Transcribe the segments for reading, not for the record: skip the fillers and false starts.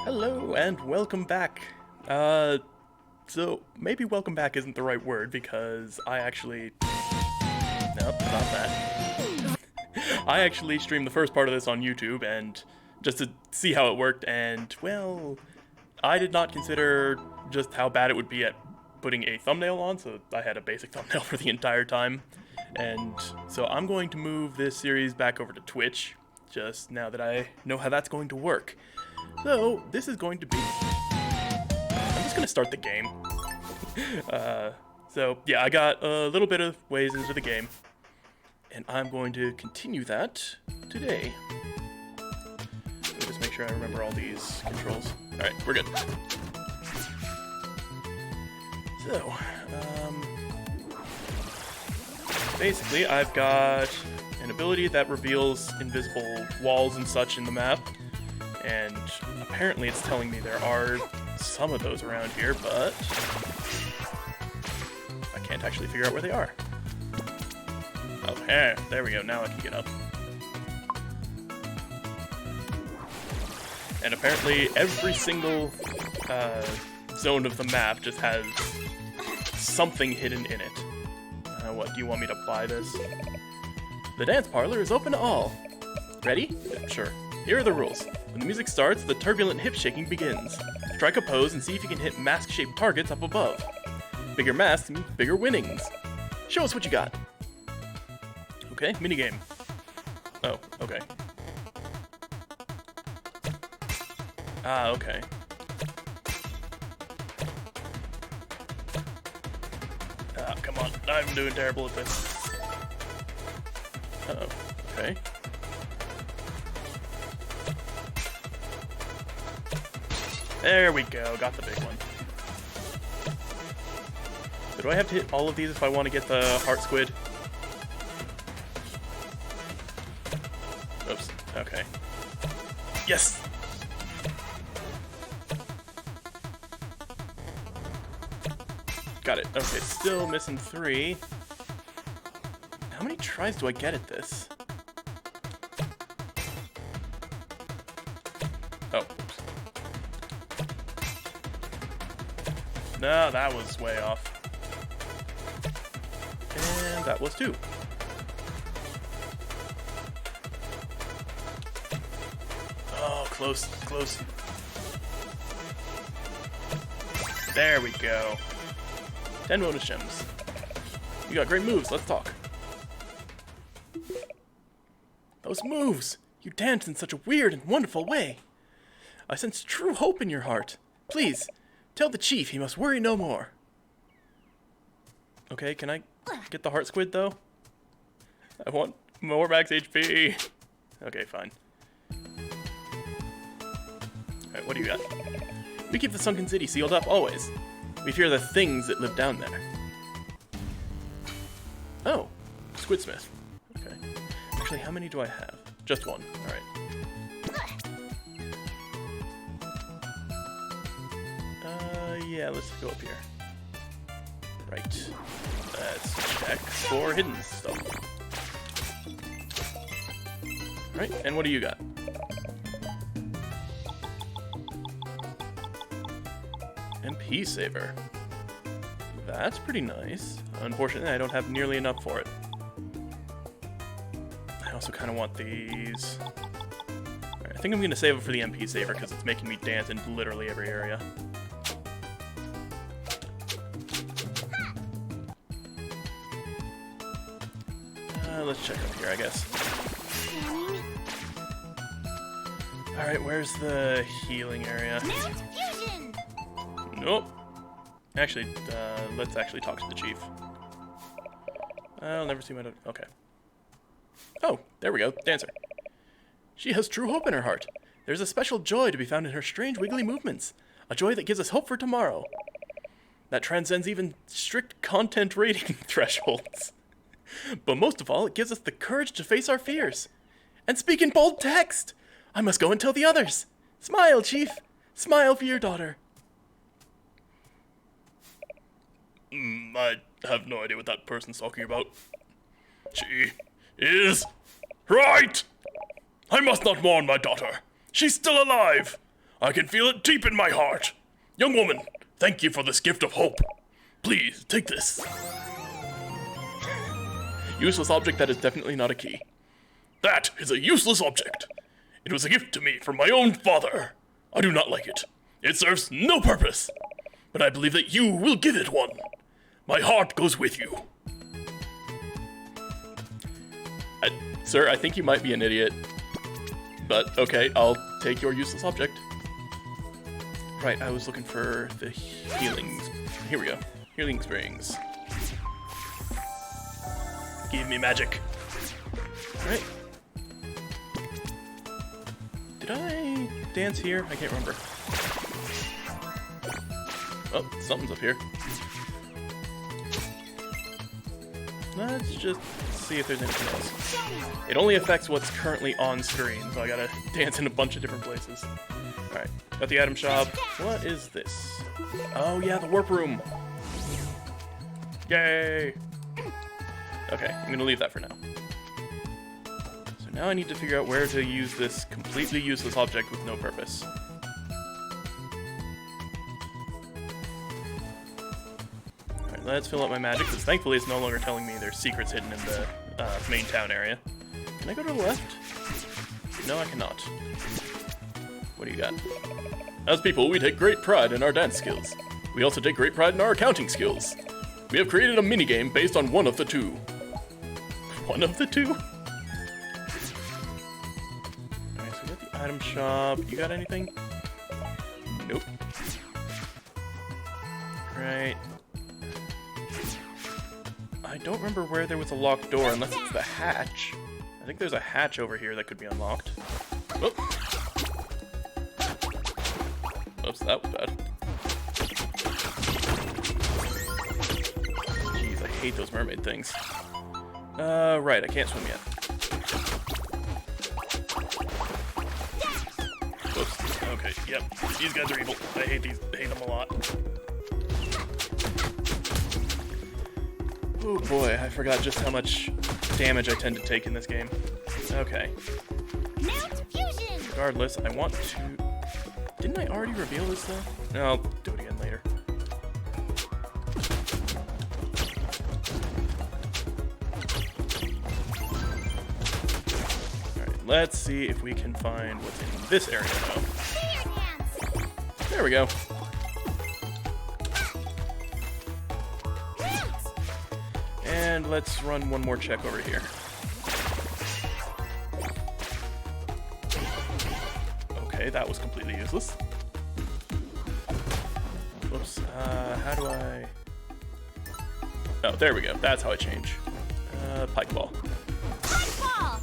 Hello and welcome back. So maybe welcome back isn't the right word because I actually... Nope, not that. I actually streamed the first part of this on YouTube and just to see how it worked, and well, I did not consider just how bad it would be at putting a thumbnail on, so I had a basic thumbnail for the entire time. And so I'm going to move this series back over to Twitch, just now that I know how that's going to work. So, this is going to be... I'm just going to start the game. So, yeah, I got a little bit of ways into the game. And I'm going to continue that today. Let me just make sure I remember all these controls. Alright, we're good. So, basically, I've got an ability that reveals invisible walls and such in the map. And apparently it's telling me there are some of those around here, but I can't actually figure out where they are. Oh, there we go. Now I can get up. And apparently every single zone of the map just has something hidden in it. What, do you want me to buy this? The dance parlor is open to all. Ready? Yeah, sure. Here are the rules. When the music starts, the turbulent hip shaking begins. Strike a pose and see if you can hit mask-shaped targets up above. Bigger masks mean bigger winnings. Show us what you got. Okay, minigame. Oh, okay. Ah, okay. Ah, come on. I'm doing terrible at this. Uh-oh. Okay. There we go, got the big one. So do I have to hit all of these if I want to get the heart squid? Oops, okay. Yes! Got it. Okay, still missing 3. How many tries do I get at this? Oh. No, that was way off. And that was 2. Oh, close, close. There we go. 10 bonus gems. You got great moves, let's talk. Those moves! You dance in such a weird and wonderful way. I sense true hope in your heart. Please, tell the chief he must worry no more. Okay, can I get the heart squid, though? I want more max HP. Okay, fine. Alright, what do you got? We keep the sunken city sealed up, always. We fear the things that live down there. Oh, Squidsmith. Okay. Actually, how many do I have? Just 1. Alright. Yeah, let's go up here. Right. Let's check for hidden stuff. Right, and what do you got? MP saver. That's pretty nice. Unfortunately, I don't have nearly enough for it. I also kind of want these. Right, I think I'm going to save it for the MP saver because it's making me dance in literally every area. Let's check up here, I guess. Alright, where's the healing area? Nope. Actually, let's actually talk to the chief. I'll never see my... Okay. Oh, there we go. Dancer. She has true hope in her heart. There's a special joy to be found in her strange wiggly movements. A joy that gives us hope for tomorrow. That transcends even strict content rating thresholds. But most of all, it gives us the courage to face our fears. And speak in bold text! I must go and tell the others! Smile, Chief! Smile for your daughter! I have no idea what that person's talking about. She is right! I must not mourn my daughter. She's still alive! I can feel it deep in my heart. Young woman, thank you for this gift of hope. Please, take this. Useless object that is definitely not a key. That is a useless object. It was a gift to me from my own father. I do not like it. It serves no purpose. But I believe that you will give it one. My heart goes with you. Sir, I think you might be an idiot. But okay, I'll take your useless object. Right, I was looking for the healing. Here we go. Healing springs. Give me magic. Alright. Did I dance here? I can't remember. Oh, something's up here. Let's just see if there's anything else. It only affects what's currently on screen, so I gotta dance in a bunch of different places. Alright, got the item shop. What is this? Oh yeah, the warp room! Yay! Okay, I'm gonna leave that for now. So now I need to figure out where to use this completely useless object with no purpose. Alright, let's fill up my magic, because thankfully it's no longer telling me there's secrets hidden in the main town area. Can I go to the left? No, I cannot. What do you got? As people, we take great pride in our dance skills. We also take great pride in our accounting skills. We have created a minigame based on one of the two. One of the two? Alright, so we got the item shop. You got anything? Nope. Right. I don't remember where there was a locked door unless it's the hatch. I think there's a hatch over here that could be unlocked. Whoop. Oops, that was bad. Jeez, I hate those mermaid things. Right, I can't swim yet. Whoops. Okay, yep. These guys are evil. I hate them a lot. Oh boy, I forgot just how much damage I tend to take in this game. Okay. Regardless, I want to... Didn't I already reveal this though? No, I'll do it again later. Alright, let's see if we can find what's in this area though. There we go. And let's run one more check over here. Okay, that was completely useless. Whoops, how do I... Oh, there we go. That's how I change. Pike ball. Pike ball!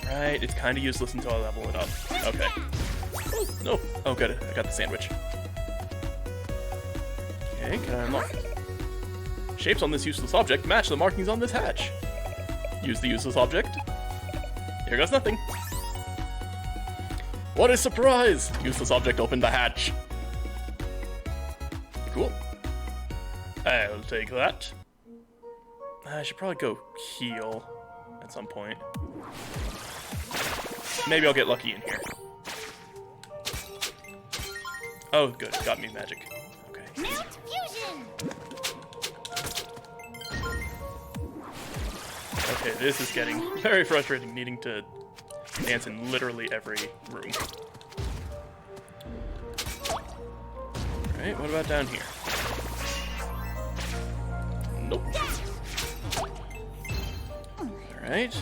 Right, it's kind of useless until I level it up. Okay. Oh, no. Oh, good. I got the sandwich. Okay, can I unlock it? Shapes on this useless object match the markings on this hatch. Use the useless object. Here goes nothing. What a surprise! Useless object opened the hatch. Cool. I'll take that. I should probably go heal at some point. Maybe I'll get lucky in here. Oh, good. Got me magic. Okay. Mount fusion! Okay, this is getting very frustrating, needing to dance in literally every room. Alright, what about down here? Nope. Alright.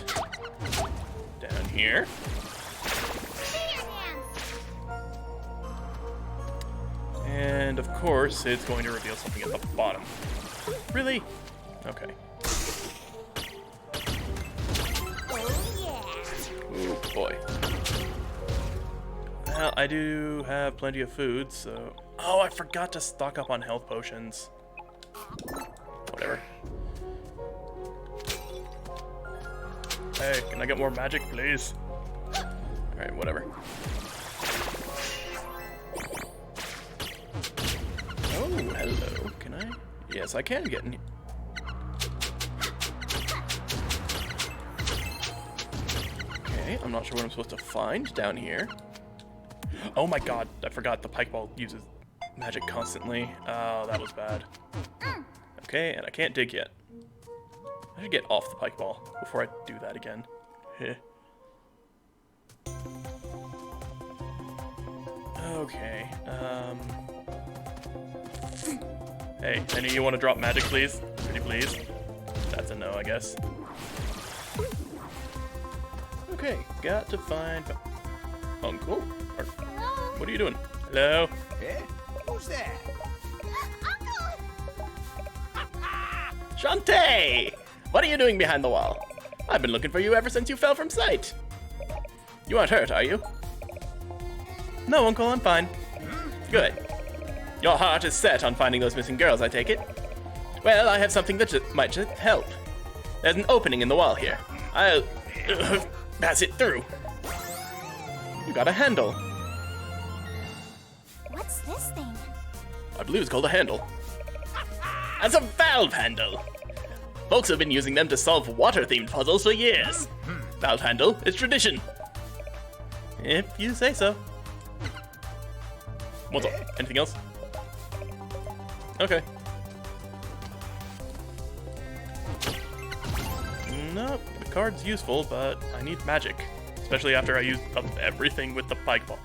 Down here. And of course, it's going to reveal something at the bottom. Really? Okay. Oh boy. Well, I do have plenty of food, so... Oh, I forgot to stock up on health potions. Whatever. Hey, can I get more magic, please? Alright, whatever. Oh, hello. Can I? Yes, I can get in here. Okay, I'm not sure what I'm supposed to find down here. Oh my god, I forgot the pike ball uses magic constantly. Oh, that was bad. Okay, and I can't dig yet. I should get off the pike ball before I do that again. Okay, Hey, any of you want to drop magic, please? Pretty please. That's a no, I guess. Okay, got to find Uncle. Or, what are you doing? Hello? Eh? Who's that? Uncle! Shantae! What are you doing behind the wall? I've been looking for you ever since you fell from sight. You aren't hurt, are you? No, Uncle, I'm fine. Good. Your heart is set on finding those missing girls, I take it. Well, I have something that might just help. There's an opening in the wall here. I'll pass it through. You got a handle. What's this thing? I believe it's called a handle. It's a valve handle. Folks have been using them to solve water-themed puzzles for years. Valve handle is tradition. If you say so. What's up? Anything else? Okay. Nope, the card's useful, but I need magic. Especially after I used up everything with the pike ball.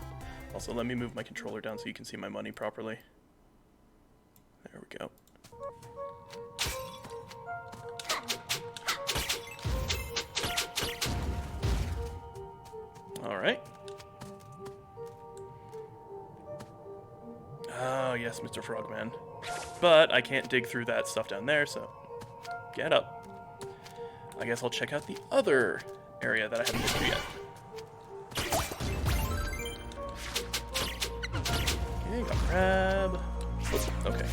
Also, let me move my controller down so you can see my money properly. There we go. Alright. Oh, yes, Mr. Frogman. But I can't dig through that stuff down there, so get up. I guess I'll check out the other area that I haven't been to yet. Okay, got crab. Whoops, okay.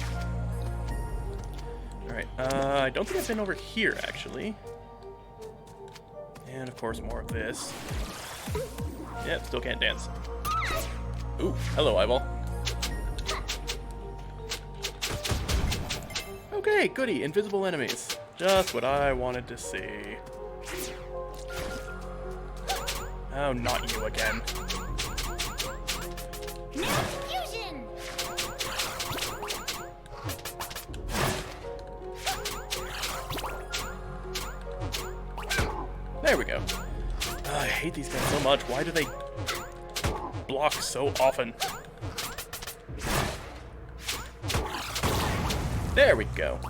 Alright, I don't think I've been over here, actually. And, of course, more of this. Yep, still can't dance. Ooh, hello, eyeball. Okay, goody, invisible enemies. Just what I wanted to see. Oh, not you again. Fusion! There we go. I hate these guys so much. Why do they block so often? There we go.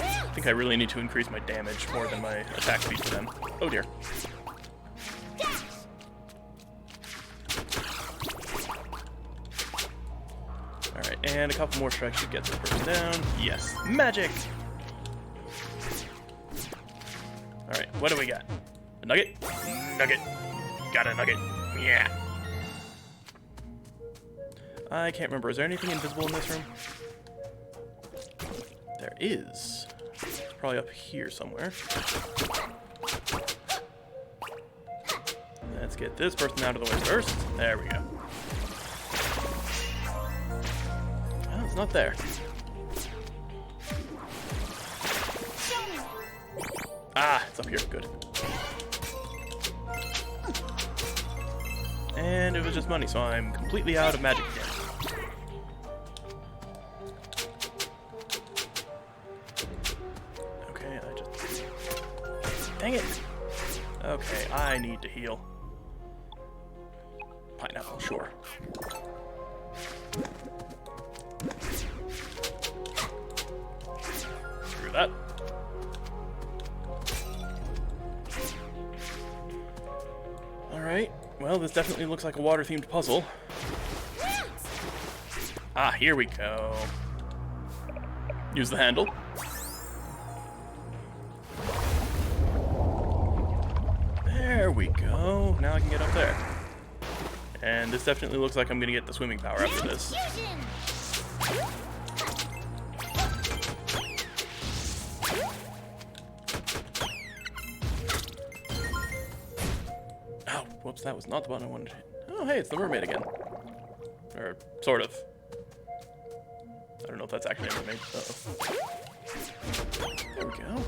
I think I really need to increase my damage more than my attack speed for them. Oh dear. Alright, and a couple more strikes should get this person down. Yes, magic! Alright, what do we got? A nugget? Nugget. Got a nugget. Yeah. I can't remember. Is there anything invisible in this room? There is. It's probably up here somewhere. Let's get this person out of the way first. There we go. Oh, it's not there. Ah, it's up here. Good. And it was just money, so I'm completely out of magic again. Okay, I just... Dang it! Okay, I need to heal. Pineapple, sure. Screw that. Alright, well, this definitely looks like a water-themed puzzle. Ah, here we go. Use the handle. There we go. Now I can get up there. And this definitely looks like I'm gonna get the swimming power after this. Oh, whoops, that was not the button I wanted to hit. Oh, hey, it's the mermaid again. Or, sort of. I don't know if that's actually a mermaid. Uh-oh. There we go.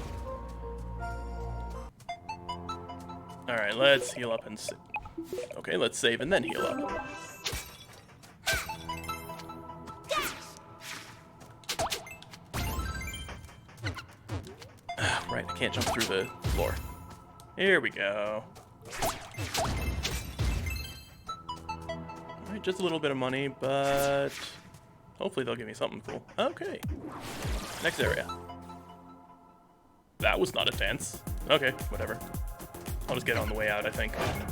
Alright, let's heal up and sit. Okay, let's save and then heal up. Right, I can't jump through the floor. Here we go. Alright, just a little bit of money, but hopefully they'll give me something cool. Okay. Next area. That was not a dance. Okay, whatever. I'll just get on the way out, I think. Okay.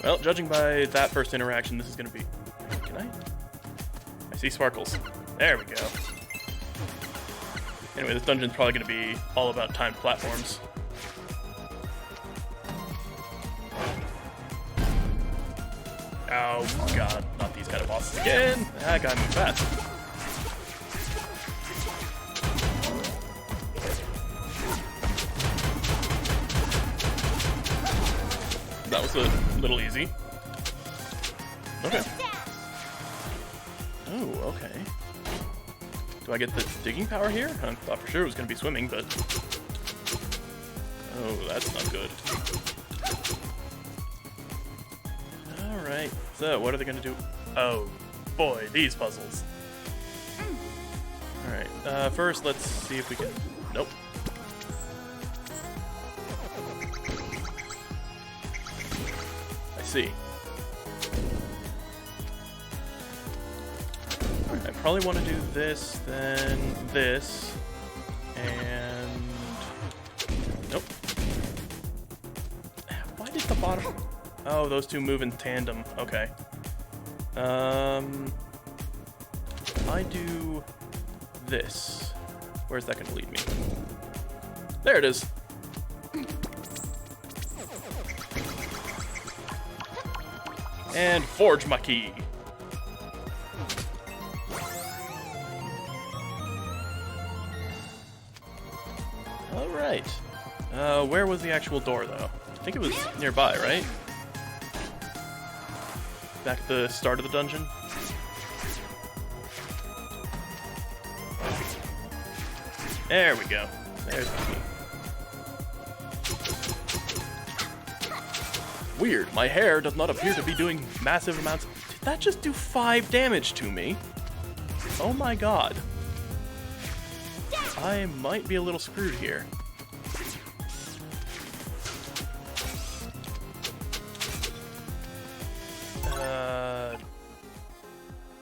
Well, judging by that first interaction, this is gonna be... Can I see sparkles. There we go. Anyway, this dungeon's probably gonna be all about timed platforms. Oh god, not these kind of bosses again. I gotta move fast. That was a little easy. Okay. Oh, okay. Do I get the digging power here? I thought for sure it was going to be swimming, but... Oh, that's not good. Alright, so what are they going to do? Oh, boy, these puzzles. Alright, first let's see if we can... Nope. I see. Alright, I probably want to do this, then this, and... Nope. Why did the bottom... Oh, those two move in tandem. Okay. I do this. Where's that gonna lead me? There it is. And forge my key. Alright. Where was the actual door, though? I think it was nearby, right? Back at the start of the dungeon. There we go. There's the key. Weird, my hair does not appear to be doing massive amounts. Did that just do 5 damage to me? Oh my god. I might be a little screwed here.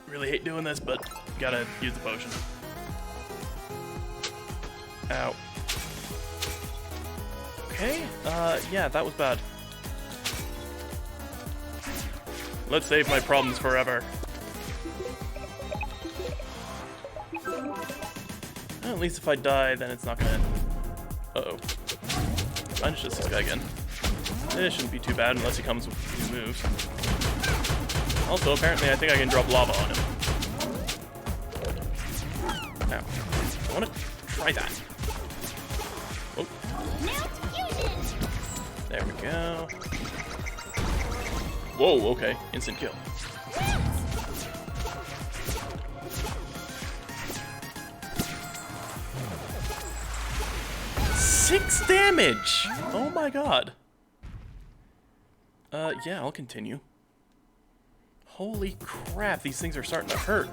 Really hate doing this, but gotta use the potion. Ow. Okay, yeah, that was bad. Let's save my problems forever. Well, at least if I die, then it's not gonna... Uh-oh. Mine is just this guy again. This shouldn't be too bad unless he comes with new moves. Also, apparently I think I can drop lava on him. Now, I want to try that. Oh. There we go. Whoa, okay. Instant kill. Six damage! Oh my god. Yeah, I'll continue. Holy crap, these things are starting to hurt.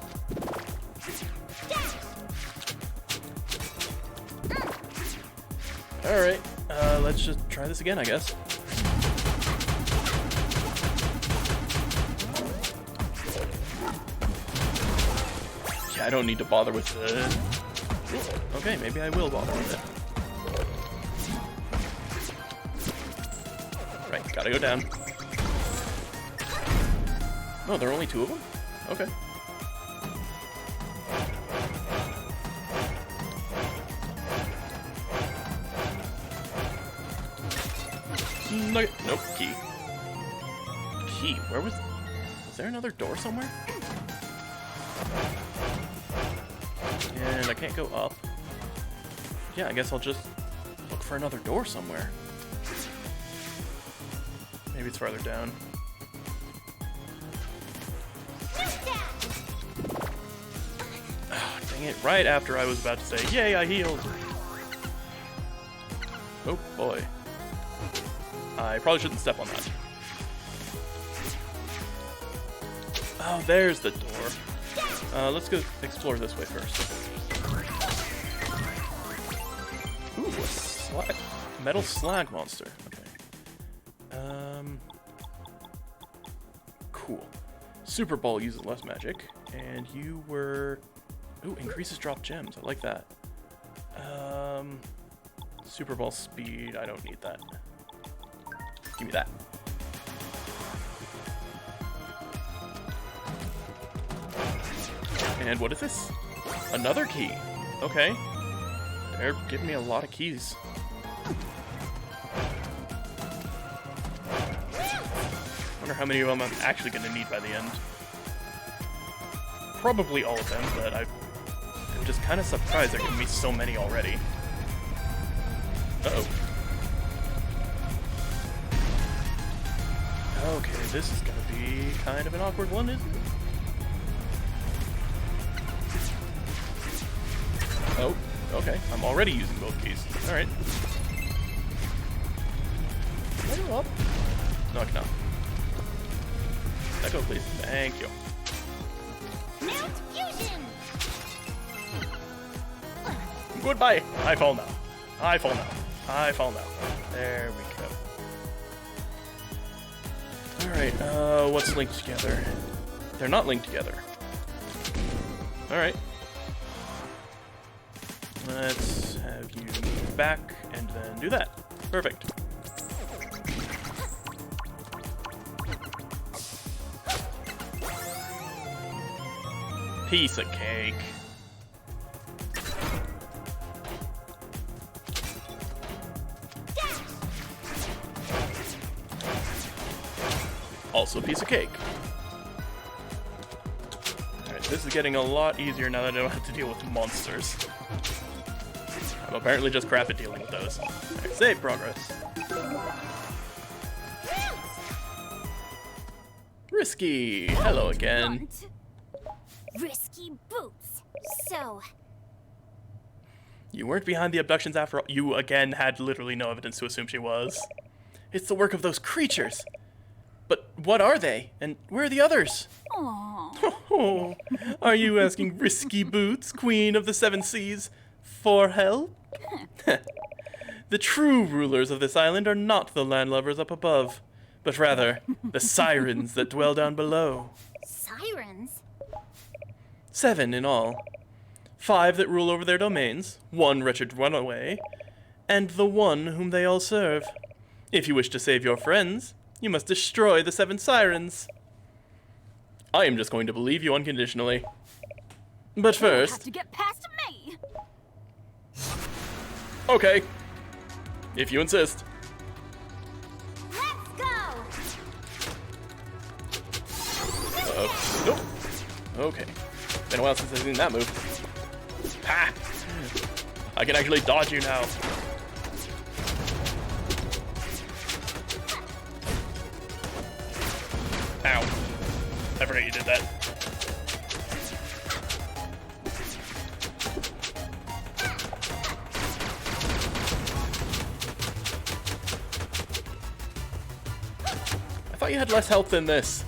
Alright, let's just try this again, I guess. Yeah, I don't need to bother with the... Okay, maybe I will bother with it. Right, gotta go down. No, there are only 2 of them? Okay. Nugget. Nope, key. Key, where was... Was there another door somewhere? And I can't go up. Yeah, I guess I'll just look for another door somewhere. Maybe it's farther down. Oh, dang it, right after I was about to say, yay, I healed! Oh boy. I probably shouldn't step on that. Oh, there's the door. Let's go explore this way first. Ooh, a slag. Metal slag monster. Okay. Cool. Super Ball uses less magic, and you were... Ooh, increases drop gems. I like that. Super Ball speed. I don't need that. Give me that. And what is this? Another key. Okay. They're giving me a lot of keys. Wonder how many of them I'm actually going to need by the end. Probably all of them, but I'm just kind of surprised they're giving me so many already. Uh-oh. Okay, this is going to be kind of an awkward one, isn't it? Oh, okay. I'm already using both keys. Alright. Can I go up? No, I cannot. Echo, please. Thank you. Mount fusion. Goodbye. I fall now. I fall now. I fall now. There we go. Alright, what's linked together? They're not linked together. Alright. Let's have you move back and then do that. Perfect. Piece of cake. Also a piece of cake. Alright, this is getting a lot easier now that I don't have to deal with monsters. I'm apparently just crap at dealing with those. Alright, save progress. Risky! Hello again. Risky boots. So, You weren't behind the abductions after all. You, again, had literally no evidence to assume she was. It's the work of those creatures. But what are they? And where are the others? Oh, are you asking Risky Boots, Queen of the Seven Seas, for help? The true rulers of this island are not the landlubbers up above, but rather the sirens that dwell down below. sirens? 7 in all. 5 that rule over their domains, 1 wretched runaway, and the one whom they all serve. If you wish to save your friends, you must destroy the 7 sirens. I am just going to believe you unconditionally. But Have first... to get past me. Okay. If you insist. Let's go. Nope. Okay. Been a while since I've seen that move. Ha! I can actually dodge you now. Ow. I forgot you did that. I thought you had less health than this.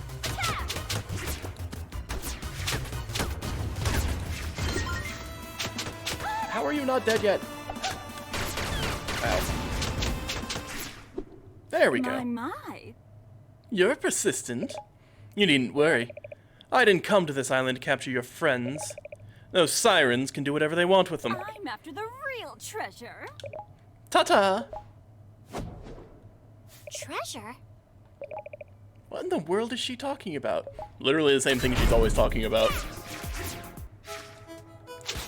How are you not dead yet? Ow. There we go. My. You're persistent. You needn't worry. I didn't come to this island to capture your friends. Those sirens can do whatever they want with them. I'm after the real treasure. Ta-ta! Treasure? What in the world is she talking about? Literally the same thing she's always talking about.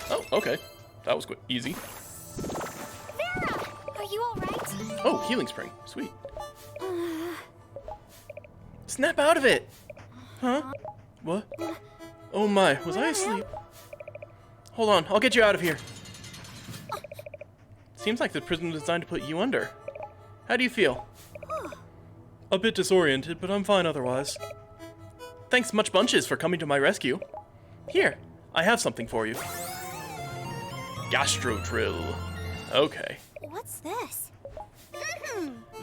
Oh, okay. That was quick. Easy. Vera, are you all right? Oh, healing spring. Sweet. Snap out of it! Huh? What? Oh my, was I asleep? Hold on, I'll get you out of here. Seems like the prison was designed to put you under. How do you feel? A bit disoriented, but I'm fine otherwise. Thanks much bunches for coming to my rescue. Here, I have something for you. Gastro drill. Okay. What's this?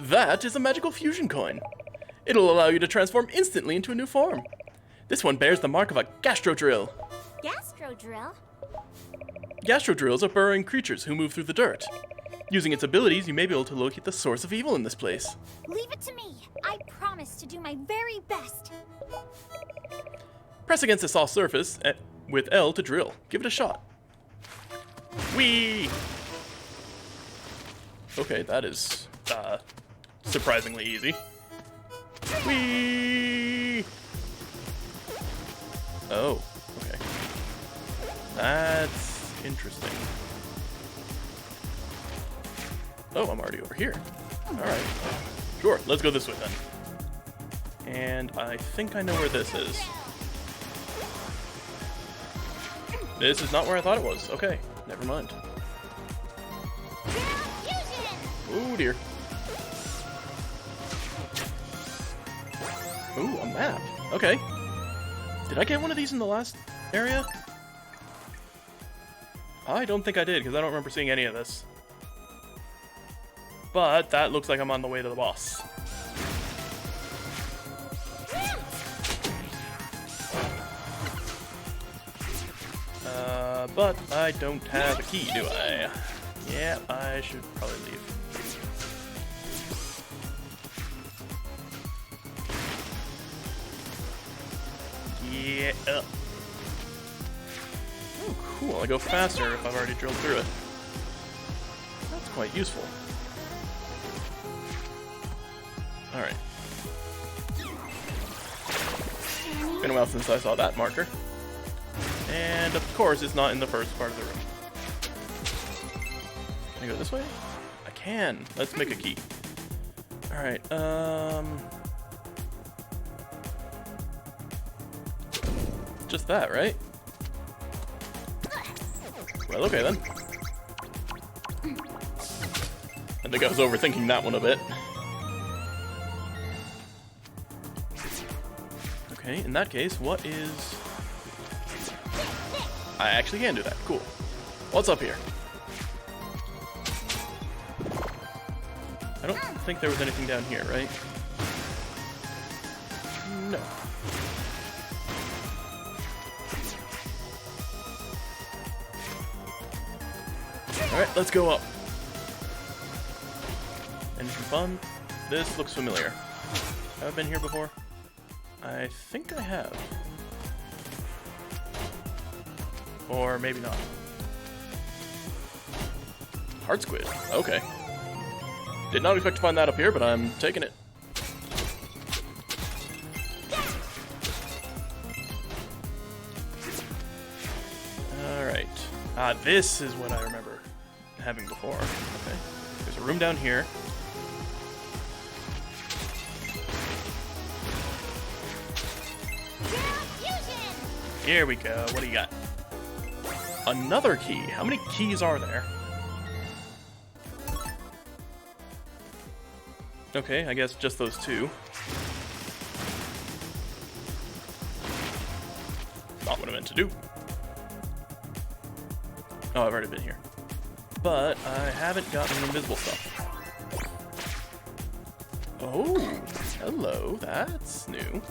That is a magical fusion coin. It'll allow you to transform instantly into a new form. This one bears the mark of a gastro drill. Gas Gastro Drill? Gastrodrills are burrowing creatures who move through the dirt. Using its abilities, you may be able to locate the source of evil in this place. Leave it to me. I promise to do my very best. Press against a soft surface with L to drill. Give it a shot. Whee! Okay, that is surprisingly easy. Whee! Oh, okay. That's interesting. Oh, I'm already over here. Alright. Sure, let's go this way then. And I think I know where this is. This is not where I thought it was. Okay, never mind. Oh dear. Ooh, a map. Okay. Did I get one of these in the last area? I don't think I did, because I don't remember seeing any of this. But that looks like I'm on the way to the boss. But I don't have a key, do I? Yeah, I should probably leave. Yeah. Oh, cool. I go faster if I've already drilled through it. That's quite useful. Alright. Been a while since I saw that marker. And of course, it's not in the first part of the room. Can I go this way? I can. Let's make a key. Alright, just that, right? Well, okay then. I think I was overthinking that one a bit. Okay, in that case, what is... I actually can do that. Cool. What's up here? I don't think there was anything down here, right? No. Alright, let's go up. Anything fun? This looks familiar. Have I been here before? I think I have. Or maybe not. Heart squid. Okay. Did not expect to find that up here, but I'm taking it. Alright. Ah, this is what I remember having before. Okay. There's a room down here. Here we go. What do you got? Another key. How many keys are there? Okay, I guess just those two. Not what I meant to do. Oh, I've already been here. But I haven't gotten invisible stuff. Oh, hello. That's new.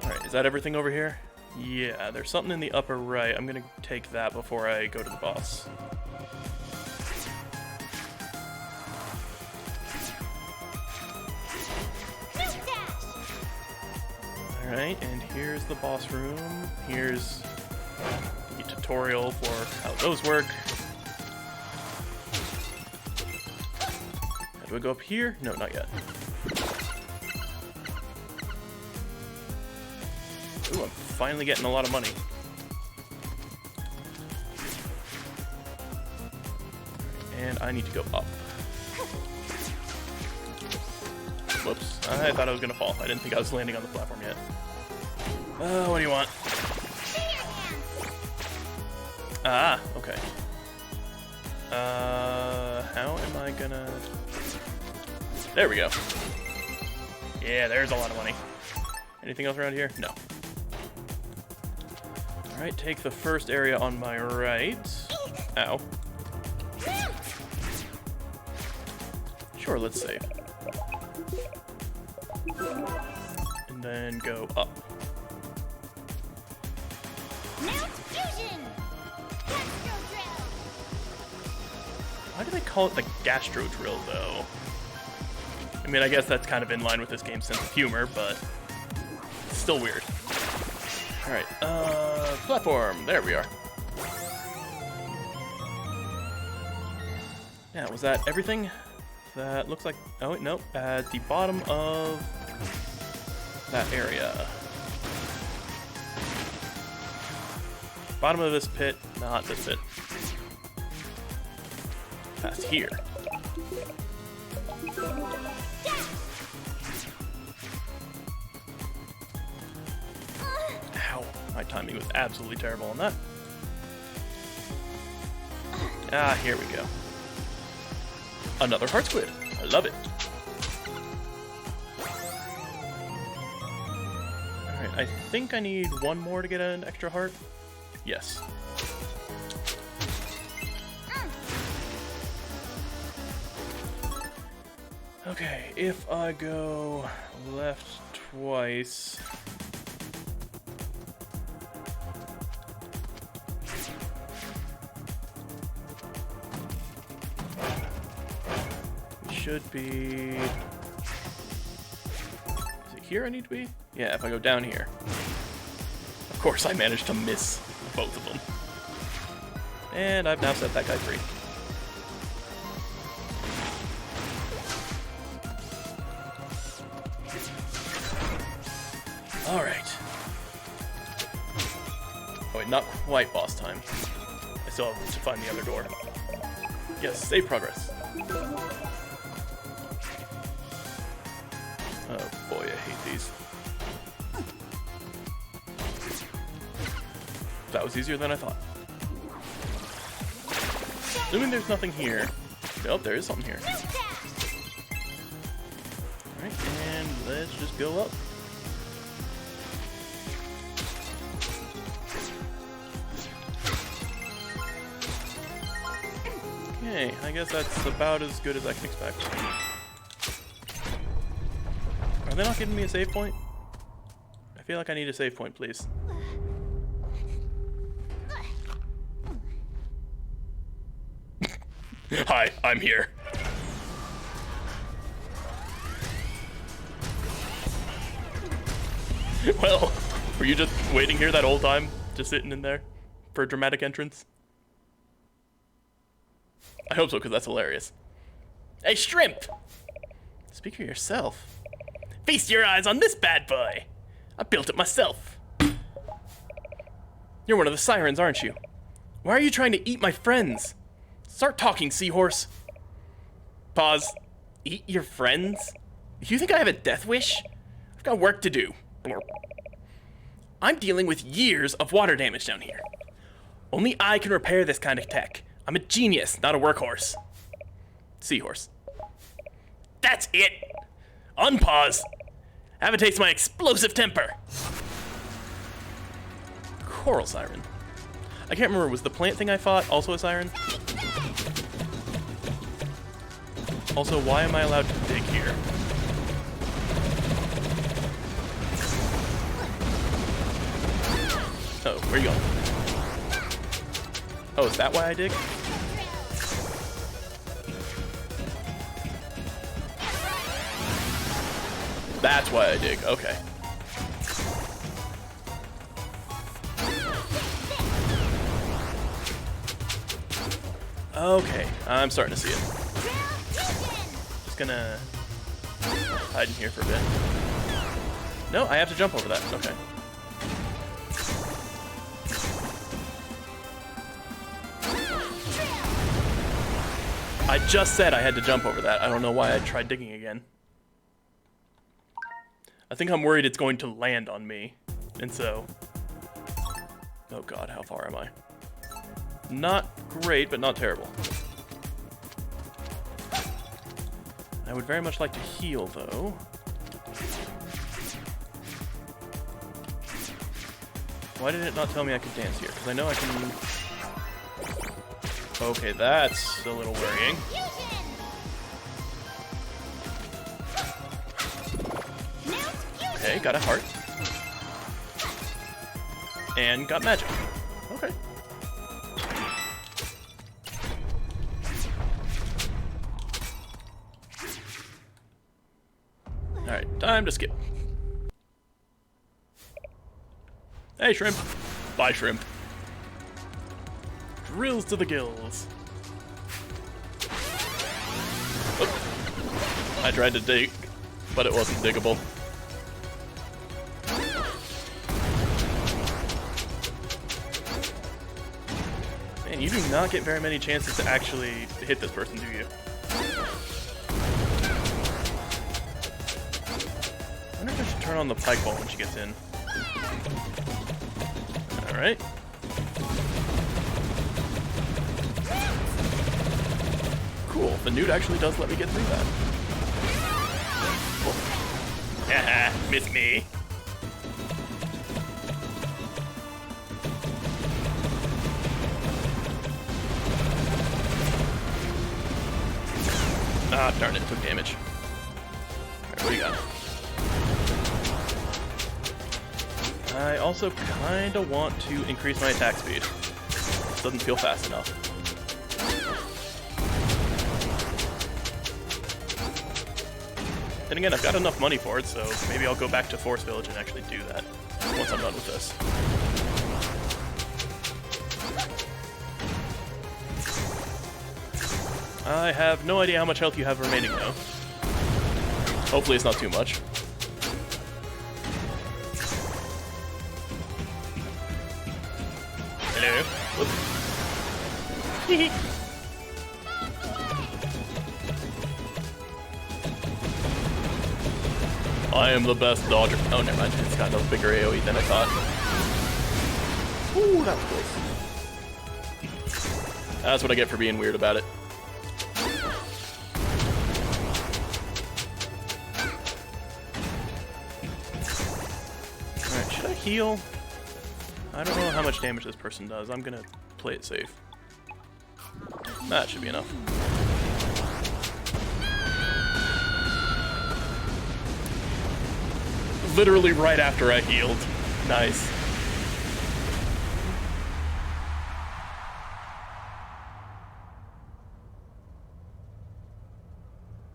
Alright, is that everything over here? Yeah, there's something in the upper right. I'm gonna take that before I go to the boss. Alright, and here's the boss room. Here's the tutorial for how those work. Do I go up here? No, not yet. Ooh, I'm finally getting a lot of money. And I need to go up. Whoops. I thought I was going to fall. I didn't think I was landing on the platform yet. What do you want? Ah, okay. How am I gonna... There we go. Yeah, there's a lot of money. Anything else around here? No. Alright, take the first area on my right. Ow. Sure, let's save. and then go up. Now fusion! Gastro drill! Why do they call it the gastro drill, though? I mean, I guess that's kind of in line with this game's sense of humor, but it's still weird. Alright, platform. There we are. Yeah, was that everything? That looks like... Oh, wait, nope. At the bottom of that area. Bottom of this pit, not this pit. Past here. Ow. My timing was absolutely terrible on that. Ah, here we go. Another heart squid. I love it. Alright, I think I need one more to get an extra heart. Yes. Okay, if I go left twice... Should be... Is it here I need to be? Yeah, if I go down here. Of course, I managed to miss both of them. And I've now set that guy free. Alright. Oh wait, not quite boss time. I still have to find the other door. Yes, save progress. Oh boy, I hate these. That was easier than I thought. Assuming there's nothing here. Nope, there is something here. Alright, and let's just go up. Okay, I guess that's about as good as I can expect. Are they not giving me a save point? I feel like I need a save point, please. Hi, I'm here. Well, were you just waiting here that whole time? Just sitting in there for a dramatic entrance? I hope so, because that's hilarious. Hey, Shrimp! Speak for yourself. Feast your eyes on this bad boy. I built it myself. You're one of the sirens, aren't you? Why are you trying to eat my friends? Start talking, seahorse. Pause. Eat your friends? You think I have a death wish? I've got work to do. I'm dealing with years of water damage down here. Only I can repair this kind of tech. I'm a genius, not a workhorse. Seahorse. That's it! Unpause! Have a taste of my explosive temper! Coral siren. I can't remember, was the plant thing I fought also a siren? Also, why am I allowed to dig here? Oh, where are you going? Oh, is that why I dig? That's why I dig, okay. Okay, I'm starting to see it. Just gonna hide in here for a bit. No, I have to jump over that, okay. I just said I had to jump over that. I don't know why I tried digging again. I think I'm worried it's going to land on me. And so... Oh god, how far am I? Not great, but not terrible. I would very much like to heal, though. Why did it not tell me I could dance here? Because I know I can... Okay, that's a little worrying. Okay. Okay, got a heart. And got magic. Okay. Alright, time to skip. Hey, shrimp. Bye, shrimp. Drills to the gills. Oh. I tried to dig, but it wasn't diggable. Man, you do not get very many chances to actually hit this person, do you? I wonder if I should turn on the pike ball when she gets in. Alright. Cool, the newt actually does let me get through that. Haha, miss me. Ah, darn it, took damage. Alright, what do you got? I also kinda want to increase my attack speed. Doesn't feel fast enough. And again, I've got enough money for it, so maybe I'll go back to Forest Village and actually do that once I'm done with this. I have no idea how much health you have remaining, though. Hopefully it's not too much. Hello. Whoops. I am the best dodger. Oh, never mind. It's got a bigger AoE than I thought. Ooh, that was close. That's what I get for being weird about it. Alright, should I heal? I don't know how much damage this person does. I'm gonna play it safe. That should be enough. Literally right after I healed. Nice.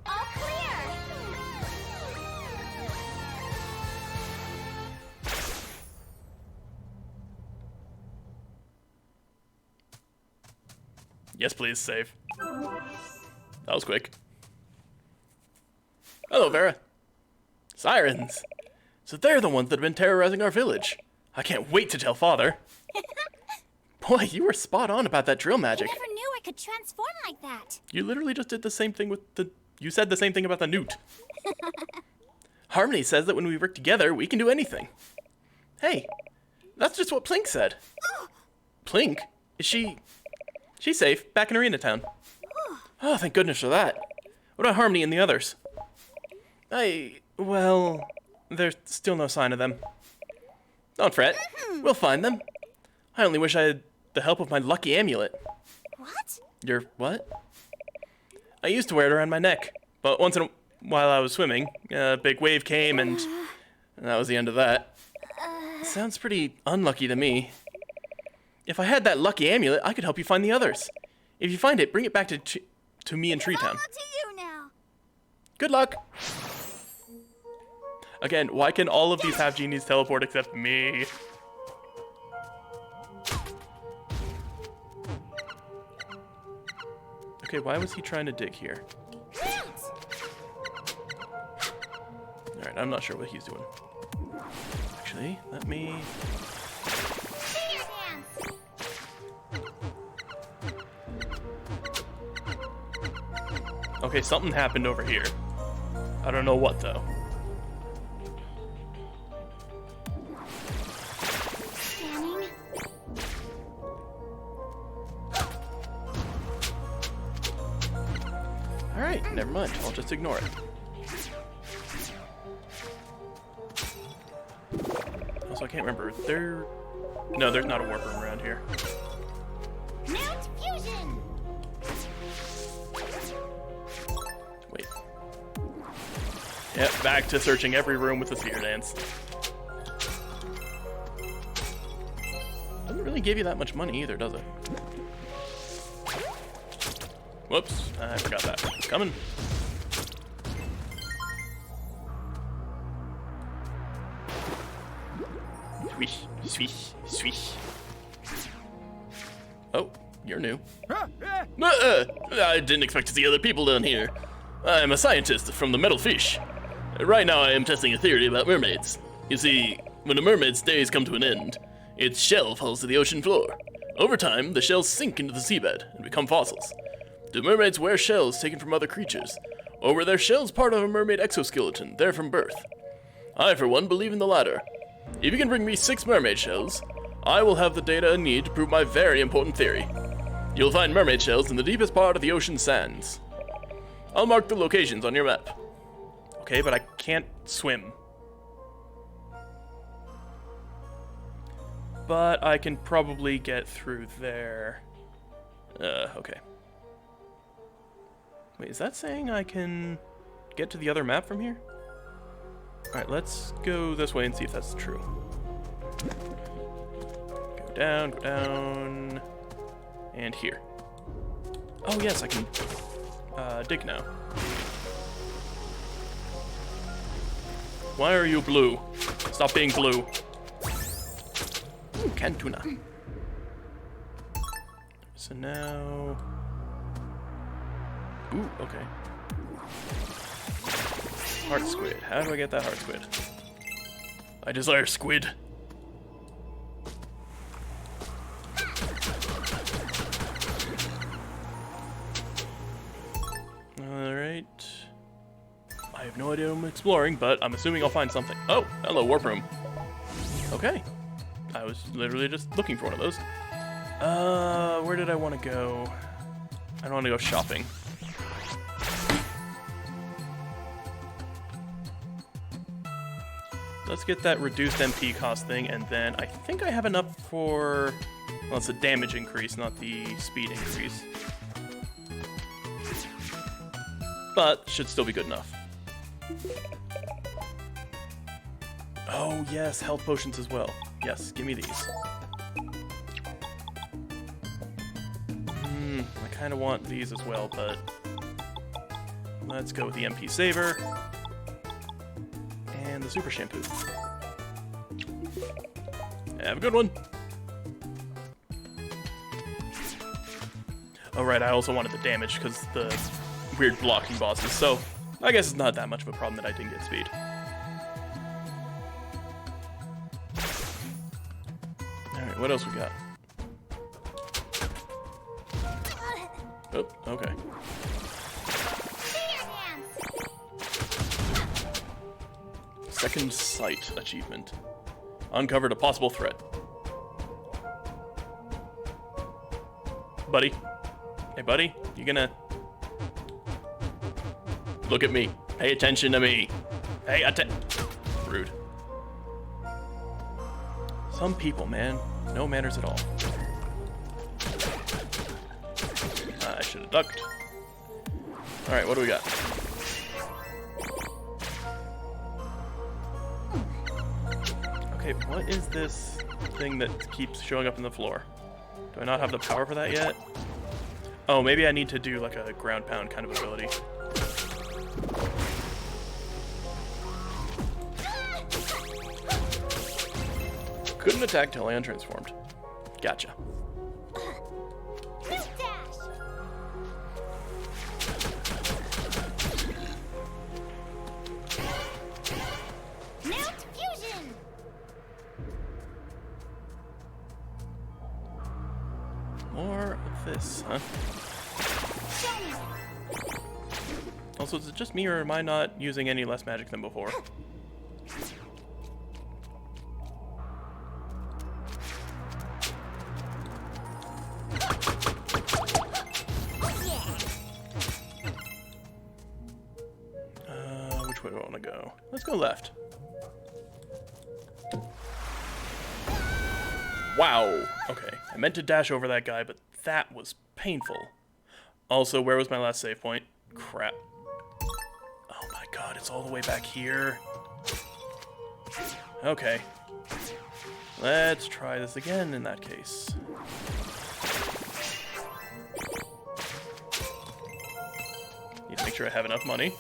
All clear. Yes, please, save. That was quick. Hello, Vera. Sirens. So they're the ones that have been terrorizing our village. I can't wait to tell Father. Boy, you were spot on about that drill magic. I never knew I could transform like that. You literally just did the same thing with the... You said the same thing about the newt. Harmony says that when we work together, we can do anything. Hey, that's just what Plink said. Plink? Is she... She's safe, back in Arena Town. Oh, thank goodness for that. What about Harmony and the others? Well... There's still no sign of them. Don't fret. We'll find them. I only wish I had the help of my lucky amulet. What? Your what? I used to wear it around my neck, but once in a while I was swimming, a big wave came and that was the end of that. Sounds pretty unlucky to me. If I had that lucky amulet, I could help you find the others. If you find it, bring it back to me in Tree Town. It's all up to you now. Good luck. Again, why can all of these half genies teleport except me? Okay, why was he trying to dig here? Alright, I'm not sure what he's doing. Actually, let me... Okay, something happened over here. I don't know what, though. Alright, never mind. I'll just ignore it. Also, I can't remember. No, there's not a warp room around here. Mount fusion. Wait. Yep, back to searching every room with the spear dance. Doesn't really give you that much money either, does it? Whoops, I forgot that. Coming. Swish, swish, swish. Oh, you're new. I didn't expect to see other people down here. I'm a scientist from the metal fish. Right now I am testing a theory about mermaids. You see, when a mermaid's days come to an end, its shell falls to the ocean floor. Over time, the shells sink into the seabed and become fossils. Do mermaids wear shells taken from other creatures? Or were their shells part of a mermaid exoskeleton, there from birth? I, for one, believe in the latter. If you can bring me 6 mermaid shells, I will have the data I need to prove my very important theory. You'll find mermaid shells in the deepest part of the ocean sands. I'll mark the locations on your map. Okay, but I can't swim. But I can probably get through there. Okay. Wait, is that saying I can get to the other map from here? Alright, let's go this way and see if that's true. Go down, and here. Oh yes, I can dig now. Why are you blue? Stop being blue. Ooh, canned tuna. So now... Ooh, okay. Heart squid. How do I get that heart squid? I desire squid. Alright. I have no idea what I'm exploring, but I'm assuming I'll find something. Oh, hello, warp room. Okay. I was literally just looking for one of those. Where did I want to go? I don't want to go shopping. Let's get that reduced MP cost thing, and then I think I have enough for... Well, it's a damage increase, not the speed increase. But, should still be good enough. Oh, yes, health potions as well. Yes, give me these. I kind of want these as well, but... Let's go with the MP Saver. And the Super Shampoo. Have a good one! Oh right, I also wanted the damage, because the weird blocking bosses, so I guess it's not that much of a problem that I didn't get speed. Alright, what else we got? Oh, okay. Second Sight achievement. Uncovered a possible threat. Buddy. Hey, buddy. You gonna... Look at me. Pay attention to me. Pay attention. Rude. Some people, man. No manners at all. I should have ducked. Alright, what do we got? Okay, what is this thing that keeps showing up on the floor? Do I not have the power for that yet? Oh, maybe I need to do like a ground pound kind of ability. Couldn't attack till I untransformed. Gotcha. More of this, huh? Also, is it just me or am I not using any less magic than before? Which way do I want to go? Let's go left. Wow. Okay. I meant to dash over that guy, but that was painful. Also, where was my last save point? Crap. Oh my god, it's all the way back here. Okay. Let's try this again in that case. Need to make sure I have enough money.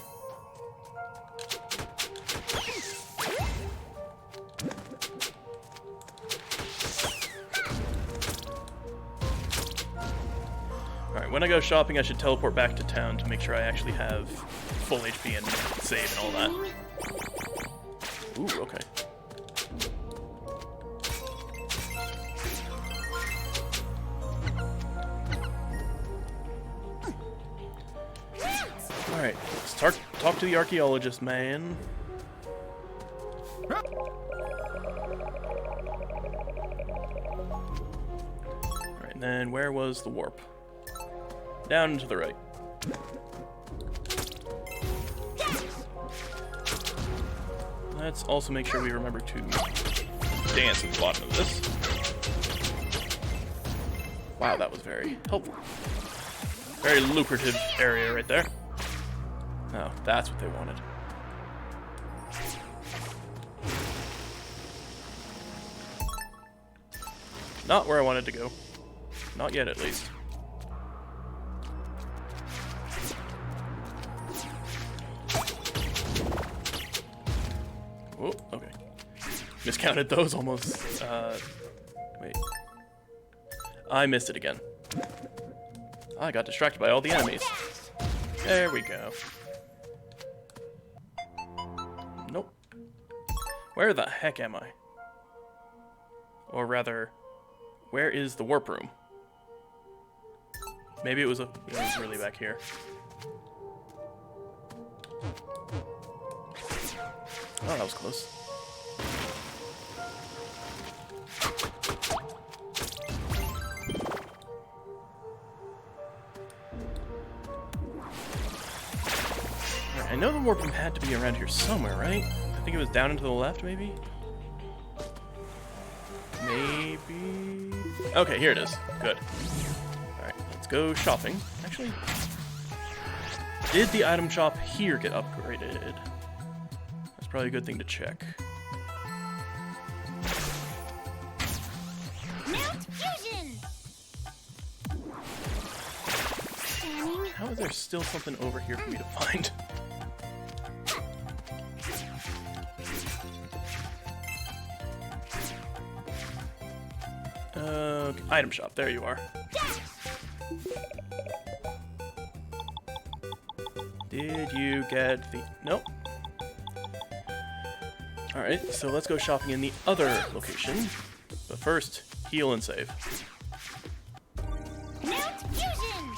Alright, when I go shopping, I should teleport back to town to make sure I actually have full HP and save and all that. Ooh, okay. Alright, let's talk to the archaeologist man. Alright, and then where was the warp? Down and to the right. Let's also make sure we remember to dance at the bottom of this. Wow, that was very helpful. Very lucrative area right there. Oh, that's what they wanted. Not where I wanted to go. Not yet, at least. Oh, okay. Miscounted those almost. Wait. I missed it again. I got distracted by all the enemies. There we go. Nope. Where the heck am I? Or rather, where is the warp room? Maybe it was really back here. Oh, that was close. Right, I know the warp room had to be around here somewhere, right? I think it was down and to the left, maybe? Maybe... Okay, here it is. Good. Alright, let's go shopping. Actually, did the item shop here get upgraded? That's probably a good thing to check. Mount Fusion! Scanning. How is there still something over here for me to find? Item shop, there you are. Did you get the... Nope. Alright, so let's go shopping in the other location. But first, heal and save. Mount Fusion!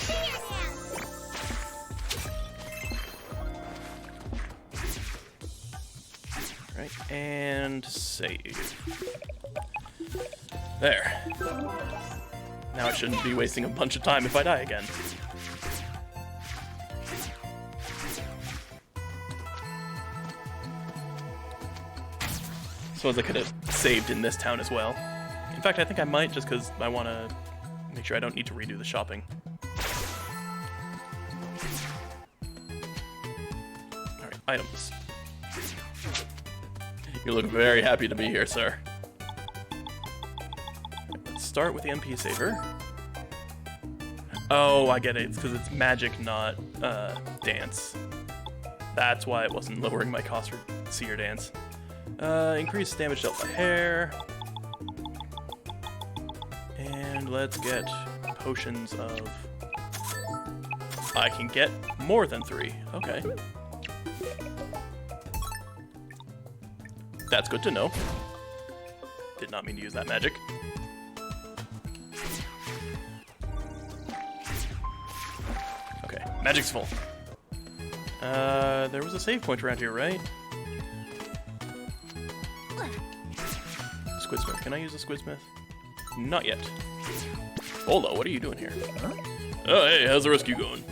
Spear dance! Right, and save. There. Now I shouldn't be wasting a bunch of time if I die again. Suppose I could have saved in this town as well. In fact, I think I might just because I want to make sure I don't need to redo the shopping. Alright, items. You look very happy to be here, sir. Let's start with the MP saver. Oh, I get it. It's because it's magic, not dance. That's why it wasn't lowering my cost for seer dance. Increased damage dealt by hair. And let's get potions of... I can get more than 3. Okay. That's good to know. Did not mean to use that magic. Okay, magic's full. There was a save point around here, right? Squidsmith. Can I use a Squidsmith? Not yet. Olo, what are you doing here? Oh, hey, how's the rescue going?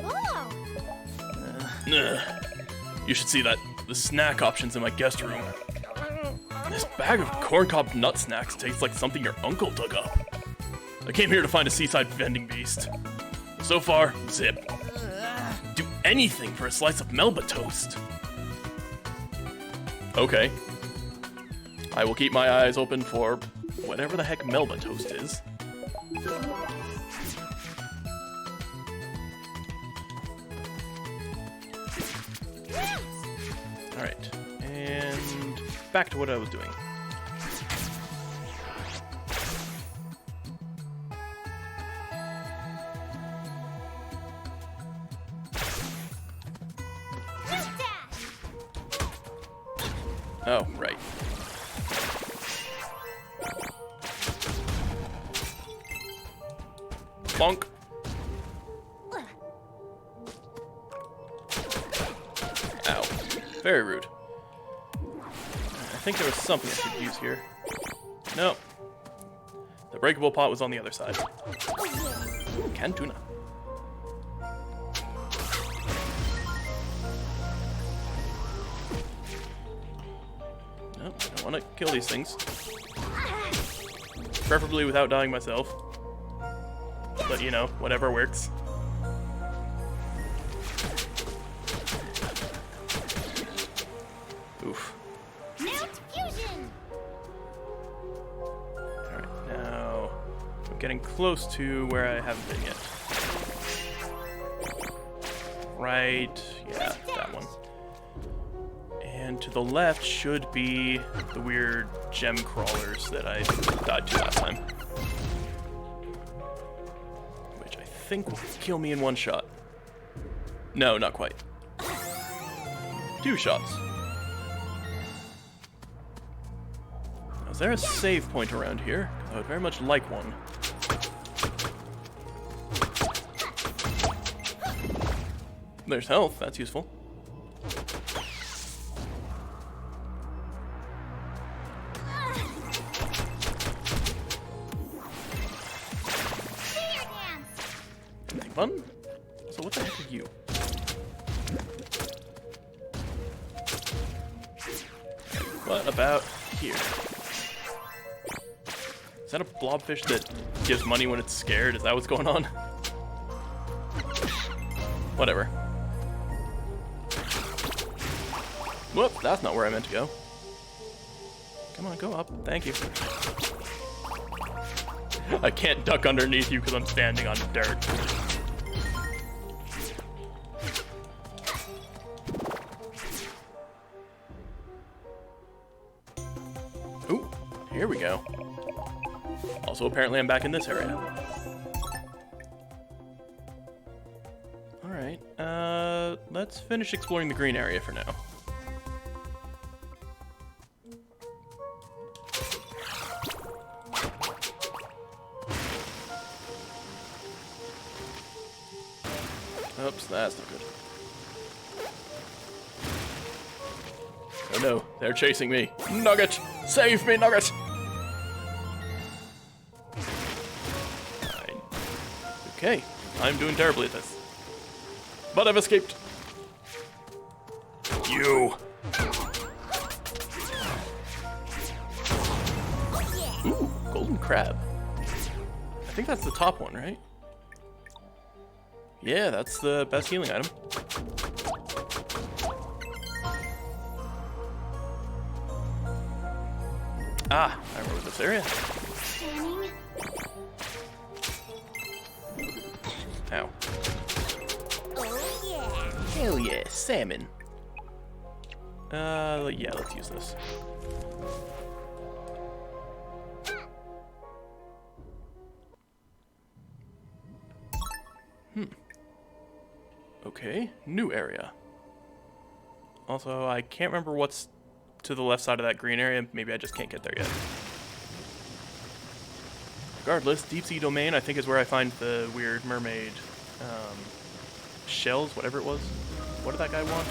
You should see the snack options in my guest room. This bag of corncob nut snacks tastes like something your uncle dug up. I came here to find a seaside vending beast. So far, zip. Do anything for a slice of Melba toast. Okay. I will keep my eyes open for whatever the heck Melba toast is. Alright, and back to what I was doing. Oh, right. Bonk. Ow. Very rude. I think there was something I could use here. No. The breakable pot was on the other side. Ooh, canned tuna. Nope, I don't want to kill these things. Preferably without dying myself. But, you know, whatever works. Oof. Alright, now I'm getting close to where I haven't been yet. Right, yeah, that one. And to the left should be the weird gem crawlers that I died to last time. Which I think will kill me in one shot. No, not quite. 2 shots. Now, is there a save point around here? I would very much like one. There's health, that's useful. Anything fun? So what the heck are you? What about here? Is that a blobfish that gives money when it's scared? Is that what's going on? Whatever. Whoop, that's not where I meant to go. Come on, go up. Thank you. I can't duck underneath you because I'm standing on dirt. Ooh, here we go. Also, apparently I'm back in this area. Alright, let's finish exploring the green area for now. Oops, that's not good. Oh no, they're chasing me. Nugget! Save me, Nugget! Fine. Okay, I'm doing terribly at this. But I've escaped. You! Ooh, golden crab. I think that's the top one, right? Yeah, that's the best healing item. Ah, I remember this area. Ow. Oh yeah. Hell yeah, salmon. Yeah, let's use this. Okay, new area. Also, I can't remember what's to the left side of that green area. Maybe I just can't get there yet. Regardless, deep sea domain I think is where I find the weird mermaid shells, whatever it was. What did that guy want?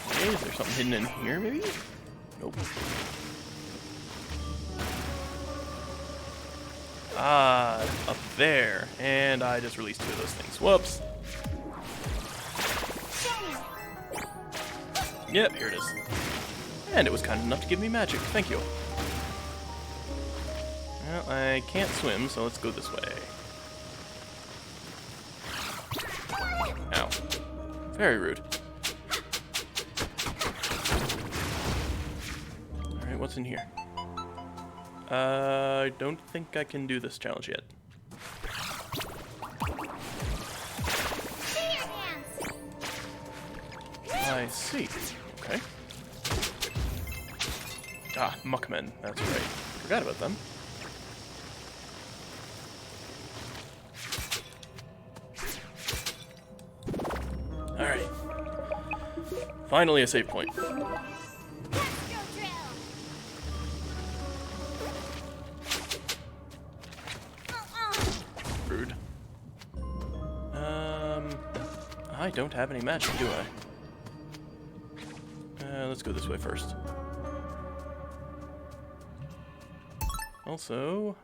Okay, is there something hidden in here maybe? Nope. Ah, up there. And I just released 2 of those things. Whoops. Yep, here it is. And it was kind enough to give me magic. Thank you. Well, I can't swim, so let's go this way. Ow. Very rude. Alright, what's in here? I don't think I can do this challenge yet. I see. Okay. Ah, muckmen. That's right. Forgot about them. Alright. Finally a save point. Rude. I don't have any magic, do I? Let's go this way first. Also...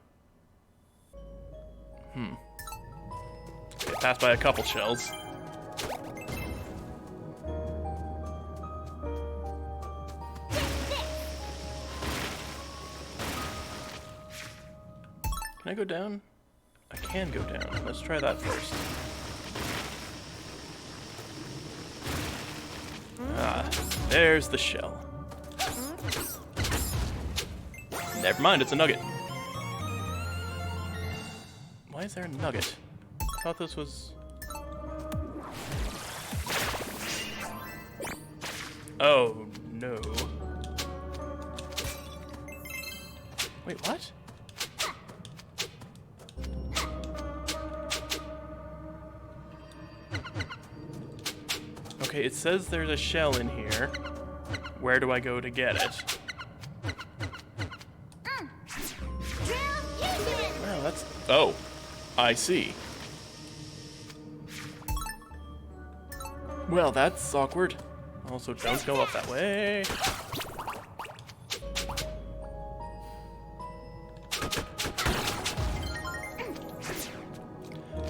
Okay, passed by a couple shells. Can I go down? I can go down. Let's try that first. Ah, there's the shell. Never mind, it's a nugget. Why is there a nugget? I thought this was... Oh, no. Wait, what? Okay, it says there's a shell in here. Where do I go to get it? Well, that's... Oh, I see. Well, that's awkward. Also, don't go up that way.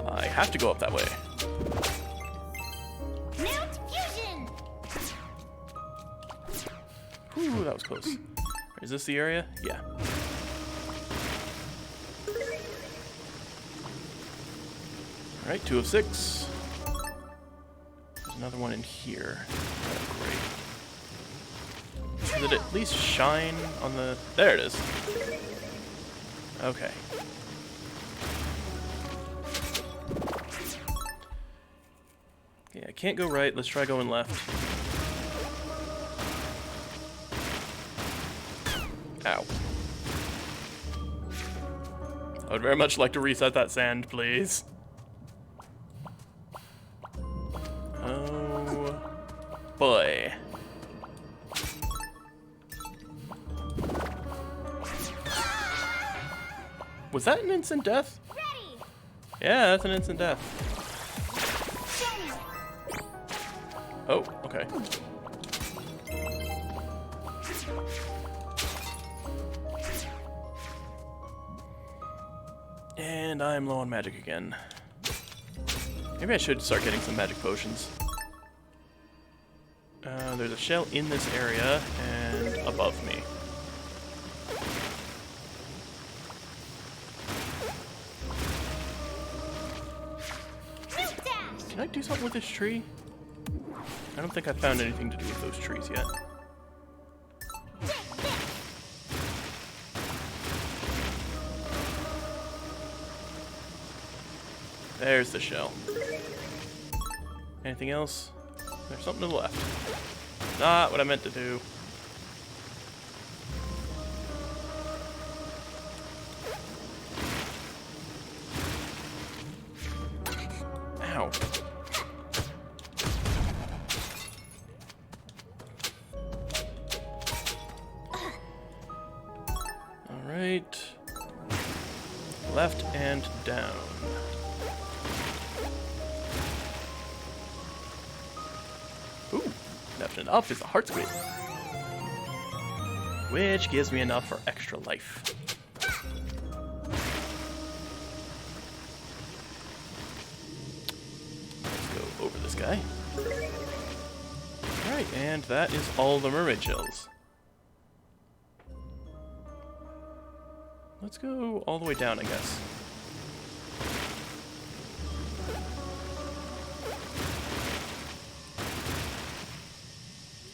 I have to go up that way. Ooh, that was close. Is this the area? Yeah. Alright, 2 of 6. There's another one in here. Oh, great. Does it at least shine on the... There it is. Okay. Okay, I can't go right. Let's try going left. Ow. I would very much like to reset that sand, please. Oh, boy. Was that an instant death? Ready. Yeah, that's an instant death. Oh, okay. And I'm low on magic again. Maybe I should start getting some magic potions. There's a shell in this area and above me. Can I do something with this tree? I don't think I found anything to do with those trees yet. There's the shell. Anything else? There's something to the left. Not what I meant to do. Ow. Alright. Left and down. Ooh, left and up is a heart squid. Which gives me enough for extra life. Let's go over this guy. Alright, and that is all the mermaid shells. Let's go all the way down, I guess.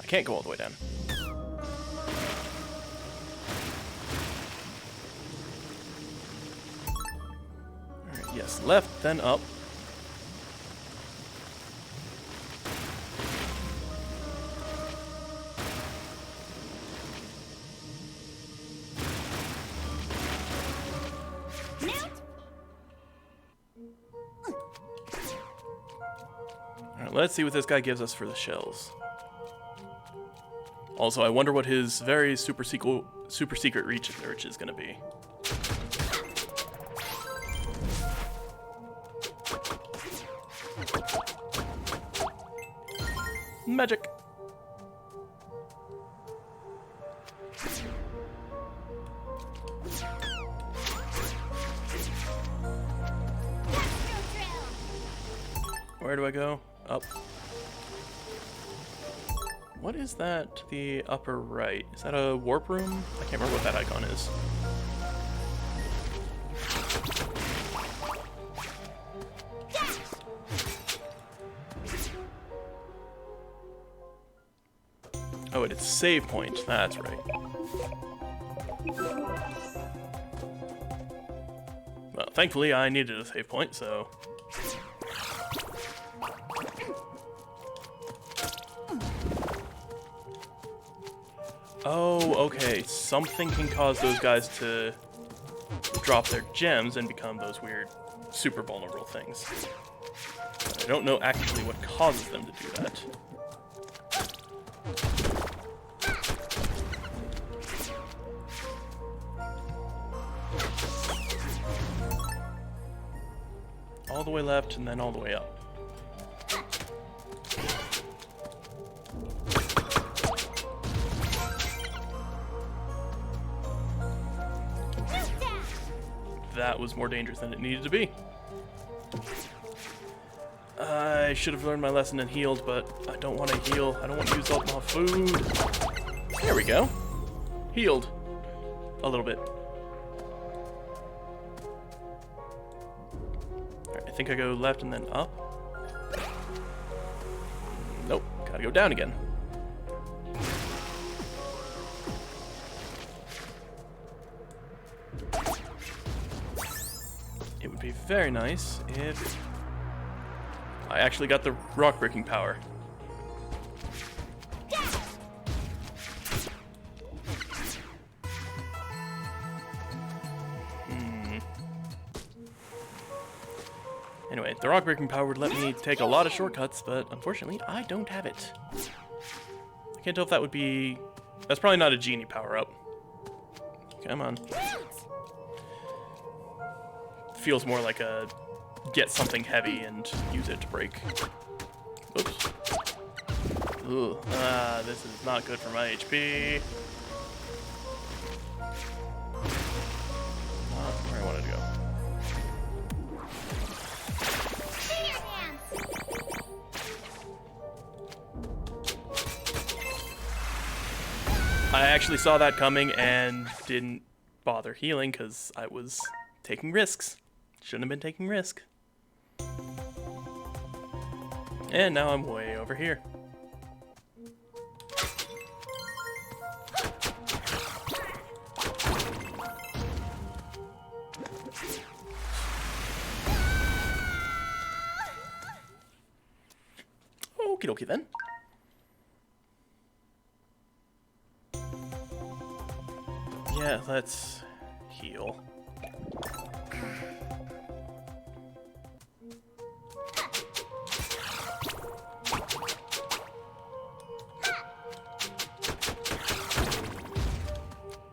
I can't go all the way down. Alright, yes, left, then up. Alright, let's see what this guy gives us for the shells. Also, I wonder what his very super secret reach is going to be. Magic. Where do I go? Up. What is that to the upper right? Is that a warp room? I can't remember what that icon is. Oh, it's save point. That's right. Well, thankfully I needed a save point, so... Oh, okay. Something can cause those guys to drop their gems and become those weird, super vulnerable things. I don't know actually what causes them to do that. All the way left and then all the way up. That was more dangerous than it needed to be. I should have learned my lesson and healed, but I don't want to heal. I don't want to use up my food. There we go. Healed. A little bit. Alright, I think I go left and then up. Nope, gotta go down again. It would be very nice if I actually got the rock breaking power. Anyway, the rock breaking power would let me take a lot of shortcuts, but unfortunately, I don't have it. I can't tell if that would be... That's probably not a genie power-up. Come on. Feels more like a get something heavy and use it to break. Oops. Ooh, this is not good for my HP. Not where I wanted to go. I actually saw that coming and didn't bother healing because I was taking risks. Shouldn't have been taking risk. And now I'm way over here. Okie dokie then. Yeah, let's heal.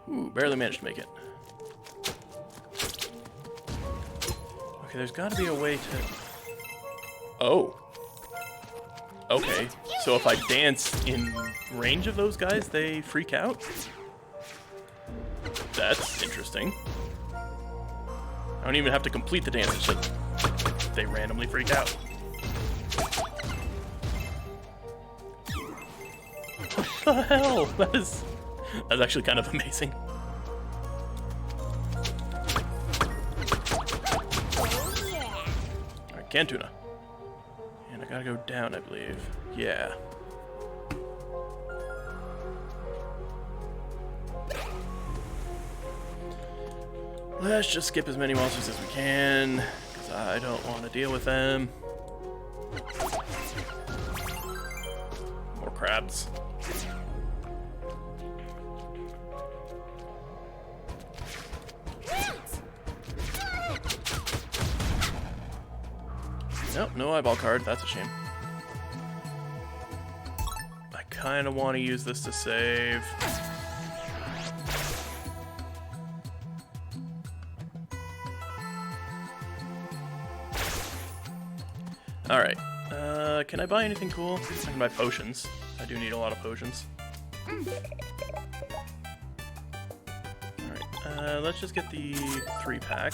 Ooh, barely managed to make it. Okay, there's got to be a way to... Oh. Okay, so if I dance in range of those guys, they freak out? That's interesting. I don't even have to complete the dance, it's just they randomly freak out. the hell? That's actually kind of amazing. Oh, yeah. Alright, canned tuna. And I gotta go down, I believe. Yeah. Let's just skip as many monsters as we can, because I don't want to deal with them. More crabs. Nope, no eyeball card. That's a shame. I kind of want to use this to save. Alright. Can I buy anything cool? I can buy potions. I do need a lot of potions. Alright, let's just get the 3-pack.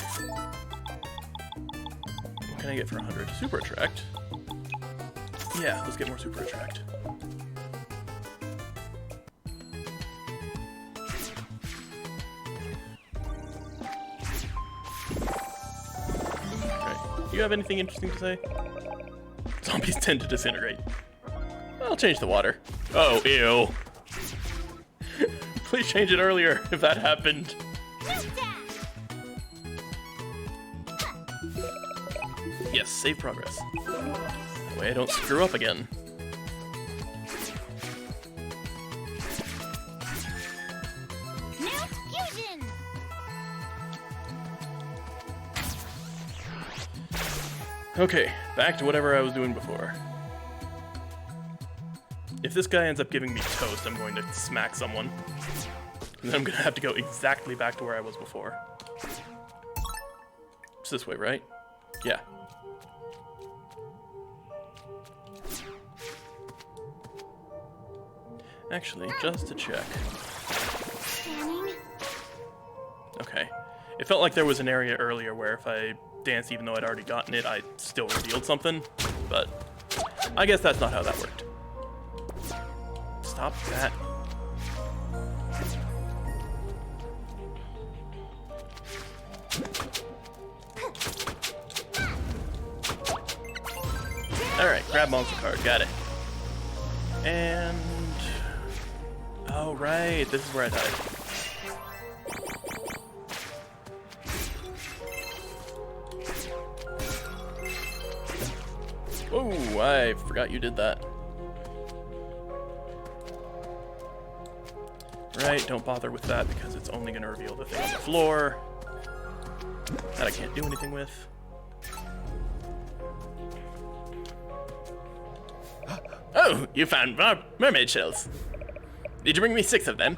What can I get for 100? Super Attract. Yeah, let's get more Super Attract. Alright, do you have anything interesting to say? Zombies tend to disintegrate. I'll change the water. Oh, ew. Please change it earlier if that happened. Yes, save progress. That way I don't screw up again. Fusion. Okay, back to whatever I was doing before. If this guy ends up giving me toast, I'm going to smack someone. And then I'm going to have to go exactly back to where I was before. It's this way, right? Yeah. Actually, just to check. Scanning. Okay. It felt like there was an area earlier where if I danced even though I'd already gotten it, I still revealed something. But I guess that's not how that worked. Stop that. Alright, grab monster card, got it. And... oh right, this is where I died. Whoa, I forgot you did that. Right, don't bother with that because it's only going to reveal the thing on the floor that I can't do anything with. Oh, you found mermaid shells. Did you bring me 6 of them?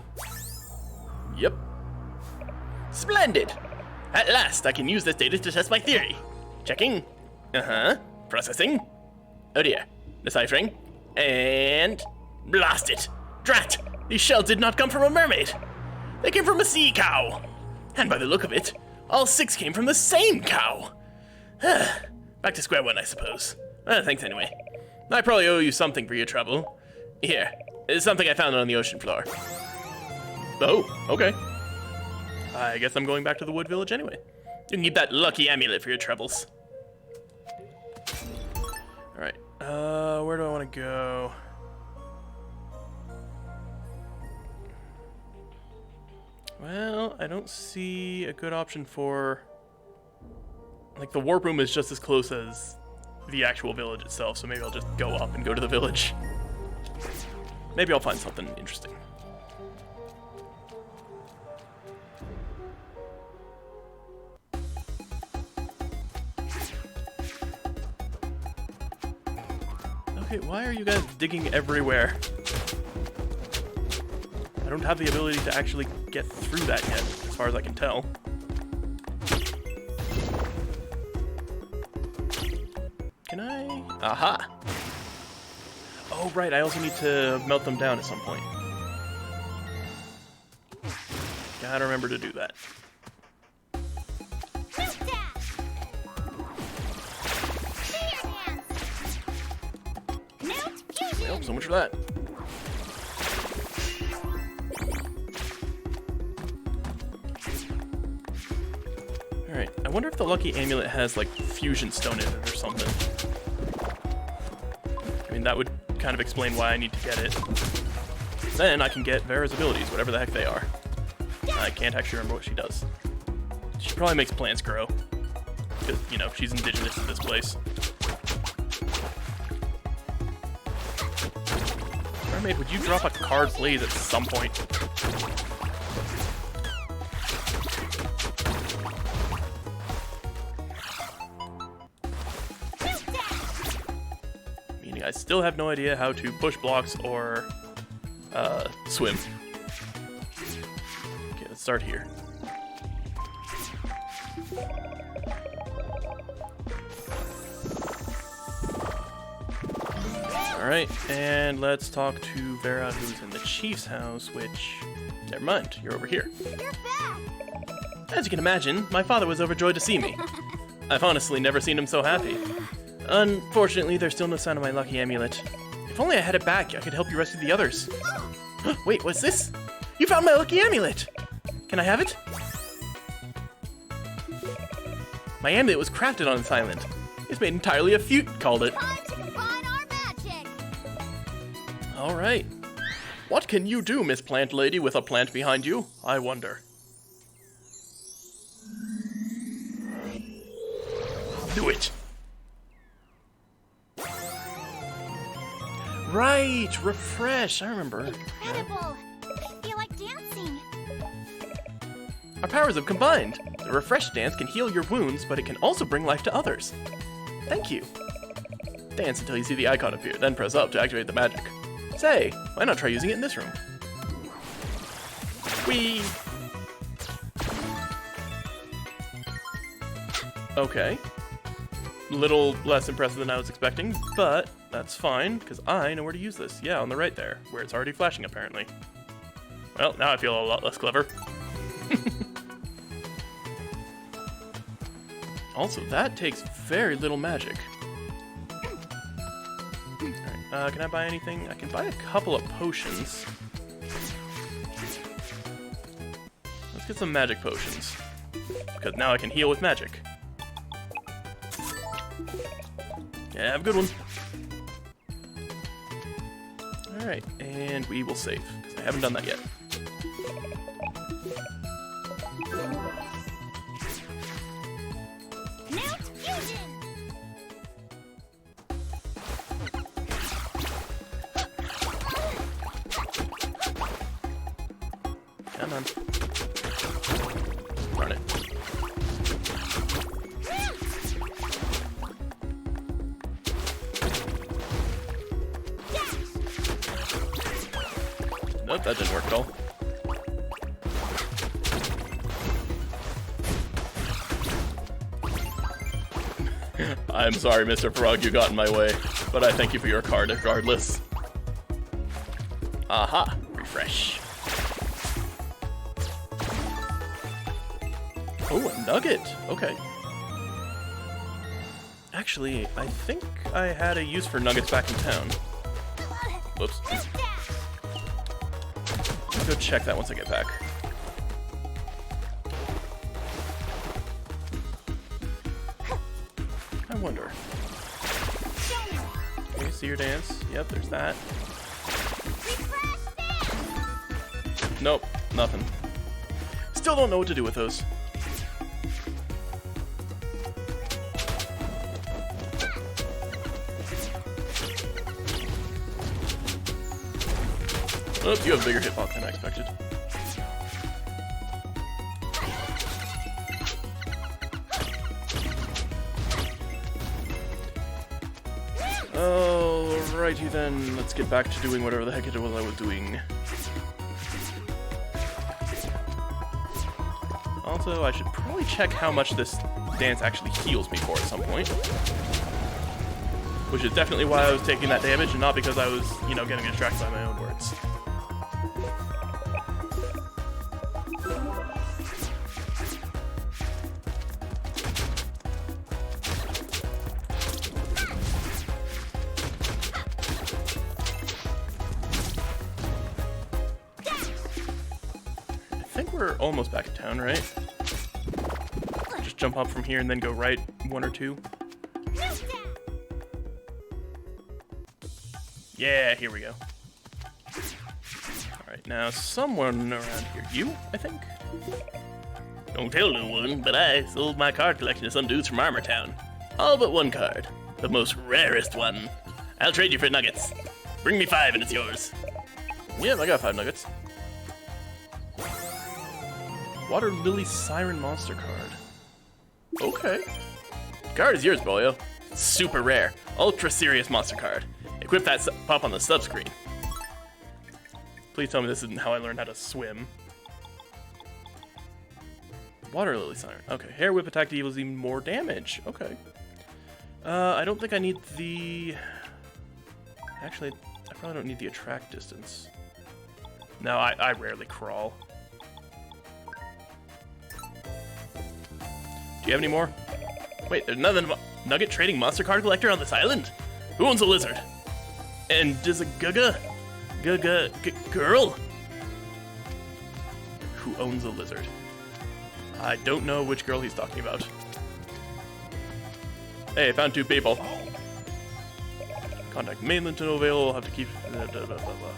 Yep. Splendid! At last, I can use this data to test my theory. Checking. Uh-huh. Processing. Oh dear. Deciphering. And... blast it! Drat! These shells did not come from a mermaid. They came from a sea cow. And by the look of it, all 6 came from the same cow. Back to square one, I suppose. Thanks anyway. I probably owe you something for your trouble. Here, it's something I found on the ocean floor. Oh, okay. I guess I'm going back to the wood village anyway. You can keep that lucky amulet for your troubles. Alright, where do I want to go? Well, I don't see a good option for... like, the warp room is just as close as the actual village itself, so maybe I'll just go up and go to the village. Maybe I'll find something interesting. Okay, why are you guys digging everywhere? I don't have the ability to actually get through that yet, as far as I can tell. Can I? Aha! Oh, right, I also need to melt them down at some point. Gotta remember to do that. Well, so much for that. wonder if the lucky amulet has, like, fusion stone in it or something. I mean, that would kind of explain why I need to get it. Then I can get Vera's abilities, whatever the heck they are. I can't actually remember what she does. She probably makes plants grow. Because, you know, she's indigenous to this place. Mermaid, would you drop a card, please, at some point? Meaning I still have no idea how to push blocks or swim. Okay, let's start here. Alright, and let's talk to Vera, who's in the chief's house, which... Never mind, you're over here. You're back! As you can imagine, my father was overjoyed to see me. I've honestly never seen him so happy. Unfortunately, there's still no sign of my lucky amulet. If only I had it back, I could help you rescue the others. Wait, what's this? You found my lucky amulet! Can I have it? My amulet was crafted on this island. It's made entirely of fute, called it. Time to combine our magic! Alright. What can you do, Miss Plant Lady, with a plant behind you? I wonder. Do it! Right! Refresh! I remember. Incredible! I feel like dancing. Our powers have combined. The Refresh dance can heal your wounds, but it can also bring life to others. Thank you. Dance until you see the icon appear, then press up to activate the magic. Say, why not try using it in this room? Whee! Okay. Little less impressive than I was expecting, but that's fine, because I know where to use this. Yeah, on the right there, where it's already flashing, apparently. Well, now I feel a lot less clever. Also, that takes very little magic. Alright, can I buy anything? I can buy a couple of potions. Let's get some magic potions. Because now I can heal with magic. Yeah, have a good one. Alright, and we will save. 'Cause I haven't done that yet. Come on. Run it. Nope, that didn't work at all. I'm sorry, Mr. Frog, you got in my way, but I thank you for your card regardless. Aha! Refresh. Oh, a nugget! Okay. Actually, I think I had a use for nuggets back in town. Whoops. I'll go check that once I get back. I wonder. Okay, see your dance. Yep, there's that. Nope, nothing. Still don't know what to do with those. Oh, you have a bigger hitbox than I expected. Alrighty then, let's get back to doing whatever the heck it was I was doing. Also, I should probably check how much this dance actually heals me for at some point. Which is definitely why I was taking that damage, and not because I was, you know, getting distracted by my own words. I think we're almost back in town, right? Just jump up from here and then go right 1 or 2. Yeah, here we go. Alright, now someone around here. You, I think? Don't tell no one, but I sold my card collection to some dudes from Armor Town. All but one card. The most rarest one. I'll trade you for nuggets. Bring me 5 and it's yours. Yeah, I got 5 nuggets. Water Lily Siren Monster card. Okay. Card is yours, boyo. Super rare. Ultra serious monster card. Equip that pop on the sub screen. Please tell me this isn't how I learned how to swim. Water Lily Siren. Okay. Hair Whip attack deals even more damage. Okay. I don't think I need the... Actually, I probably don't need the attract distance. No, I rarely crawl. Do you have any more? Wait, there's another nugget trading monster card collector on this island? Who owns a lizard? And does a girl? Who owns a lizard? I don't know which girl he's talking about. Hey, I found 2 people. Contact mainland to no avail. I'll have to keep... Blah, blah, blah, blah.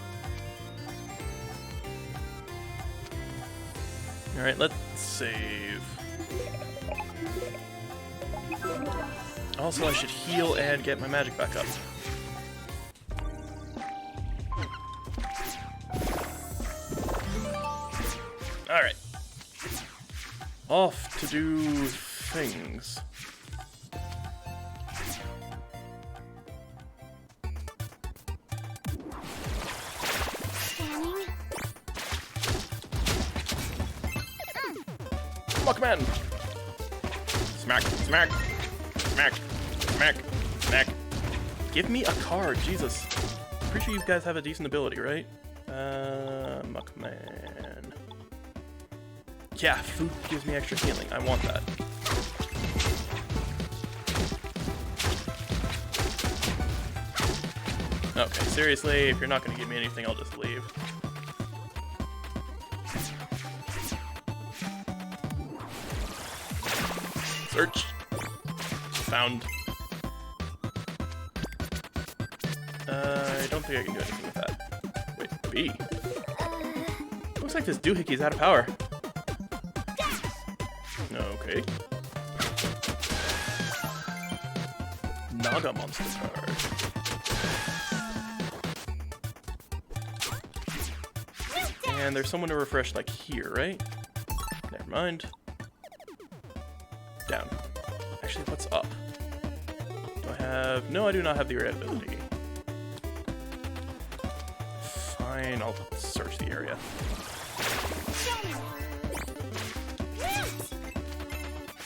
Alright, let's save. Also, I should heal and get my magic back up. Alright. Off to do things. Walkman! Smack, smack, smack, smack, smack. Give me a card, Jesus. Pretty sure you guys have a decent ability, right? Muckman. Yeah, food gives me extra healing. I want that. Okay, seriously, if you're not gonna give me anything, I'll just leave. Search. Found. I don't think I can do anything with that. Wait, B. Looks like this doohickeys out of power. Okay. Naga monster card. And there's someone to refresh like here, right? Never mind. Down. Actually, what's up? Do I have... No, I do not have the red ability. Fine, I'll search the area.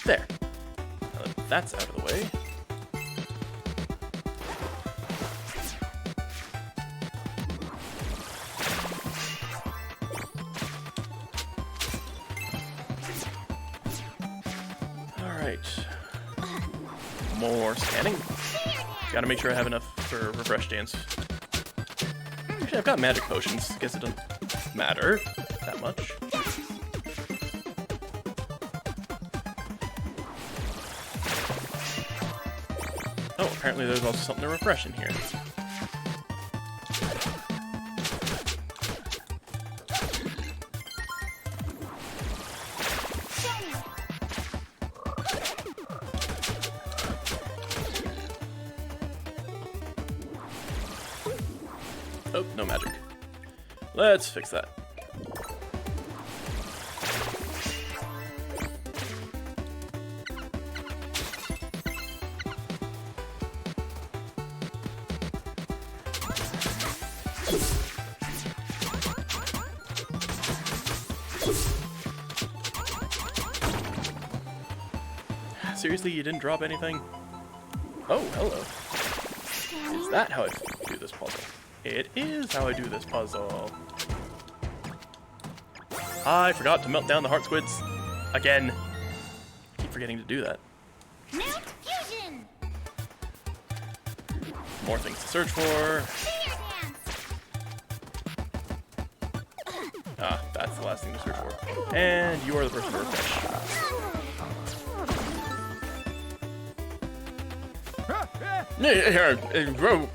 There. Now that that's out of the way. Alright. More scanning. Gotta make sure I have enough for refresh dance. Actually, I've got magic potions. Guess it doesn't matter that much. Oh, apparently there's also something to refresh in here. Oh, no magic. Let's fix that. Seriously, you didn't drop anything? Oh, hello. Is that how I do this puzzle? It is how I do this puzzle. I forgot to melt down the heart squids. Again. Keep forgetting to do that. Mount fusion. More things to search for. Ah, that's the last thing to search for. And you are the person to refresh.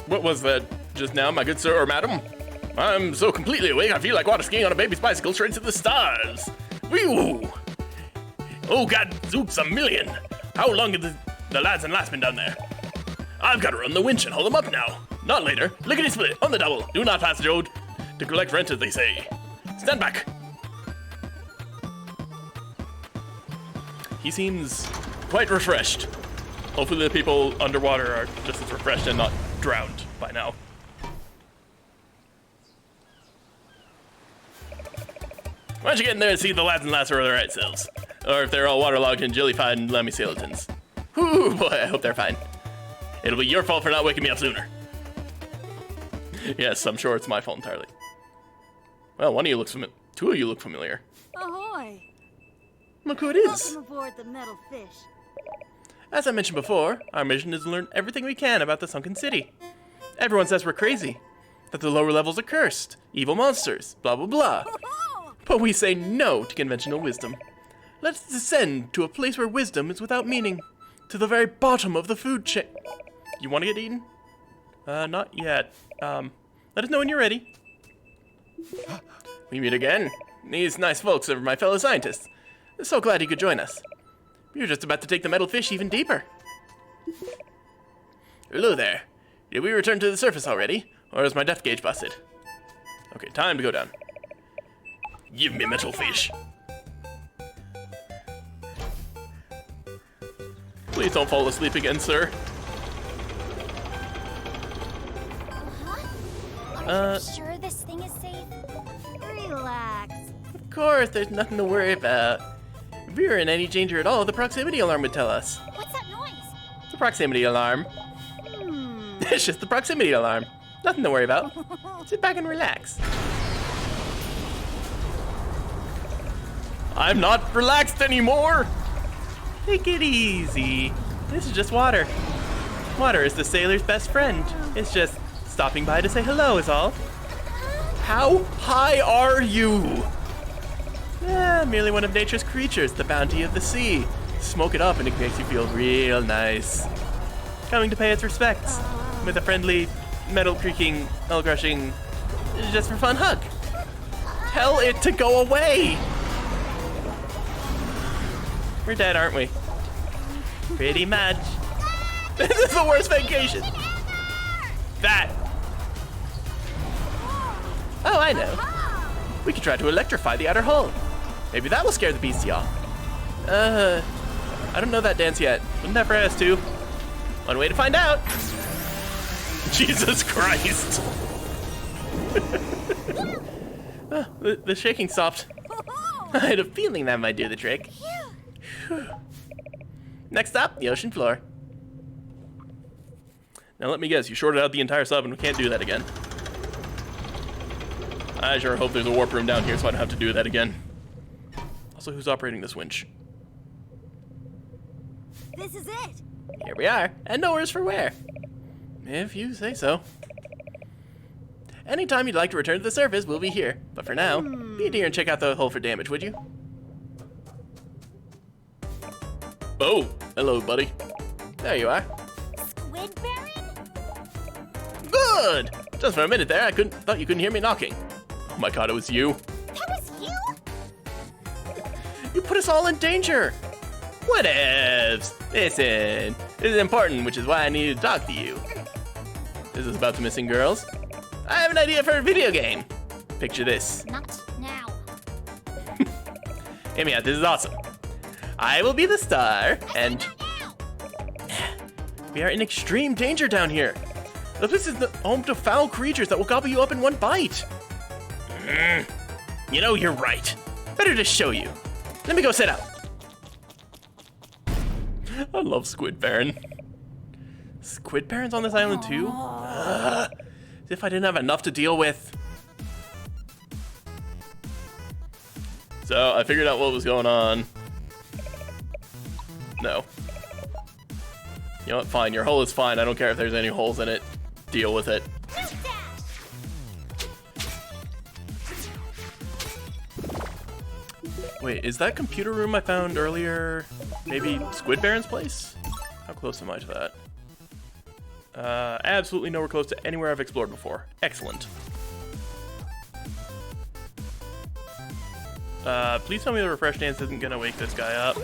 What was that just now, my good sir or madam? I'm so completely awake, I feel like water skiing on a baby's bicycle straight to the stars. Whew! Oh, God, oops, a million. How long have the lads and lass been down there? I've got to run the winch and hold them up now. Not later. Lickety split, on the double. Do not pass the road to collect rent, as they say. Stand back. He seems quite refreshed. Hopefully the people underwater are just as refreshed and not drowned by now. Why don't you get in there and see if the lads and lass are their right selves? Or if they're all waterlogged and jellyfied and lammy skeletons. Whew, boy, I hope they're fine. It'll be your fault for not waking me up sooner. Yes, I'm sure it's my fault entirely. Well, one of you looks familiar. Two of you look familiar. Ahoy! Look who it is. Welcome aboard the metal fish. As I mentioned before, our mission is to learn everything we can about the sunken city. Everyone says we're crazy, that the lower levels are cursed, evil monsters, blah blah blah. But we say no to conventional wisdom. Let's descend to a place where wisdom is without meaning, to the very bottom of the food chain. You want to get eaten? Not yet. Let us know when you're ready. We meet again. These nice folks are my fellow scientists. So glad you could join us. We were just about to take the metal fish even deeper. Hello there. Did we return to the surface already? Or is my depth gauge busted? Okay, time to go down. Give me metal fish. Please don't fall asleep again, sir. Are you sure this thing is safe? Relax. Of course, there's nothing to worry about. If we were in any danger at all, the proximity alarm would tell us. What's that noise? The proximity alarm. It's just the proximity alarm. Nothing to worry about. Sit back and relax. I'm not relaxed anymore! Take it easy. This is just water. Water is the sailor's best friend. It's just stopping by to say hello is all. How high are you? Merely one of nature's creatures, the bounty of the sea. Smoke it up and it makes you feel real nice. Coming to pay its respects with a friendly, metal creaking, metal crushing, just for fun hug. Tell it to go away! We're dead, aren't we? Pretty much. This is the worst vacation. That. Oh, I know. We could try to electrify the outer hull. Maybe that will scare the beastie off. I don't know that dance yet. Wouldn't that for us too? One way to find out. Jesus Christ. The shaking stopped. I had a feeling that might do the trick. Next up, the ocean floor. Now let me guess, you shorted out the entire sub and we can't do that again. I sure hope there's a warp room down here so I don't have to do that again. Also, who's operating this winch? This is it. Here we are, and nowhere's for where. If you say so. Anytime you'd like to return to the surface, we'll be here. But for now, be a dear and check out the hull for damage, would you? Oh, hello, buddy. There you are. Squid Baron? Good! Just for a minute there, I thought you couldn't hear me knocking. Oh my god, it was you. That was you? You put us all in danger. Whatevs. Listen, this is important, which is why I needed to talk to you. This is about the missing girls. I have an idea for a video game. Picture this. Not now. Hear me out, this is awesome. I will be the star, and we are in extreme danger down here. This is the home to foul creatures that will gobble you up in one bite. You know, you're right. Better just show you. Let me go sit up. I love Squid Baron. Squid Baron's on this island too? As if I didn't have enough to deal with. So I figured out what was going on. No. You know what? Fine. Your hull is fine. I don't care if there's any holes in it. Deal with it. Wait, is that computer room I found earlier maybe Squid Baron's place? How close am I to that? Absolutely nowhere close to anywhere I've explored before. Excellent. Please tell me the refresh dance isn't gonna wake this guy up.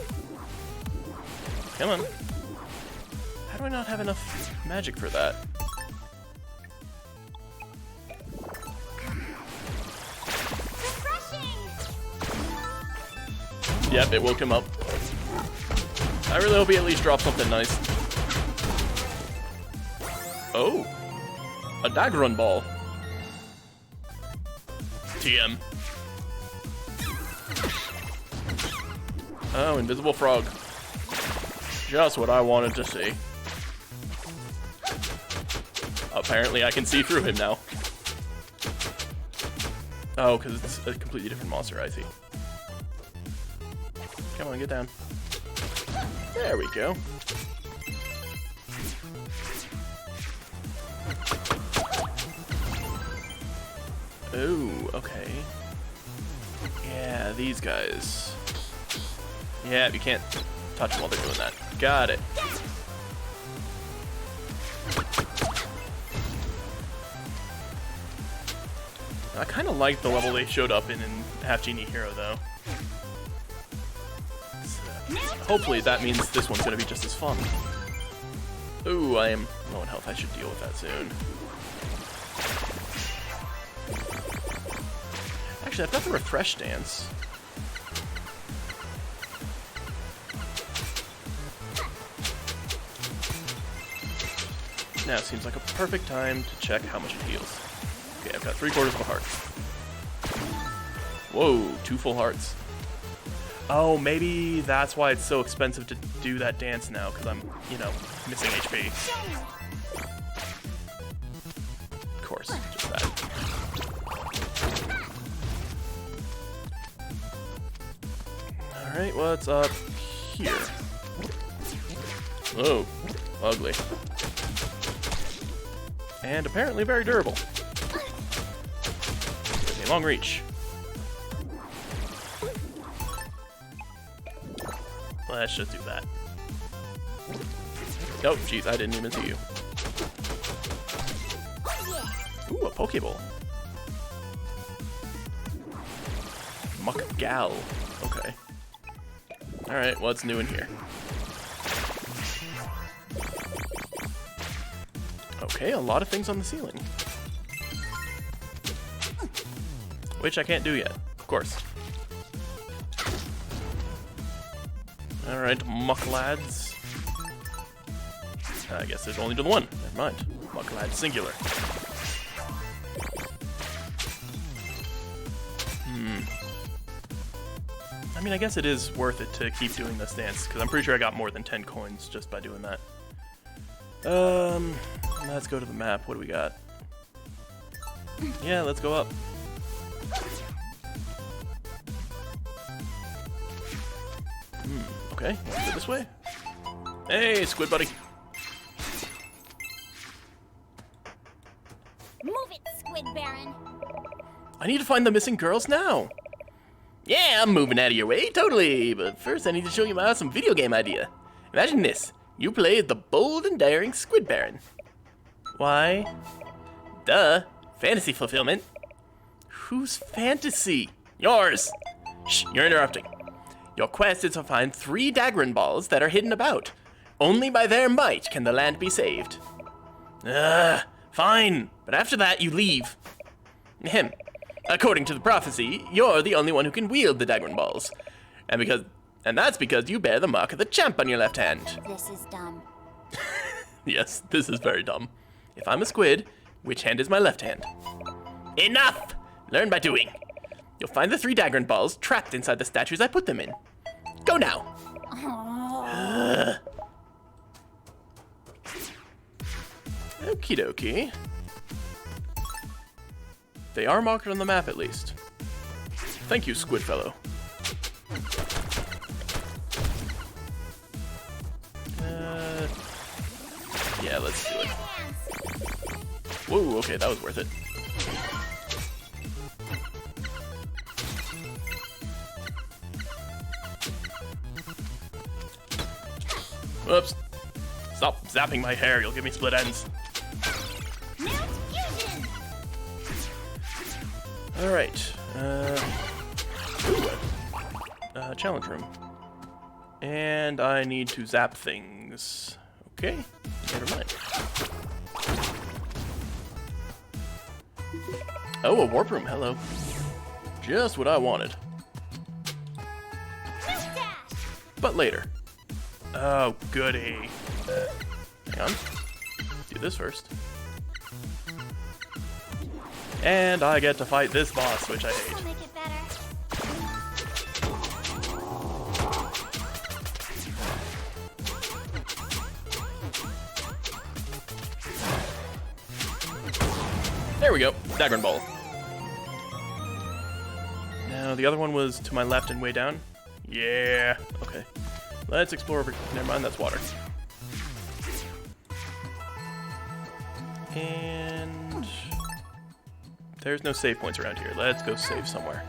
Come on. How do I not have enough magic for that? Yep, it woke him up. I really hope he at least drops something nice. Oh, a Daggerun ball. TM. Oh, invisible frog. Just what I wanted to see. Apparently I can see through him now. Oh, because it's a completely different monster, I see. Come on, get down. There we go. Oh, okay. Yeah, these guys. Yeah, you can't touch them while they're doing that. Got it. I kind of like the level they showed up in Half Genie Hero, though. So, hopefully that means this one's going to be just as fun. Ooh, I am low in health. I should deal with that soon. Actually, I've got the refresh dance. Now seems like a perfect time to check how much it heals. Okay, I've got 3/4 of a heart. Whoa, 2 full hearts. Oh, maybe that's why it's so expensive to do that dance now, because I'm, you know, missing HP. Of course, just that. Alright, what's up here? Oh, ugly. And apparently very durable. With a long reach. Let's just do that. Oh, jeez, I didn't even see you. Ooh, a Pokeball. Muck Gal. Okay. Alright, what's new in here? Okay, a lot of things on the ceiling. Which I can't do yet, of course. Alright, Muck Lads. I guess there's only the one. Never mind. Muck Lads singular. I mean, I guess it is worth it to keep doing this dance, because I'm pretty sure I got more than 10 coins just by doing that. Let's go to the map. What do we got? Yeah, let's go up. Okay, let's go this way. Hey, Squid Buddy. Move it, Squid Baron. I need to find the missing girls now. Yeah, I'm moving out of your way, totally. But first I need to show you my awesome video game idea. Imagine this. You play as the bold and daring Squid Baron. Why? Duh. Fantasy fulfillment. Whose fantasy? Yours. Shh, you're interrupting. Your quest is to find 3 Daggerun balls that are hidden about. Only by their might can the land be saved. Fine. But after that, you leave. Ahem. According to the prophecy, you're the only one who can wield the Daggerun balls. And that's because you bear the mark of the champ on your left hand. This is dumb. Yes, this is very dumb. If I'm a squid, which hand is my left hand? Enough! Learn by doing. You'll find the 3 Daggerun balls trapped inside the statues I put them in. Go now! Okie dokie. They are marked on the map at least. Thank you, Squid Fellow. Yeah, let's do it. Whoa, okay, that was worth it. Whoops. Stop zapping my hair, you'll give me split ends. Alright. Challenge room. And I need to zap things. Okay, never mind. Oh, a warp room, hello. Just what I wanted. But later. Oh, goody. Hang on. Do this first. And I get to fight this boss, which I hate. Make it better. There we go. Dagger and ball. Now, the other one was to my left and way down. Yeah. Okay. Let's explore over... Never mind, that's water. And... there's no save points around here. Let's go save somewhere.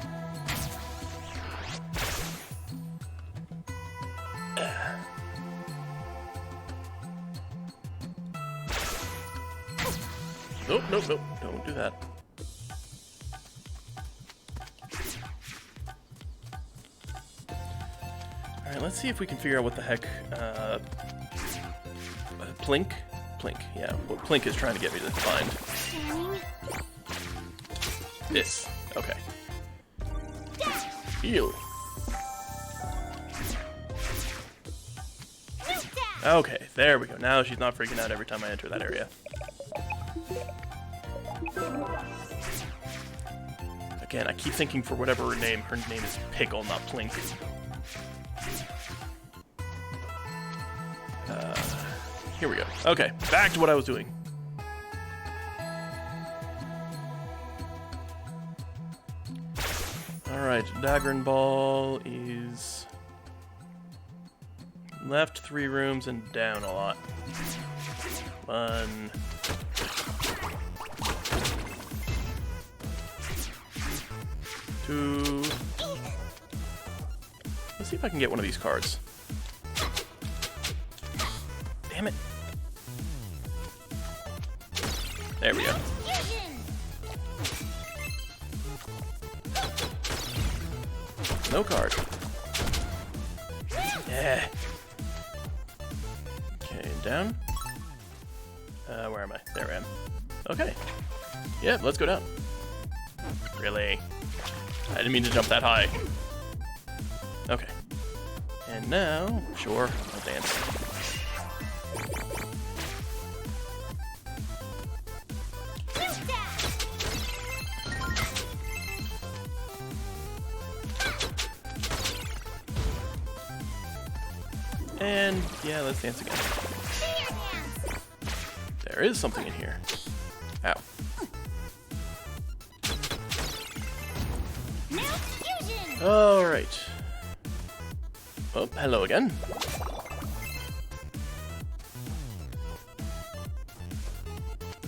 Nope, nope, nope. Don't do that. Alright, let's see if we can figure out what the heck, Plink? Plink, yeah. What Plink is trying to get me to find. This. Okay. Heal. Okay, there we go. Now she's not freaking out every time I enter that area. Again, I keep thinking for whatever her name is Pickle, not Plink. Here we go. Okay, back to what I was doing. Alright, Dagger and Ball is left 3 rooms and down a lot. 1. 2. Let's see if I can get one of these cards. Damn it. There we go. No card. Yeah. Okay, down. Where am I? There I am. Okay. Yeah, let's go down. Really? I didn't mean to jump that high. Okay. And now, sure, I'll dance. And yeah, let's dance again. There is something in here. Ow. Alright. Oh, hello again.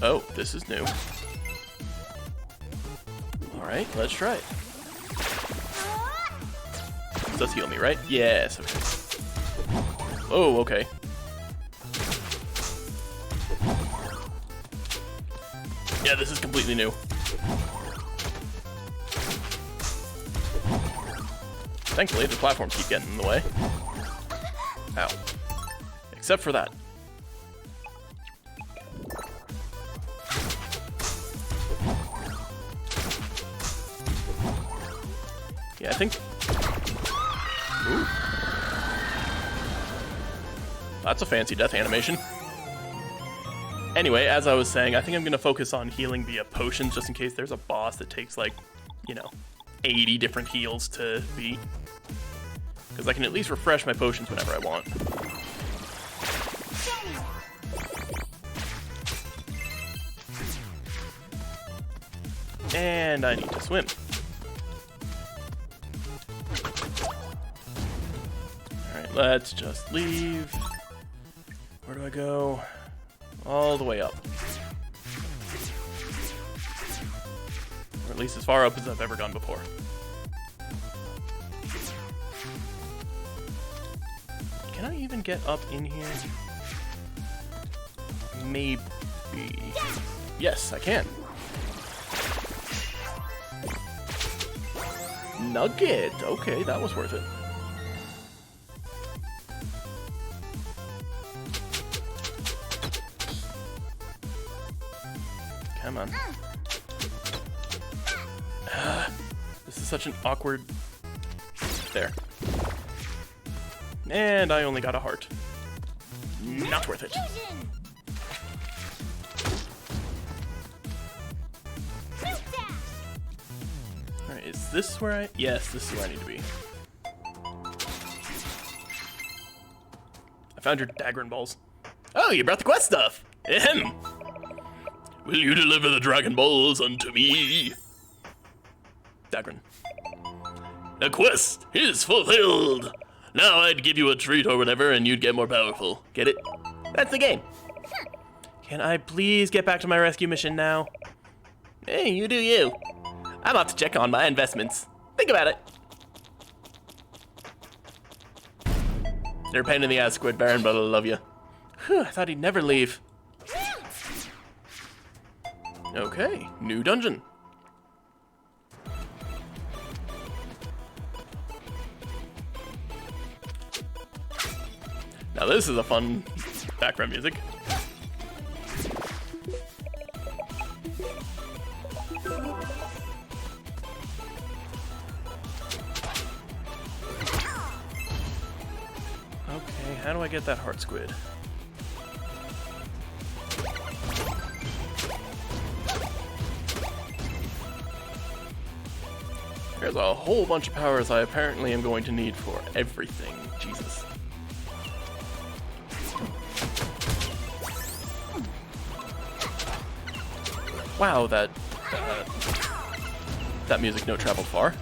Oh, this is new. Alright, let's try it. This does heal me, right? Yes, okay. Oh, okay. Yeah, this is completely new. Thankfully, the platforms keep getting in the way. Ow. Except for that. Yeah, I think... Ooh. That's a fancy death animation. Anyway, as I was saying, I think I'm going to focus on healing via potions, just in case there's a boss that takes, like, you know, 80 different heals to beat. Because I can at least refresh my potions whenever I want. And I need to swim. Alright, let's just leave. Where do I go? All the way up. Or at least as far up as I've ever gone before. Can I even get up in here? Maybe. maybe. Yes, I can. Nugget. Okay, that was worth it. Come on. This is such an awkward... There. And I only got a heart. Not worth it. Alright, is this where I... Yes, this is where I need to be. I found your dagger balls. Oh, you brought the quest stuff! Ahem! Will you deliver the Dragon Balls unto me? Dagron. The quest is fulfilled! Now I'd give you a treat or whatever and you'd get more powerful. Get it? That's the game. Can I please get back to my rescue mission now? Hey, you do you. I'm off to check on my investments. Think about it. You're a pain in the ass, Squid Baron, but I love you. Whew, I thought he'd never leave. Okay, new dungeon. Now this is a fun background music. Okay, how do I get that heart squid? There's a whole bunch of powers I apparently am going to need for everything. Jesus. Wow, that music note traveled far.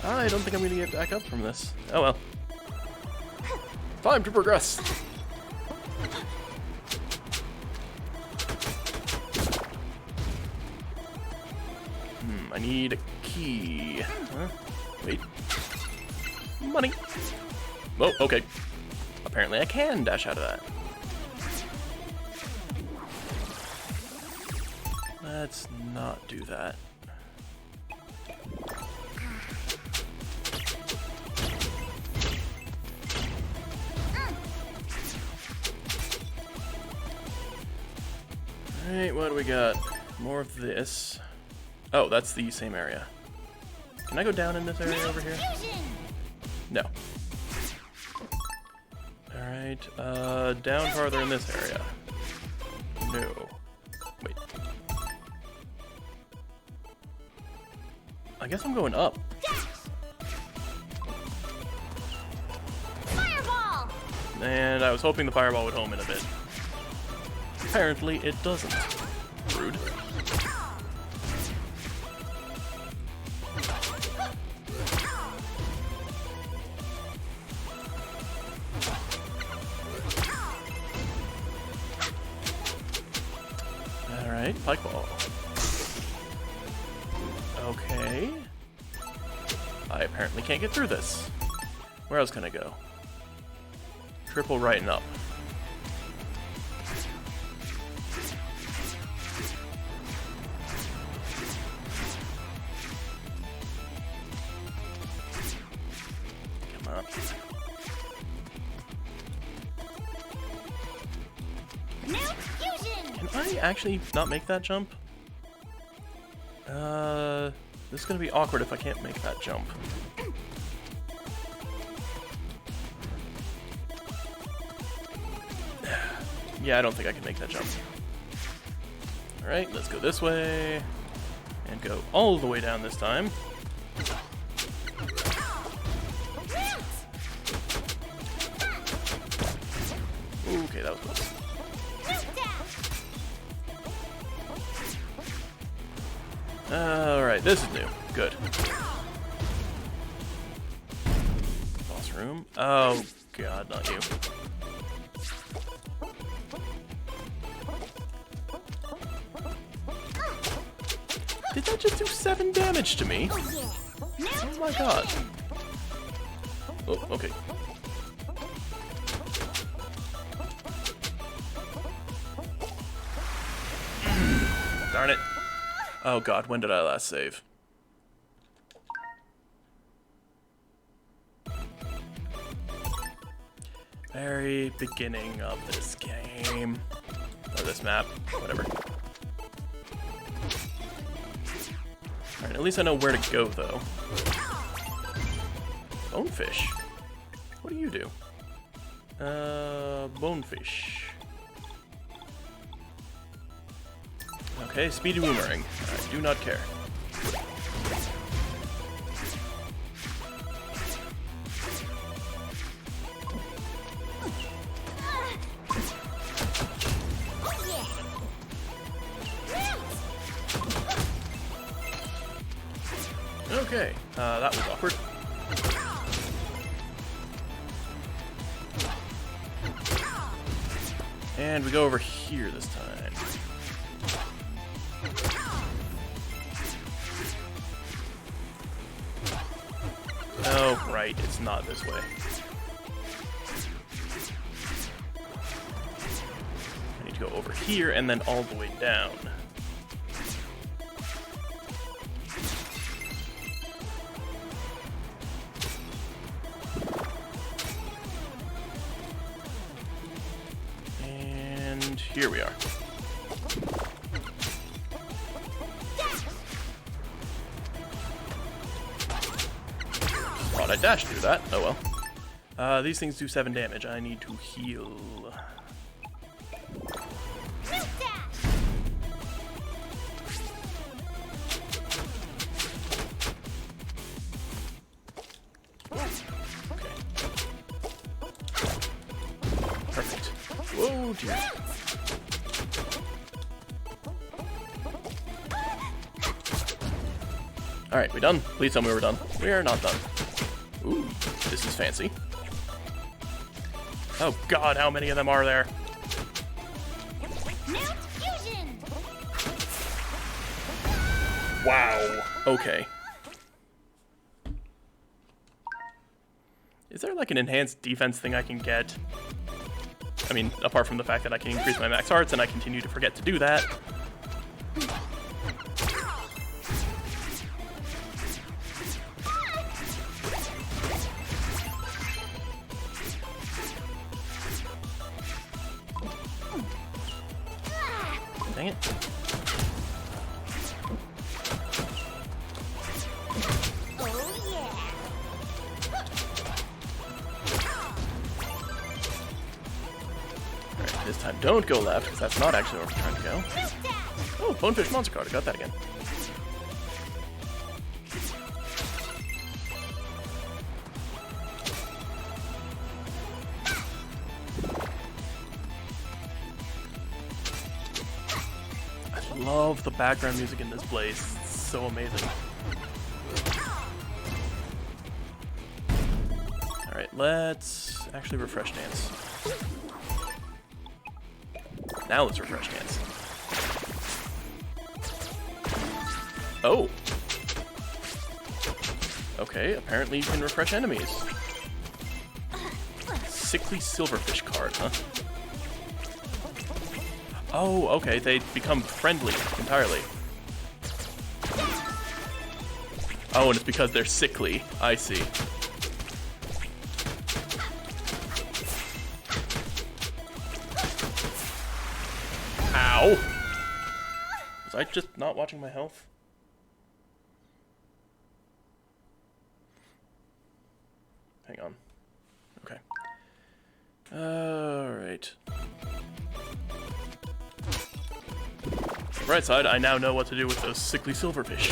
I don't think I'm gonna get back up from this. Oh well. Time to progress. I need a key. Huh? Wait. Money. Oh, okay. Apparently I can dash out of that. Let's not do that. Alright, what do we got? More of this. Oh, that's the same area. Can I go down in this area over here? No. Alright, down farther in this area. No. Wait. I guess I'm going up. Fireball! And I was hoping the fireball would home in a bit. Apparently it doesn't. Rude. Alright, pike ball. Okay. I apparently can't get through this. Where else can I go? Triple right and up. Come on. Can I actually not make that jump? This is gonna be awkward if I can't make that jump. Yeah, I don't think I can make that jump. Alright, let's go this way. And go all the way down this time. Okay, that was close. Alright, this is new. Good. Boss room. Oh, God, not you. Did that just do 7 damage to me? Oh, yeah. Oh my god. Oh, okay. Darn it. Oh god, when did I last save? Very beginning of this game. Or this map, whatever. Alright, at least I know where to go, though. Bonefish. What do you do? Bonefish. Okay, speedy boomerang. I do not care. Okay, that was awkward. And we go over here this time. Oh, right, it's not this way. I need to go over here and then all the way down. And here we are. Thought I dashed through that. Oh well. These things do 7 damage. I need to heal. Perfect. Whoa, dear. Alright, we done? Please tell me we're done. We are not done. Ooh, this is fancy. Oh god, how many of them are there? Wow. Okay. Is there like an enhanced defense thing I can get? I mean, apart from the fact that I can increase my max hearts and I continue to forget to do that. Dang it. Alright, this time don't go left, because that's not actually where we're trying to go. Oh, Bonefish Monster Card, I got that again. I love the background music in this place. It's so amazing. Alright, let's actually refresh dance. Now let's refresh dance. Oh! Okay, apparently you can refresh enemies. Sickly Silverfish card, huh? Oh, okay, they become friendly entirely. Oh, and it's because they're sickly. I see. Ow! Was I just not watching my health? Hang on. Okay. Alright. On the bright side, I now know what to do with those sickly silverfish.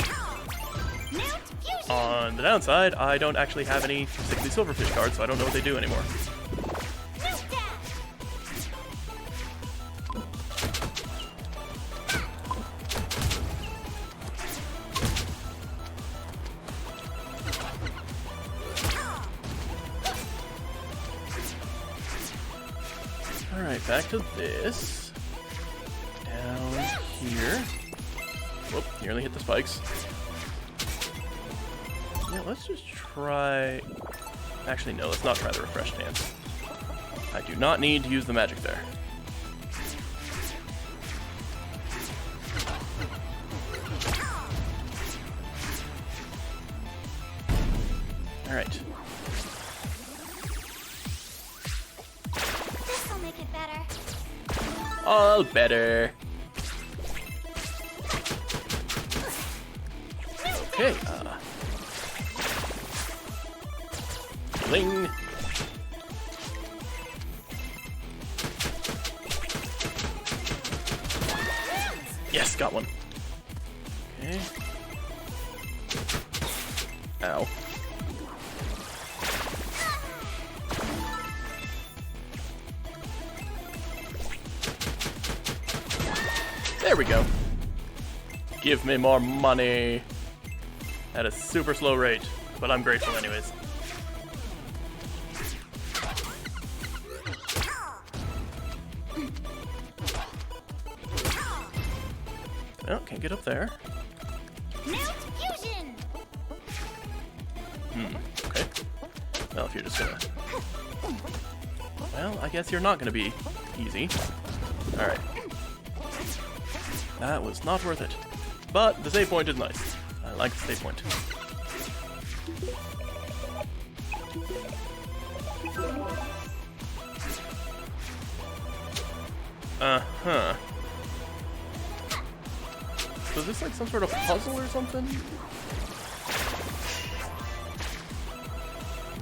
On the downside, I don't actually have any sickly silverfish cards, so I don't know what they do anymore. Alright, back to this. Down here. Whoop, nearly hit the spikes. Yeah, let's just try... Actually, no, let's not try the refresh dance. I do not need to use the magic there. Alright. This'll make it better. All better. Okay, Bling. Yes, got one. Okay. Ow. There we go. Give me more money. At a super slow rate, but I'm grateful anyways. Oh, can't get up there. Mount fusion. Okay. Well, if you're just gonna... Well, I guess you're not gonna be easy. Alright. That was not worth it. But the save point is nice. I like the save point. Uh-huh. So is this like some sort of puzzle or something?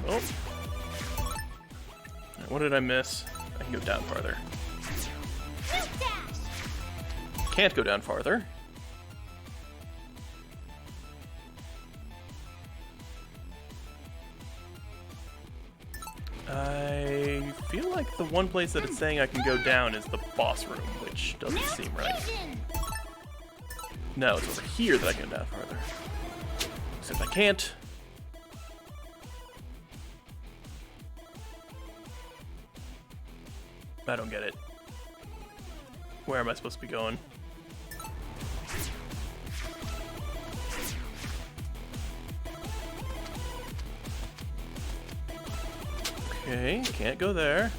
Oh. What did I miss? I can go down farther. Can't go down farther. I feel like the one place that it's saying I can go down is the boss room, which doesn't seem right. No, it's over here that I can go down farther. Except I can't. I don't get it. Where am I supposed to be going? Okay, can't go there.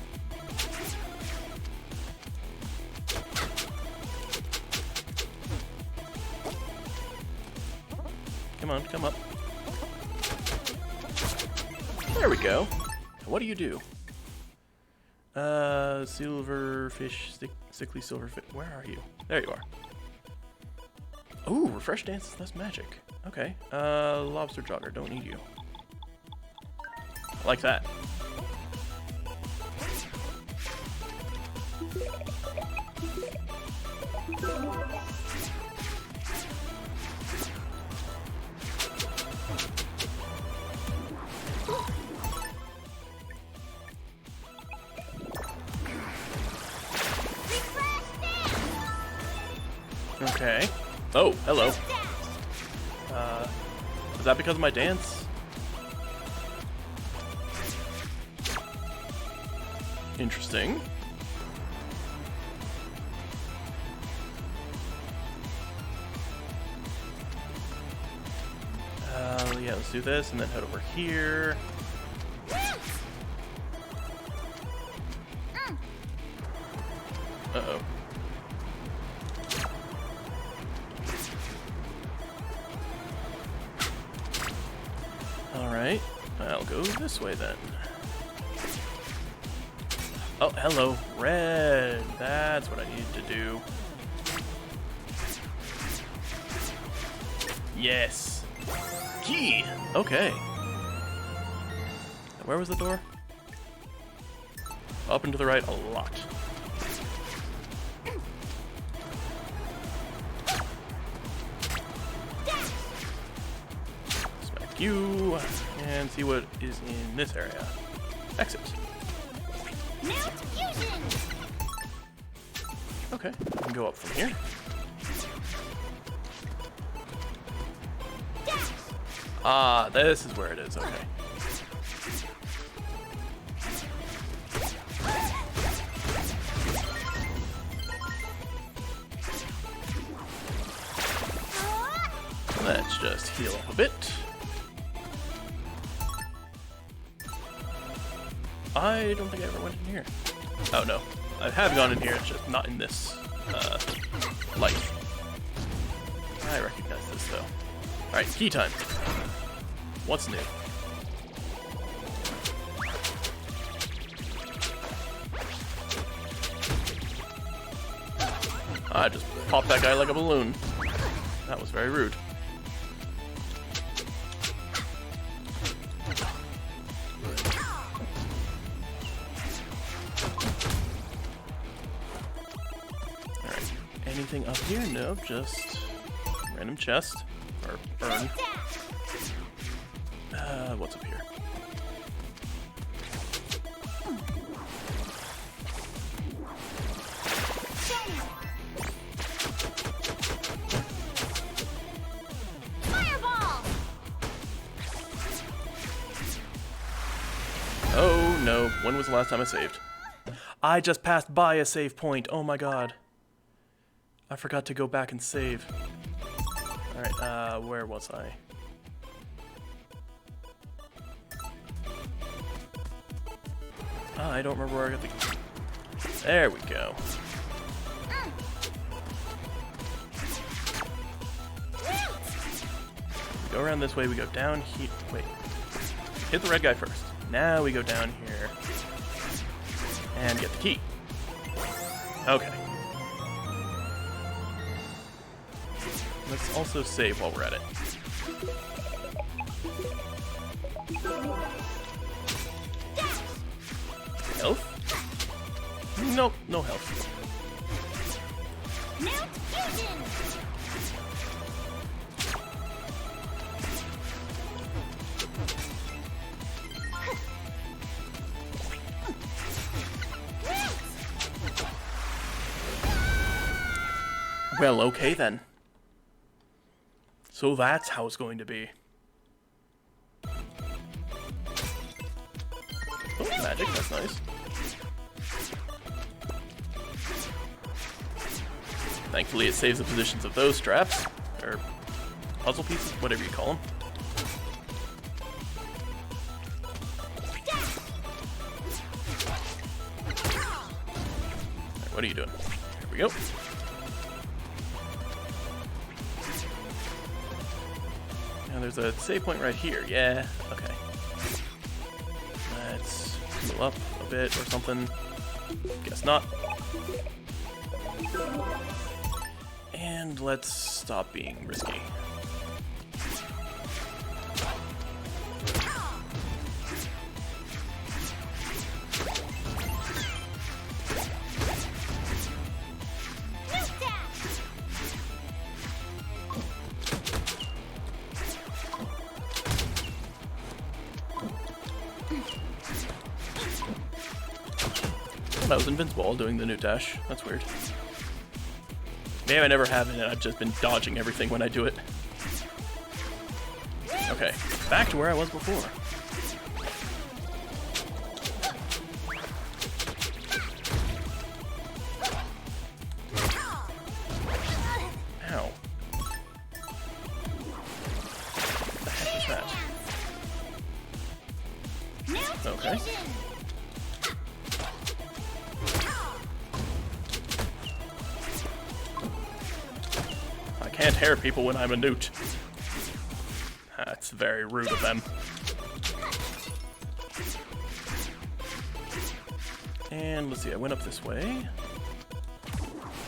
Come on, come up. There we go. What do you do? Silverfish, sickly silverfish. Where are you? There you are. Ooh, refresh dance, that's magic. Okay. Lobster jogger, don't need you. I like that. Okay. Oh, hello. Is that because of my dance? Interesting. Yeah, let's do this and then head over here. Uh-oh. Alright, I'll go this way then. Oh, hello, red. That's what I needed to do. Yes. Key. Okay. Where was the door? Up and to the right a lot. Smack you and see what is in this area. Exit. Okay, I can go up from here. Ah, this is where it is, okay. Let's just heal up a bit. I don't think I ever went in here. Oh no, I have gone in here, it's just not in this light. I recognize this though. Alright, key time. What's new? I just popped that guy like a balloon. That was very rude. Alright, anything up here? No, just random chest. Or urn. What's up here? Fireball! Oh no, when was the last time I saved? I just passed by a save point, oh my god. I forgot to go back and save. Alright, where was I? I don't remember where I got the... There we go. We go around this way, we go down here. Wait. Hit the red guy first. Now we go down here. And get the key. Okay. Let's also save while we're at it. Health? Nope, no health. Mount Fusion! Well, okay then. So that's how it's going to be. Oh, magic, that's nice. Thankfully, it saves the positions of those straps, or puzzle pieces, whatever you call them. Right, what are you doing? Here we go. Now there's a save point right here. Yeah, okay. Let's heal up a bit or something. Guess not. And let's stop being risky. I was invincible while doing the new dash. That's weird. Maybe I never have it and I've just been dodging everything when I do it. Okay, back to where I was before. Ow. What the heck is that? Okay. Can't hair people when I'm a newt. That's very rude of them. And let's see, I went up this way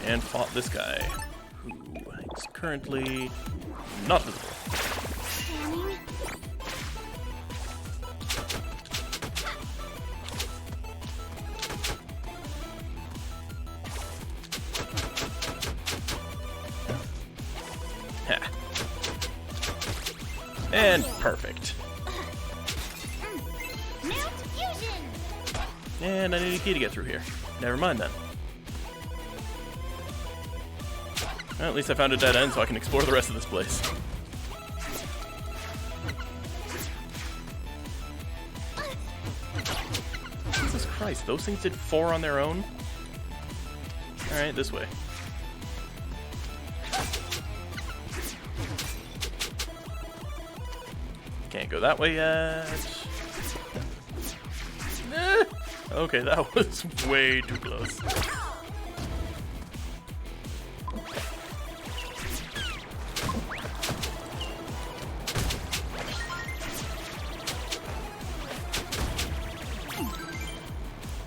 and fought this guy, who is currently not visible. And perfect. And I need a key to get through here. Never mind then. Well, at least I found a dead end so I can explore the rest of this place. Jesus Christ, those things did 4 on their own? Alright, this way. Can't go that way yet. Okay, that was way too close.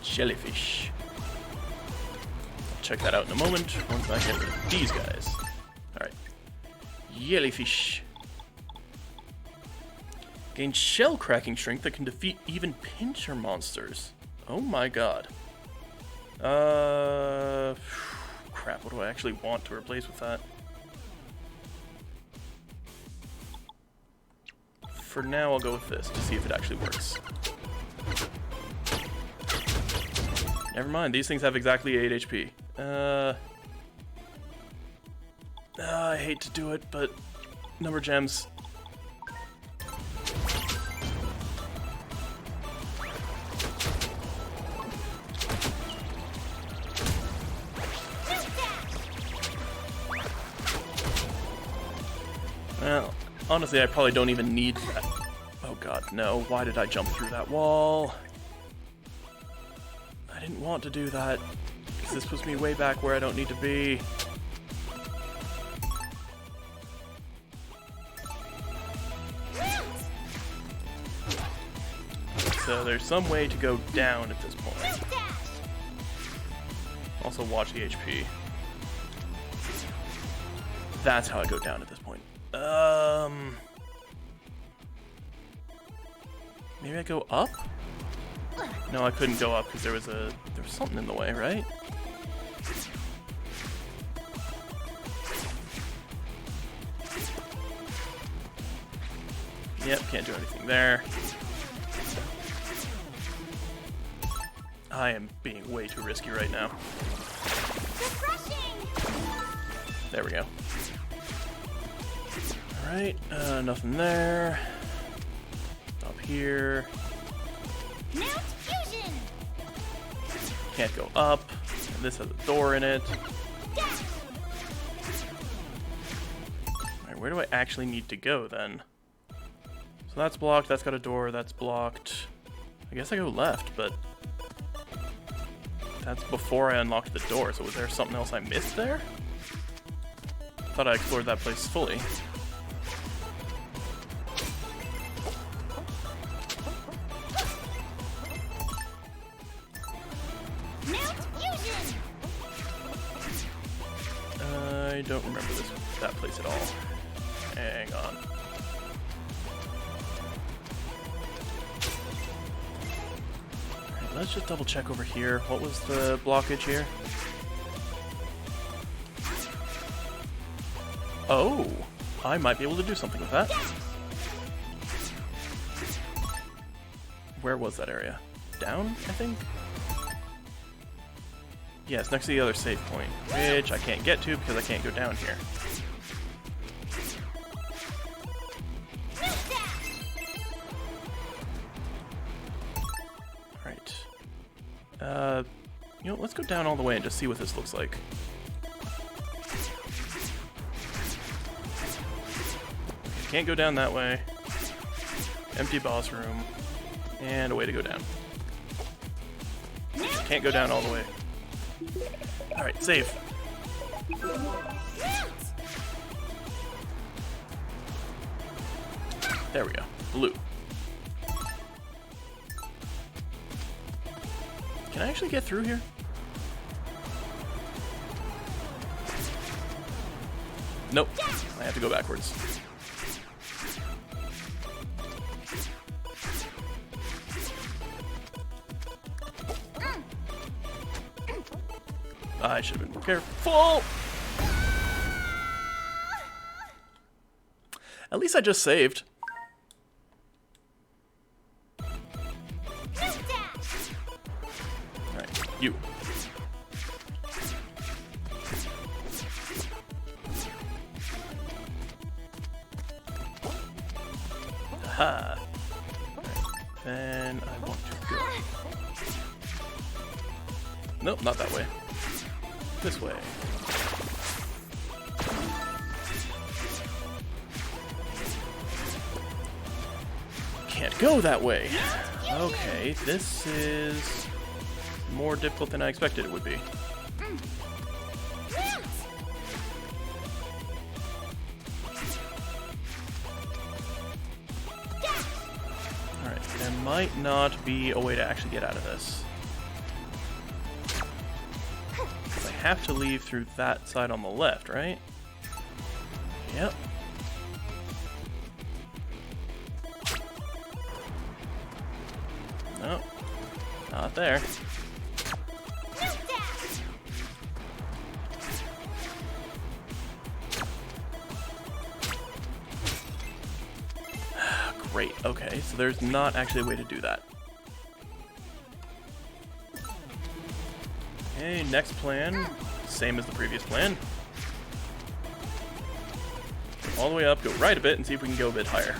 Jellyfish. Check that out in a moment once I get rid of these guys. Alright. Jellyfish. Gain shell cracking strength that can defeat even pincher monsters. Oh my god. Crap, what do I actually want to replace with that? For now, I'll go with this to see if it actually works. Never mind, these things have exactly 8 HP. I hate to do it, but number gems. Well, honestly, I probably don't even need that. Oh god, no. Why did I jump through that wall? I didn't want to do that, because this puts me way back where I don't need to be. So there's some way to go down at this point. Also watch the HP. That's how I go down at this point. Maybe I go up? No, I couldn't go up because there was something in the way, right? Yep, can't do anything there. I am being way too risky right now. There we go. Alright, nothing there. Up here. Can't go up. And this has a door in it. Alright, where do I actually need to go then? So that's blocked, that's got a door, that's blocked. I guess I go left, but that's before I unlocked the door, so was there something else I missed there? Thought I explored that place fully. I don't remember that place at all. Hang on. Alright, let's just double check over here. What was the blockage here? Oh, I might be able to do something with that. Where was that area? Down, I think? Yes, next to the other save point, which I can't get to because I can't go down here. Alright. You know, let's go down all the way and just see what this looks like. Can't go down that way. Empty boss room. And a way to go down. Can't go down all the way. Alright, save. There we go. Blue. Can I actually get through here? Nope. I have to go backwards. I should have been more careful. At least I just saved. Alright, you. Aha. Right. Then I want to go. Nope, not that way. This way. Can't go that way. Okay, this is more difficult than I expected it would be. Alright, there might not be a way to actually get out of this. I have to leave through that side on the left, right? Yep. Nope. Not there. Great, okay, so there's not actually a way to do that. Okay, next plan, same as the previous plan. All the way up, go right a bit, and see if we can go a bit higher.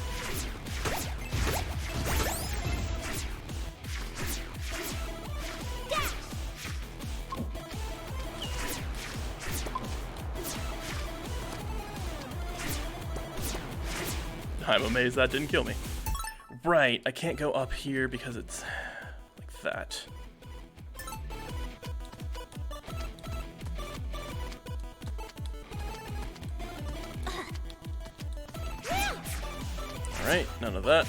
I'm amazed that didn't kill me. Right, I can't go up here because it's like that. Alright, none of that.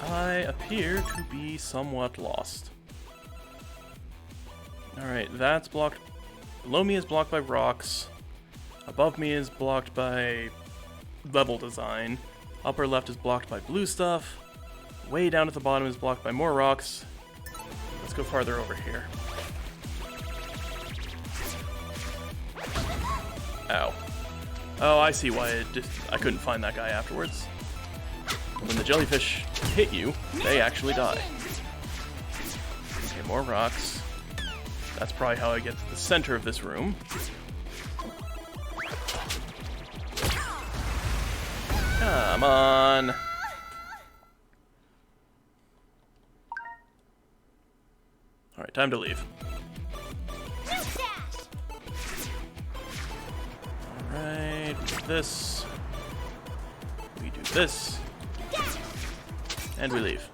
I appear to be somewhat lost. Alright, that's blocked. Below me is blocked by rocks. Above me is blocked by level design. Upper left is blocked by blue stuff. Way down at the bottom is blocked by more rocks. Let's go farther over here. Ow. Oh, I see why I couldn't find that guy afterwards. When the jellyfish hit you, they actually die. Okay, more rocks. That's probably how I get to the center of this room. Come on. Alright, time to leave. Alright, we do this. We do this. And we leave.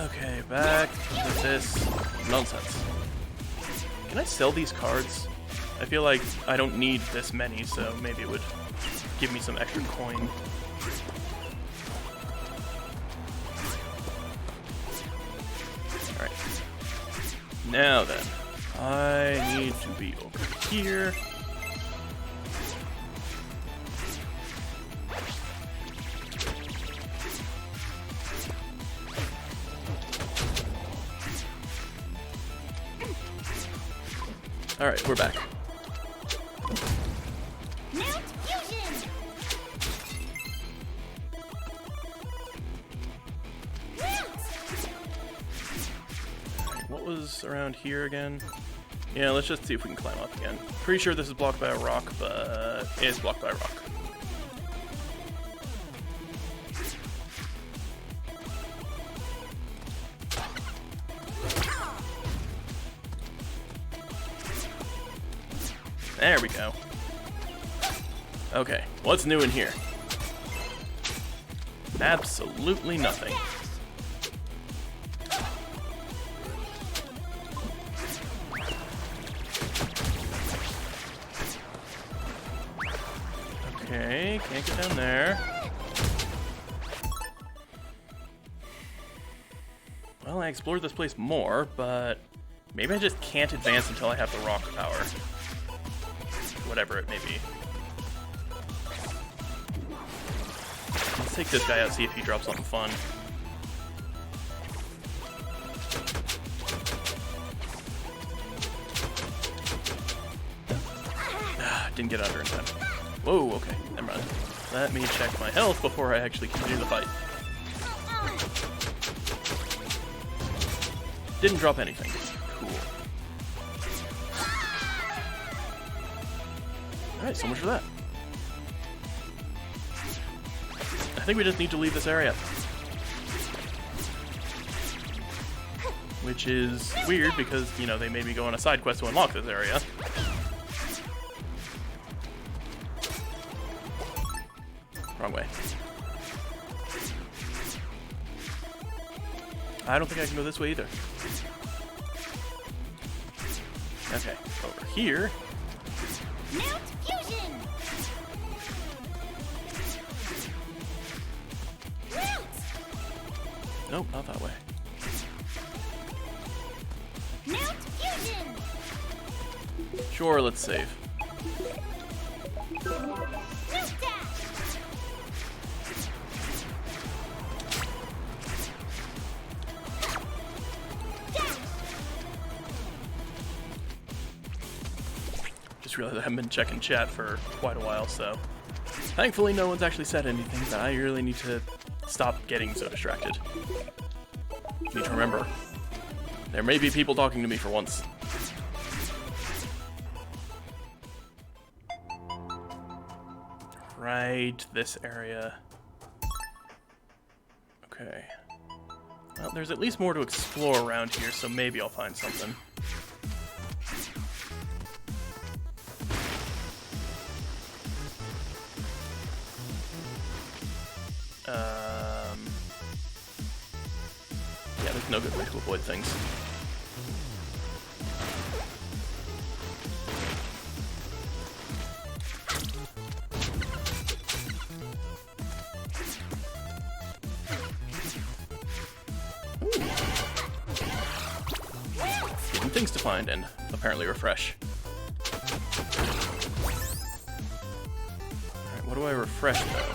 Okay, back to this nonsense. Can I sell these cards? I feel like I don't need this many, so maybe it would give me some extra coin. Alright. Now then, I need to be over here. Alright, we're back. What was around here again? Yeah, let's just see if we can climb up again. Pretty sure this is blocked by a rock, but it is blocked by a rock. There we go. Okay, what's new in here? Absolutely nothing. Okay, can't get down there. Well, I explored this place more, but maybe I just can't advance until I have the rock power. Whatever it may be. Let's take this guy out, see if he drops something fun. Didn't get under in time. Whoa, okay, never mind. Let me check my health before I actually continue the fight. Didn't drop anything. Cool. Alright, so much for that. I think we just need to leave this area. which is weird because, you know, they made me go on a side quest to unlock this area. Wrong way. I don't think I can go this way either. Okay, over here. Mount Fusion! Mount! Nope, not that way. Mount Fusion! Sure, let's save. Mount Dash! Just realized I haven't been checking chat for quite a while, so thankfully no one's actually said anything, but I really need to stop getting so distracted. Need to remember, there may be people talking to me for once. Right, this area. Okay. Well, there's at least more to explore around here, so maybe I'll find something. Yeah, there's no good way to avoid things. Hidden things to find and apparently refresh. Alright, what do I refresh though?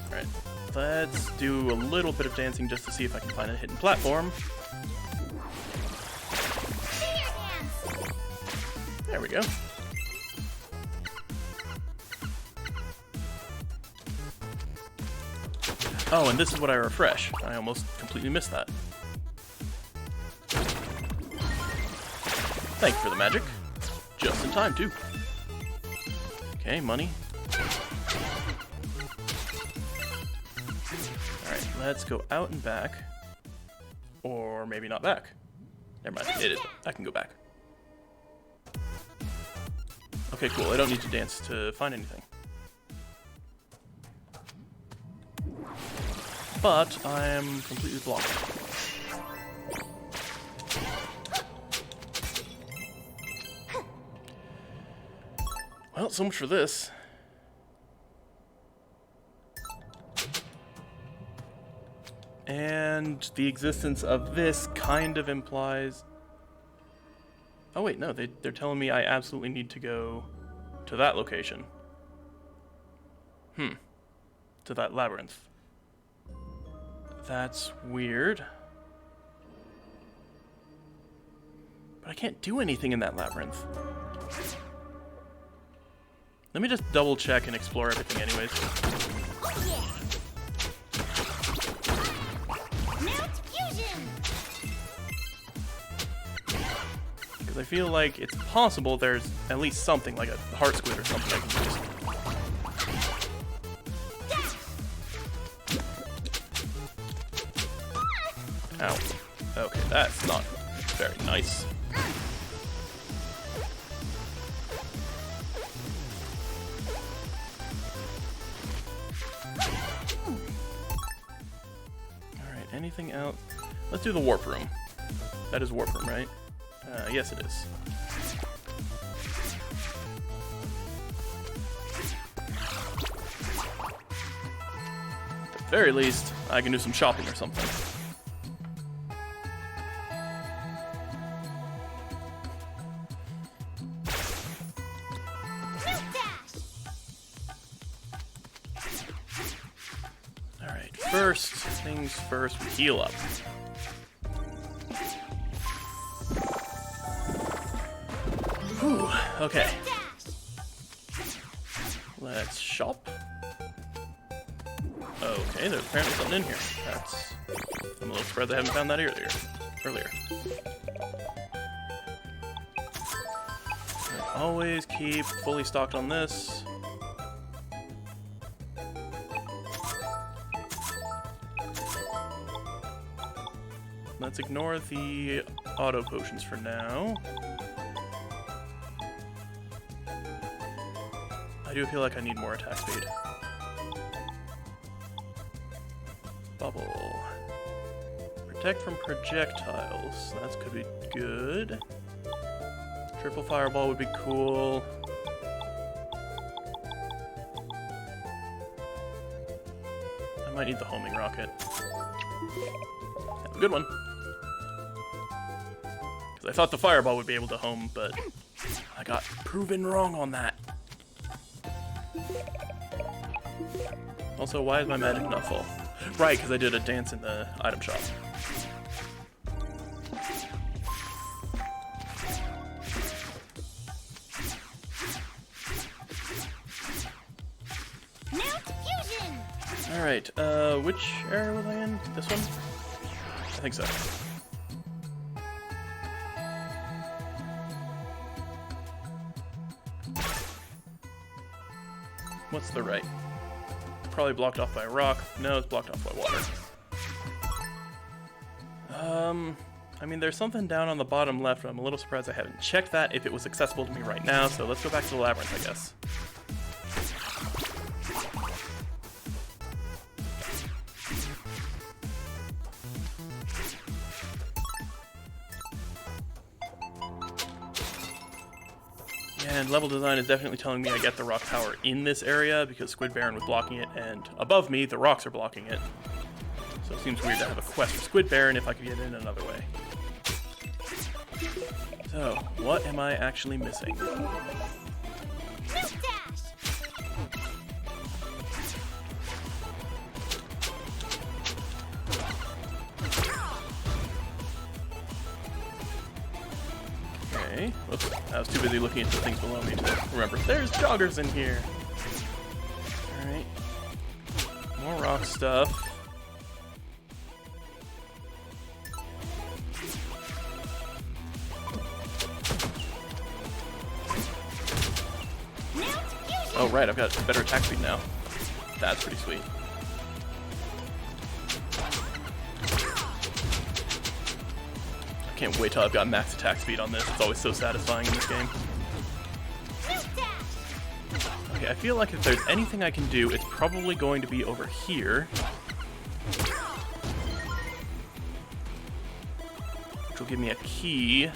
Alright, let's do a little bit of dancing just to see if I can find a hidden platform. There we go. Oh, and this is what I refresh. I almost completely missed that. Thank you for the magic. Just in time, too. Okay, money. Alright, let's go out and back. Or maybe not back. Never mind, it is. I can go back. Okay, cool. I don't need to dance to find anything. But I am completely blocked. Well, so much for this. And the existence of this kind of implies... Oh wait, no, they're telling me I absolutely need to go to that location. To that labyrinth. That's weird. But I can't do anything in that labyrinth. Let me just double check and explore everything anyways. Mount Fusion! Because I feel like it's possible there's at least something, like a heart squid or something I can use. Ow. Okay, that's not very nice. Alright, anything else? Let's do the warp room. That is warp room, right? Yes it is. At the very least, I can do some shopping or something. Alright, first things first, we heal up. Whew, okay. Let's shop. Okay, there's apparently something in here. That's... I'm a little surprised I haven't found that earlier. always keep fully stocked on this. Let's ignore the auto potions for now. I do feel like I need more attack speed. Bubble. Protect from projectiles. That could be good. Triple fireball would be cool. I might need the homing rocket. Have a good one. Because I thought the fireball would be able to home, but I got proven wrong on that. Also, why is my magic not full? Right, because I did a dance in the item shop. Alright, which area was I in? This one? I think so. What's the right? Probably blocked off by a rock. No, it's blocked off by water. I mean, there's something down on the bottom left, but I'm a little surprised I haven't checked that if it was accessible to me right now, so let's go back to the labyrinth, I guess. And level design is definitely telling me I get the rock power in this area because Squid Baron was blocking it, and above me, the rocks are blocking it. So it seems weird to have a quest for Squid Baron if I could get in another way. So, what am I actually missing? Okay, whoops, I was too busy looking at the things below me to remember. There's joggers in here! Alright. More rock stuff. Oh right, I've got better attack speed now. That's pretty sweet. I can't wait till I've got max attack speed on this. It's always so satisfying in this game. Okay, I feel like if there's anything I can do, it's probably going to be over here. Which will give me a key.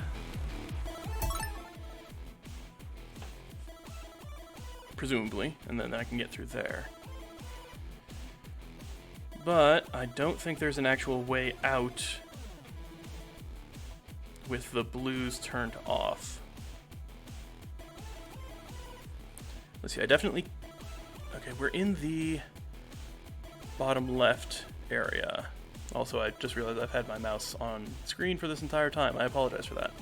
Presumably, and then I can get through there. But I don't think there's an actual way out with the blues turned off. Let's see, I definitely... Okay, we're in the bottom left area. Also, I just realized I've had my mouse on screen for this entire time. I apologize for that.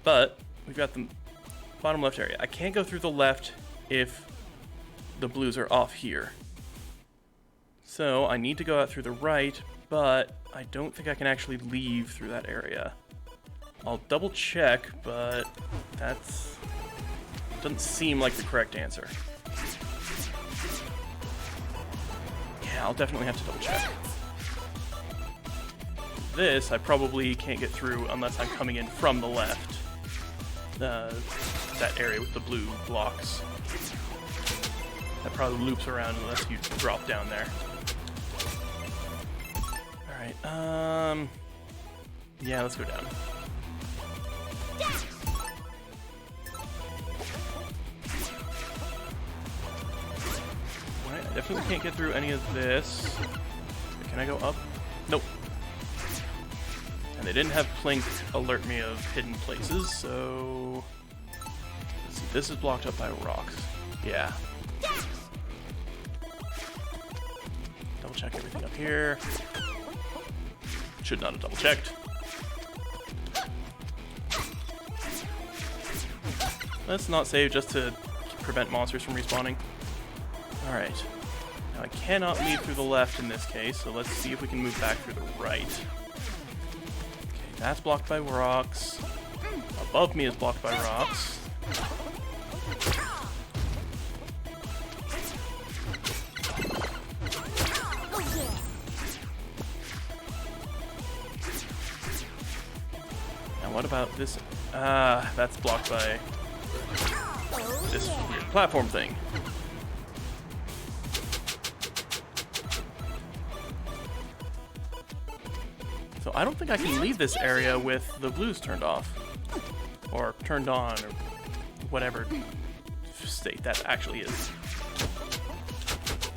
But we've got the bottom left area. I can't go through the left if the blues are off here. So I need to go out through the right, but I don't think I can actually leave through that area. I'll double check, but that's doesn't seem like the correct answer. Yeah, I'll definitely have to double check. This I probably can't get through unless I'm coming in from the left. That area with the blue blocks. That probably loops around unless you drop down there. Alright, yeah, let's go down. Alright, I definitely can't get through any of this. Can I go up? Nope. And they didn't have Plink alert me of hidden places, so... Let's see, this is blocked up by rocks. Yeah. Double check everything up here. Should not have double checked. Let's not save just to prevent monsters from respawning. Alright. Now I cannot leave through the left in this case, so let's see if we can move back through the right. Okay, that's blocked by rocks. Above me is blocked by rocks. what about this? That's blocked by this weird platform thing. So I don't think I can leave this area with the blues turned off. Or turned on, or whatever state that actually is.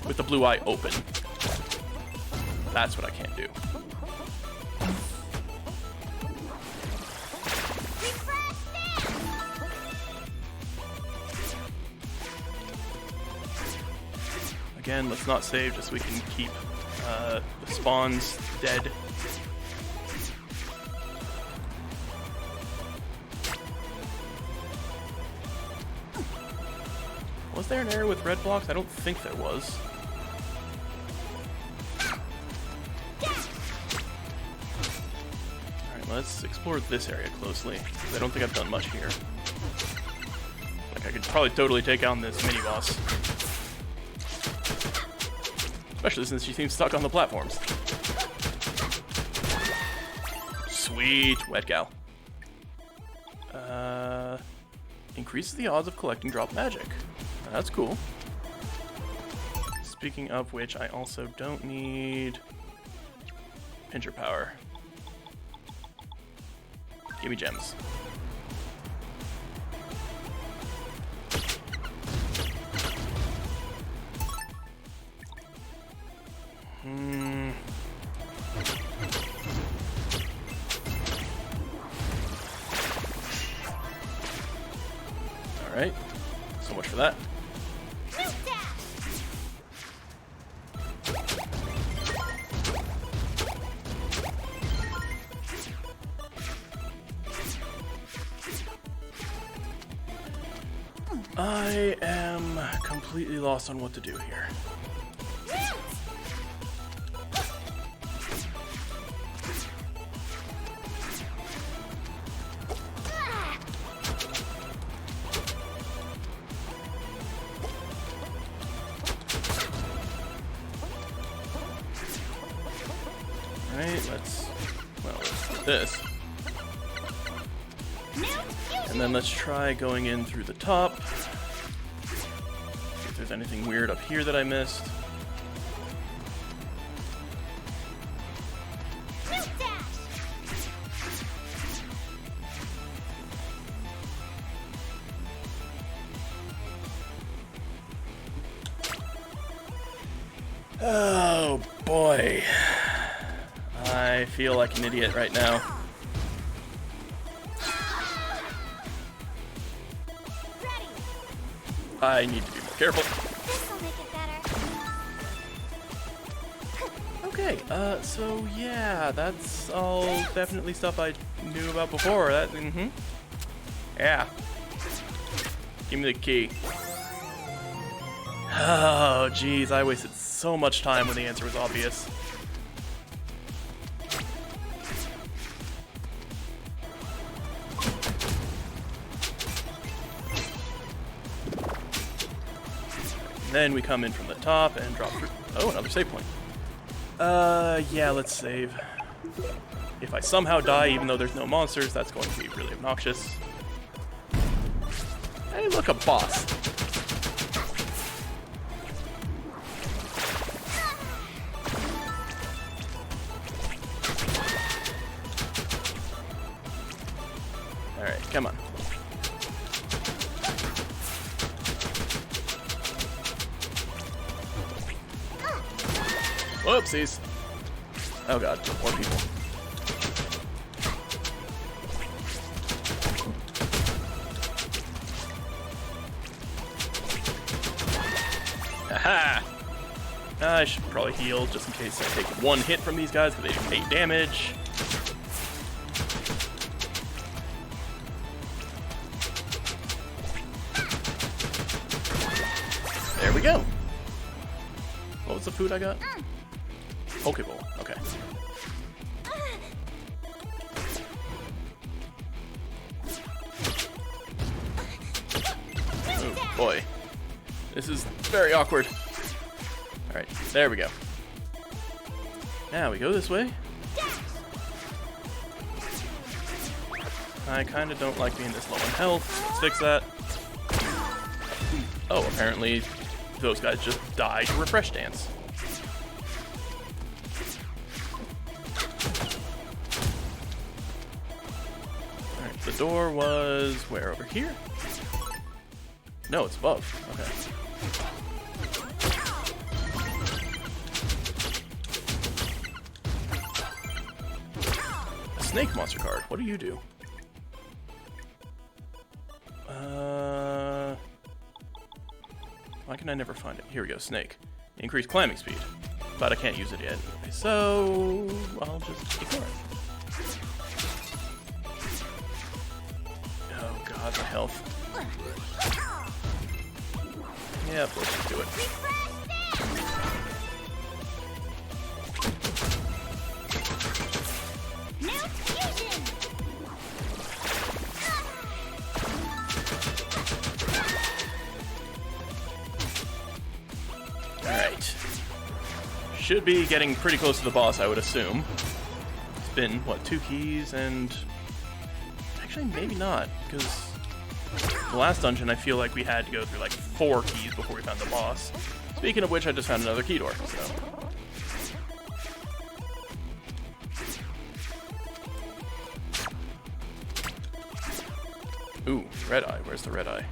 With the blue eye open. That's what I can't do. Again, let's not save just so we can keep the spawns dead. Was there an area with red blocks? I don't think there was. Alright, let's explore this area closely. I don't think I've done much here. Like, I could probably totally take on this mini-boss. Especially since she seems stuck on the platforms. Sweet, wet gal. Increases the odds of collecting drop magic. That's cool. Speaking of which, I also don't need pincher power. Give me gems. Alright, so much for that. I am completely lost on what to do here. Alright, let's do this. And then let's try going in through the top. See if there's anything weird up here that I missed. Oh boy. I feel like an idiot right now. I need to be more careful. This'll make it better. Okay, so yeah, that's all definitely stuff I knew about before. That, yeah. Give me the key. Oh, jeez, I wasted so much time when the answer was obvious. Then we come in from the top and drop through. Oh, another save point. Yeah, let's save. If I somehow die, even though there's no monsters, that's going to be really obnoxious. Hey, look, a boss. Alright, come on. Whoopsies. Oh god, more people. Aha! I should probably heal just in case I take one hit from these guys because they do 8 damage. There we go. What was the food I got? Pokeball, okay. Oh boy. This is very awkward. Alright, there we go. Now we go this way. I kind of don't like being this low on health. Let's fix that. Oh, apparently those guys just die to refresh dance. Alright, the door was where? Over here? No, it's above. Okay. A snake monster card. What do you do? Why can I never find it? Here we go, snake. Increase climbing speed. But I can't use it yet. So I'll just ignore it. Oh god, my health. Yeah, let's just do it. Alright. Should be getting pretty close to the boss, I would assume. It's been, what, 2 keys and... Actually, maybe not, because the last dungeon I feel like we had to go through like 4 keys before we found the boss. Speaking of which, I just found another key door, so... Ooh, red eye. Where's the red eye?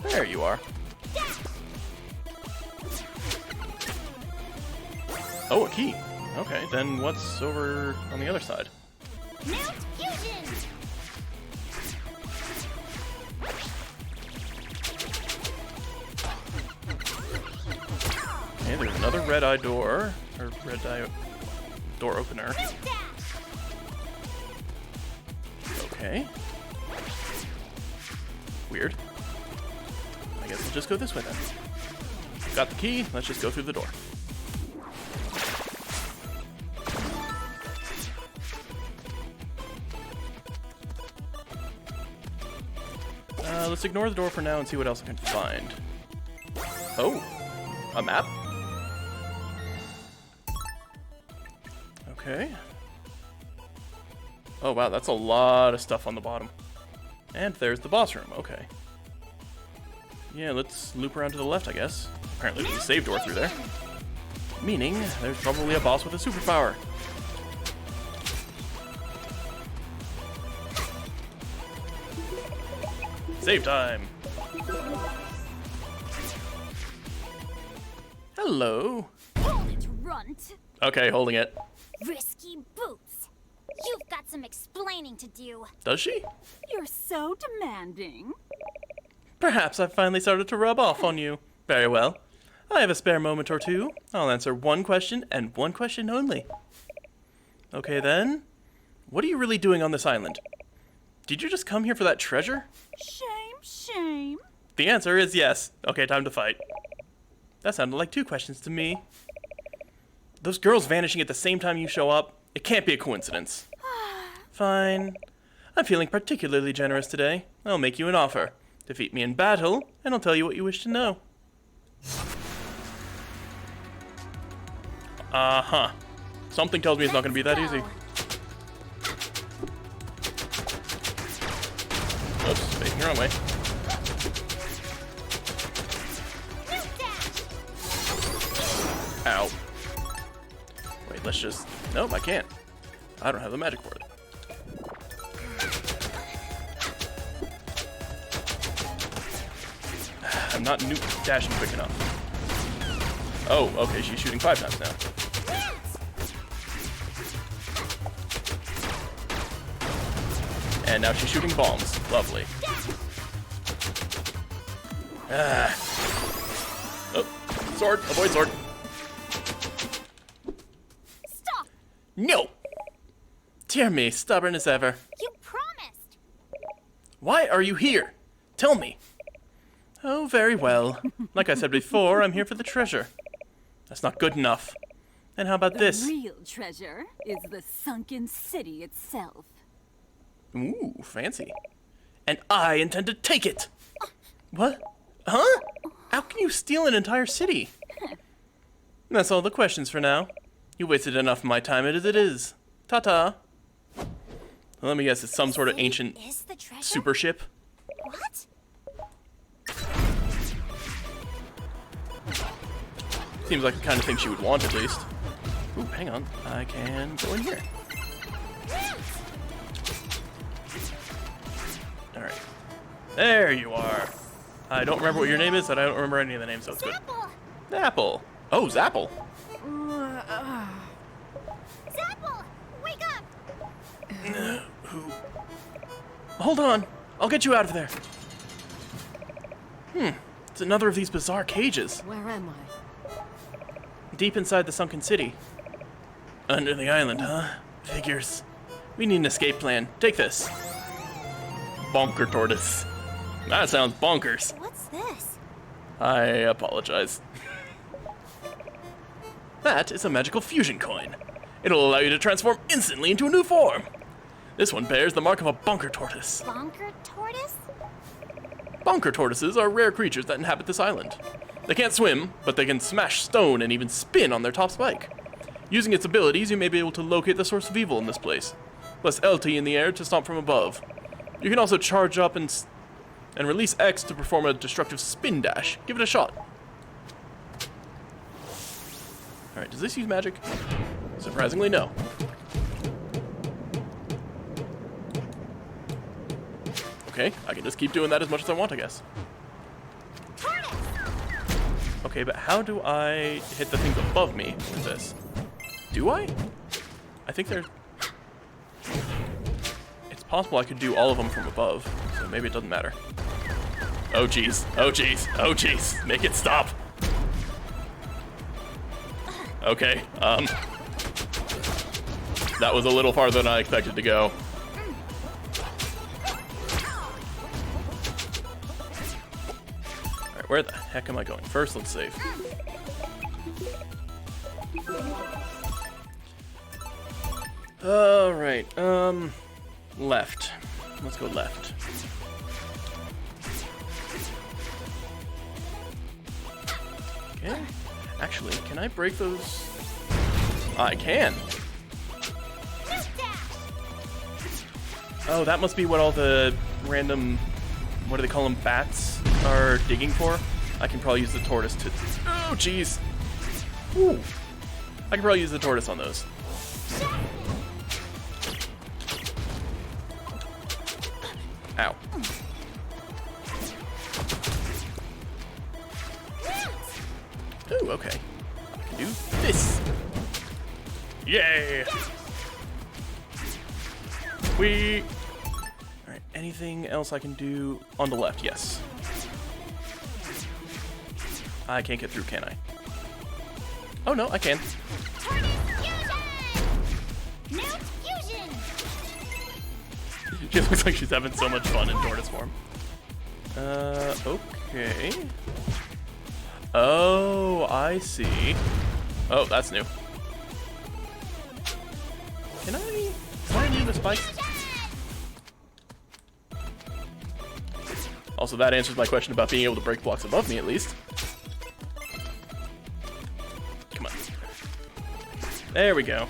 There you are. Oh, a key. Okay, then what's over on the other side? Mount Fusion! Okay, there's another red eye door, or red eye door opener. Okay. Weird. I guess we'll just go this way then. Got the key, let's just go through the door. Let's ignore the door for now and see what else I can find. Oh, a map? Okay. Oh wow, that's a lot of stuff on the bottom. And there's the boss room, okay. Yeah, let's loop around to the left, I guess. Apparently there's a save door through there. Meaning, there's probably a boss with a superpower. Save time! Hello! Hold it, runt! Okay, holding it. Risky boots! You've got some explaining to do. Does she? You're so demanding. Perhaps I've finally started to rub off on you. Very well. I have a spare moment or two. I'll answer one question and one question only. Okay then. What are you really doing on this island? Did you just come here for that treasure? Shame, shame. The answer is yes. Okay, time to fight. That sounded like 2 questions to me. Those girls vanishing at the same time you show up, it can't be a coincidence. Fine. I'm feeling particularly generous today. I'll make you an offer. Defeat me in battle, and I'll tell you what you wish to know. Uh-huh. Something tells me it's not going to be that easy. Oops, facing the wrong way. Ow. Wait, let's just... Nope, I can't. I don't have the magic for it. I'm not dashing quick enough. Oh, okay, she's shooting 5 times now. And now she's shooting bombs. Lovely. Ah. Oh, sword. Avoid sword. Stop! No! Dear me, stubborn as ever. You promised! Why are you here? Tell me. Oh, very well. Like I said before, I'm here for the treasure. That's not good enough. And how about this? The real treasure is the sunken city itself. Ooh, fancy. And I intend to take it! What? Huh? How can you steal an entire city? That's all the questions for now. You wasted enough of my time as it is. Ta-ta. Well, let me guess, it's some sort of ancient Is the treasure? super ship. What? Seems like the kind of thing she would want, at least. Ooh, hang on. I can go in here. Alright. There you are. I don't remember what your name is, and I don't remember any of the names, so it's good. Zapple! Zapple. Oh, Zapple. Zapple! Wake up! Who? Hold on. I'll get you out of there. It's another of these bizarre cages. Where am I? Deep inside the sunken city. Under the island, huh? Figures. We need an escape plan. Take this. Bonker tortoise. That sounds bonkers. What's this? I apologize. That is a magical fusion coin. It'll allow you to transform instantly into a new form. This one bears the mark of a bonker tortoise. Bonker tortoise? Bonker tortoises are rare creatures that inhabit this island. They can't swim, but they can smash stone and even spin on their top spike. Using its abilities, you may be able to locate the source of evil in this place. Press LT in the air to stomp from above. You can also charge up and release X to perform a destructive spin dash. Give it a shot. Alright, does this use magic? Surprisingly, no. Okay, I can just keep doing that as much as I want, I guess. Okay, but how do I hit the things above me with this? Do I? I think there's... It's possible I could do all of them from above, so maybe it doesn't matter. Oh jeez, oh jeez, oh jeez, make it stop! Okay, that was a little farther than I expected to go. Alright, where the heck am I going? First, let's save. Alright, left. Let's go left. Okay. Actually, can I break those? I can. Oh, that must be what all the random, what do they call them, bats are digging for. I can probably use the tortoise to... Oh, jeez. Ooh. I can probably use the tortoise on those. Ow. Ooh, okay. I can do this. Yay! Alright, anything else I can do on the left? Yes. I can't get through, can I? Oh no, I can. She looks like she's having so much fun in tortoise form. Okay. Oh, I see. Oh, that's new. Can I need the spikes? Also, that answers my question about being able to break blocks above me, at least. Come on. There we go.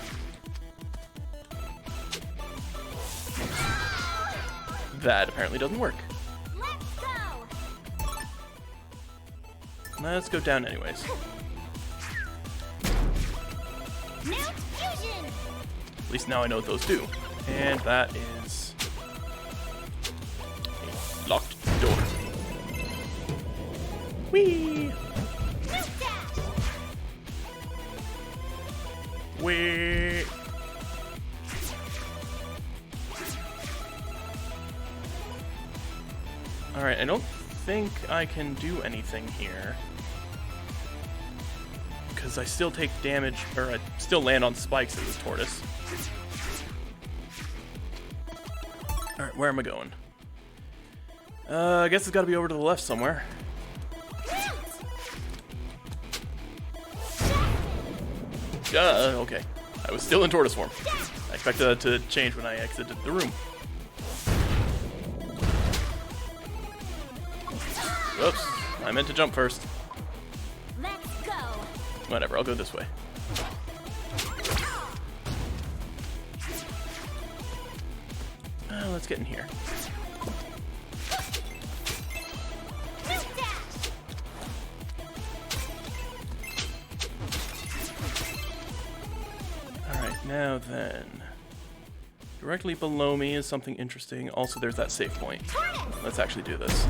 That apparently doesn't work. Let's go down anyways. At least now I know what those do. And that is a locked door. Whee! Whee! Alright, I don't think I can do anything here. Because I still take damage, or I still land on spikes as a tortoise. Alright, where am I going? I guess it's gotta be over to the left somewhere. Okay. I was still in tortoise form. I expected that to change when I exited the room. Whoops, I meant to jump first. Let's go. Whatever, I'll go this way. let's get in here. Alright, now then. Directly below me is something interesting. Also, there's that save point. Let's actually do this.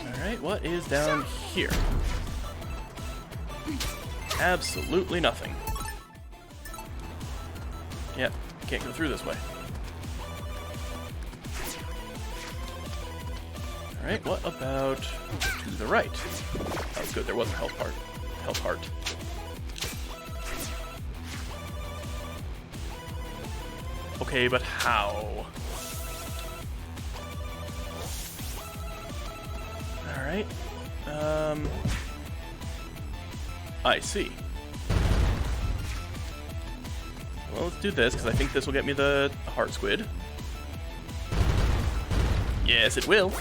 Alright, what is down here? Absolutely nothing. Yep, can't go through this way. Alright, what about to the right? Oh, good, there was a health part. Health heart. Okay, but how? Alright. I see. Well, let's do this, because I think this will get me the heart squid. Yes, it will.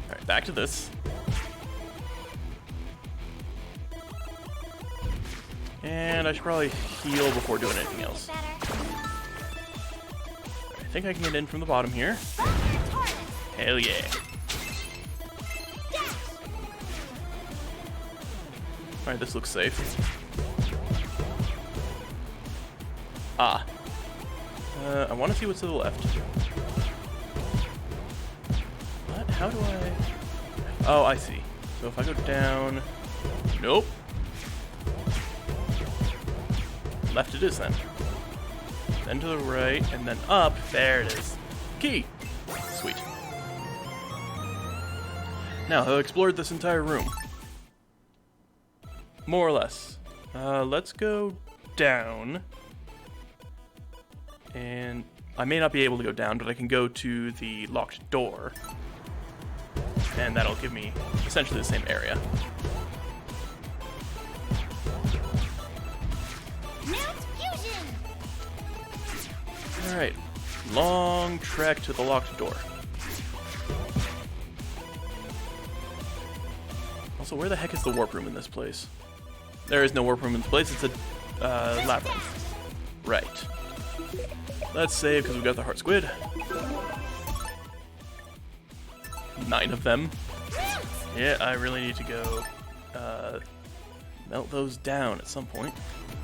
Alright, back to this. And I should probably heal before doing anything else. I think I can get in from the bottom here. Hell yeah. Alright, this looks safe. Ah. I want to see what's to the left. What? How do I... Oh, I see. So if I go down... Nope. Left it is then. Then to the right, and then up. There it is. Key! Sweet. Now, I've explored this entire room. More or less. Let's go down. And I may not be able to go down, but I can go to the locked door. And that'll give me essentially the same area. Alright. Long trek to the locked door. Also, where the heck is the warp room in this place? There is no warp room in this place, it's a labyrinth. Right. Let's save because we got the heart squid. 9 of them. Yeah, I really need to go melt those down at some point.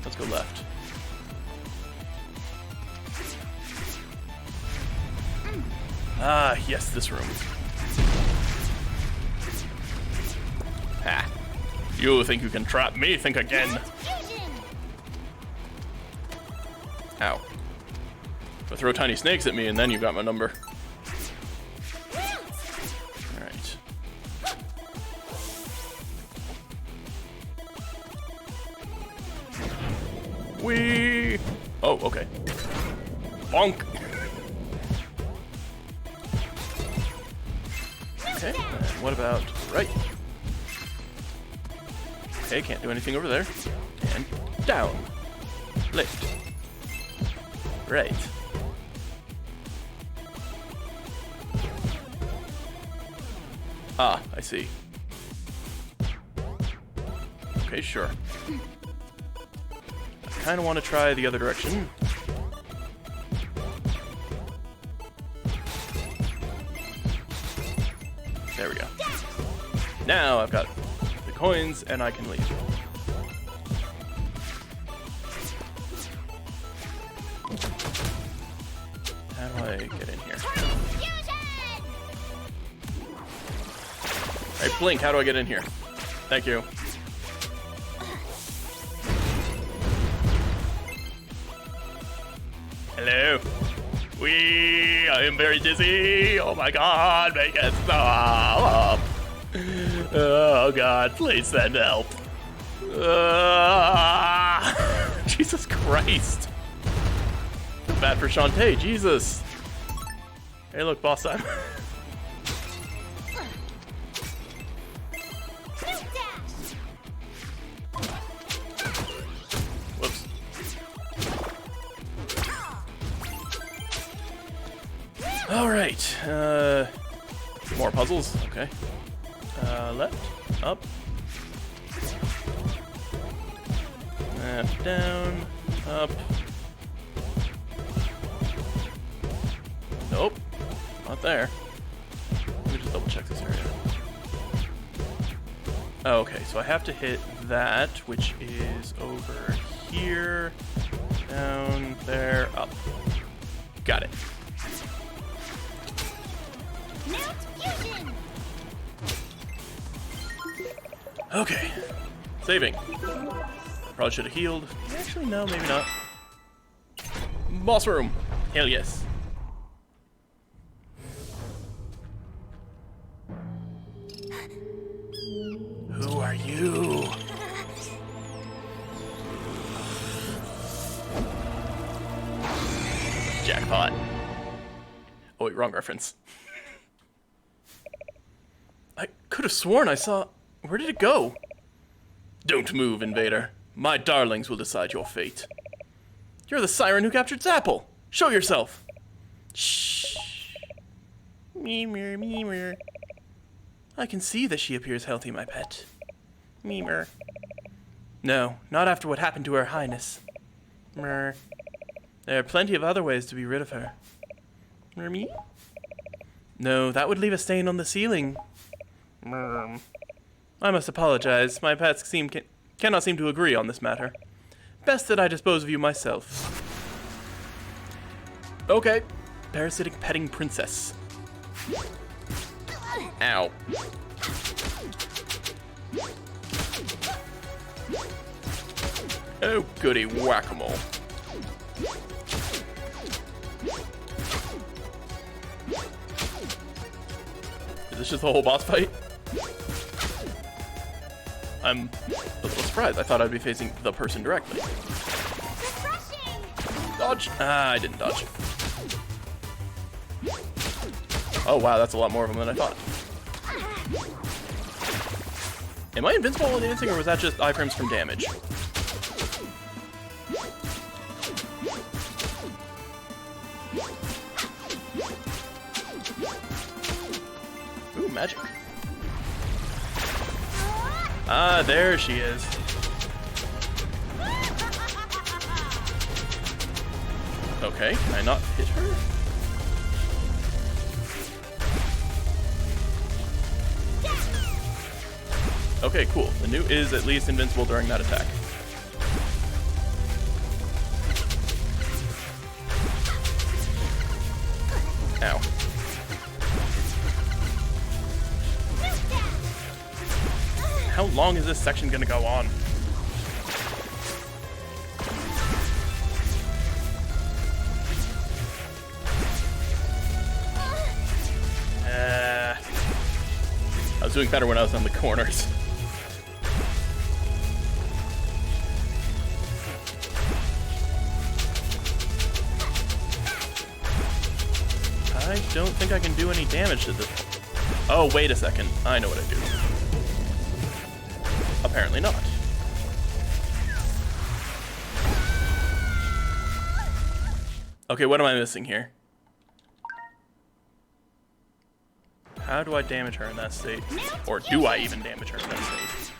Let's go left. Ah, yes, this room. Ha. You think you can trap me? Think again. Ow. But throw tiny snakes at me and then you got my number. Alright. Whee! Oh, okay. Bonk! Okay, and what about right? Okay, can't do anything over there. And down. Lift. Right. Ah, I see. Okay, sure. I kind of want to try the other direction. There we go. Now I've got the coins and I can leave. How do I get in here? Hey, Blink, how do I get in here? Thank you. Hello. I am very dizzy. Oh my god, make it stop. Oh god, please send help. Jesus Christ. Feel bad for Shantae, Jesus. Hey look, boss time. Whoops. Alright, more puzzles, okay. Left, up. Left, down, up. Nope, not there. Let me just double check this area. Oh, okay, so I have to hit that, which is over here, down, there, up. Got it. Mount fusion. Okay, saving. Probably should have healed. Actually, no, maybe not. Boss room. Hell yes. Who are you? Jackpot. Oh wait, wrong reference. I could have sworn I saw... Where did it go? Don't move, invader. My darlings will decide your fate. You're the siren who captured Zapple. Show yourself. Shh. Memer, memer. I can see that she appears healthy, my pet. Memer. No, not after what happened to Her Highness. Mer. There are plenty of other ways to be rid of her. Mermy? No, that would leave a stain on the ceiling. Merm. I must apologize. My pets cannot seem to agree on this matter. Best that I dispose of you myself. Okay. Parasitic petting princess. Ow. Oh, goody whack-a-mole. Is this just the whole boss fight? I'm a little surprised. I thought I'd be facing the person directly. Refreshing. Dodge. Ah, I didn't dodge. Oh wow, that's a lot more of them than I thought. Am I invincible while dancing, or was that just iframes from damage? Ooh, magic. Ah, there she is. Okay, can I not hit her? Okay, cool. The new is at least invincible during that attack. Ow. How long is this section gonna go on? I was doing better when I was on the corners. I don't think I can do any damage to this. Oh, wait a second. I know what I do. Apparently not. Okay, what am I missing here? How do I damage her in that state? Or do I even damage her in that state?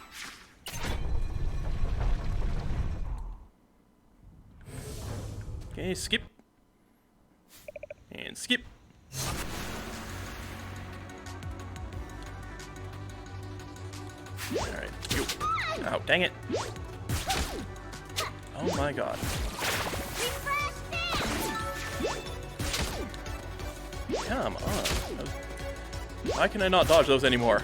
Okay, skip. And skip. Alright, yo. Oh, dang it. Oh my god. Come on. Why can I not dodge those anymore?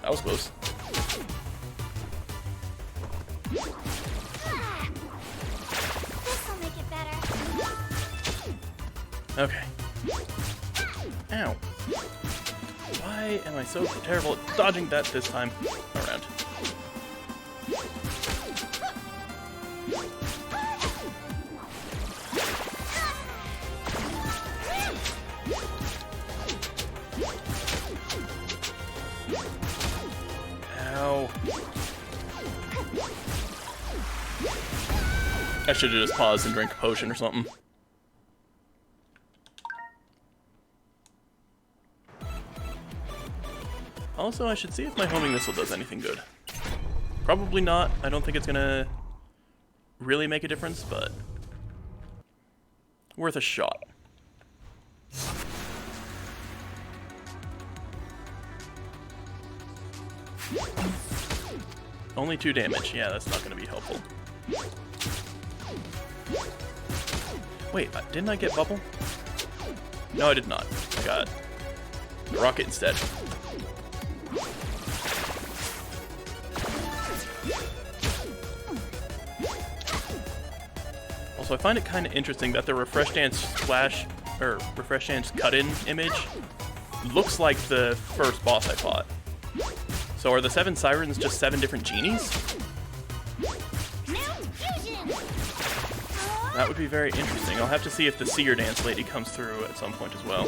That was close. This'll make it better. Okay. Ow. Why am I so terrible at dodging that this time around? I should have just paused and drank a potion or something. Also, I should see if my homing missile does anything good. Probably not. I don't think it's gonna really make a difference, but worth a shot. Only 2 damage. Yeah, that's not gonna be helpful. Wait, didn't I get bubble? No, I did not. I got the rocket instead. Also, I find it kind of interesting that the Refresh Dance splash, or Refresh Dance cut-in image looks like the first boss I fought. So are the 7 Sirens just 7 different genies? That would be very interesting. I'll have to see if the Seer Dance lady comes through at some point as well.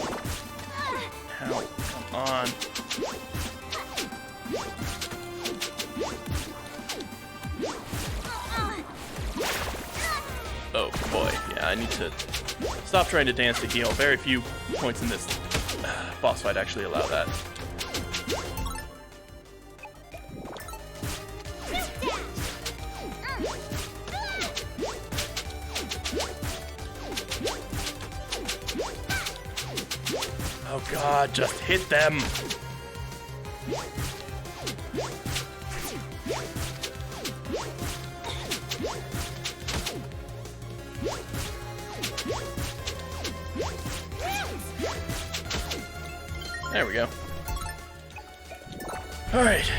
Ow, come on. Oh boy, yeah, I need to stop trying to dance to heal. Very few points in this boss fight actually allow that. Oh god, just hit them! There we go. Alright.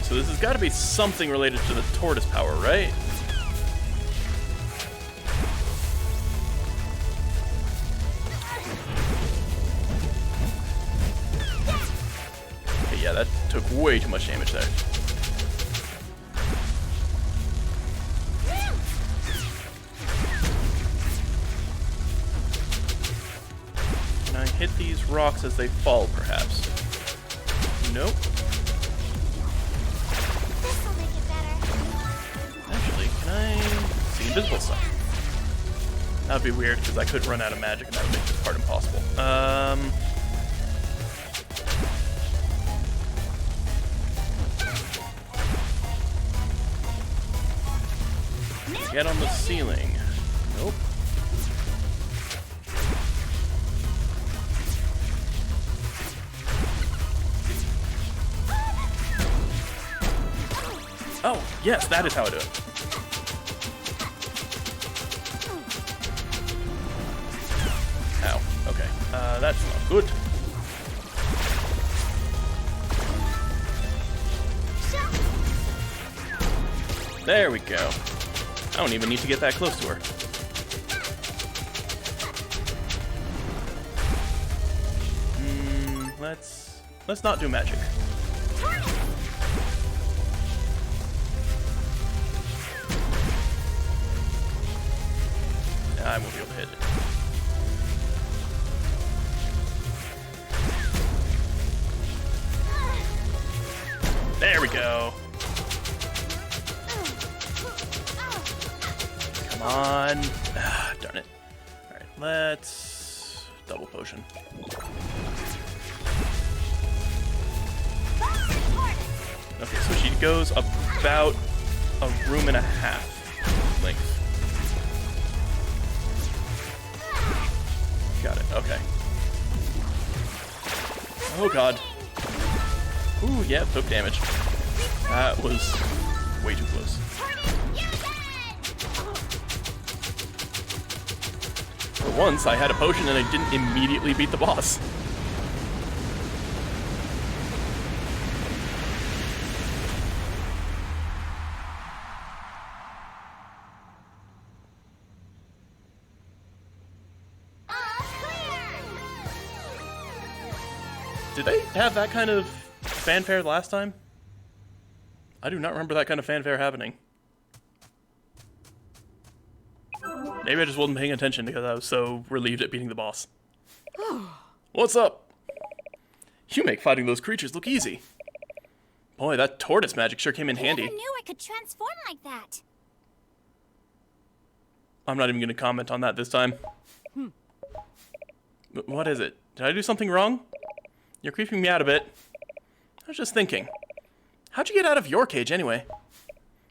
So this has got to be something related to the tortoise power, right? Okay, yeah, that took way too much damage there. Can I hit these rocks as they fall, perhaps? Nope. Can I see invisible stuff? That would be weird because I could run out of magic and that would make this part impossible. Get on the ceiling. Nope. Oh, yes, that is how I do it. Ow, okay. That's not good. There we go. I don't even need to get that close to her. Let's not do magic. I won't be able to hit it. There we go. Come on. Ah, darn it. Alright, let's double potion. Okay, so she goes about a room and a half length. Got it, okay. Oh god. Ooh, yeah, took damage. That was way too close. For once, I had a potion and I didn't immediately beat the boss. Did they have that kind of fanfare last time? I do not remember that kind of fanfare happening. Maybe I just wasn't paying attention because I was so relieved at beating the boss. What's up? You make fighting those creatures look easy. Boy, that tortoise magic sure came in I handy. never knew I could transform like that. I'm not even going to comment on that this time. What is it? Did I do something wrong? You're creeping me out a bit. I was just thinking. How'd you get out of your cage anyway?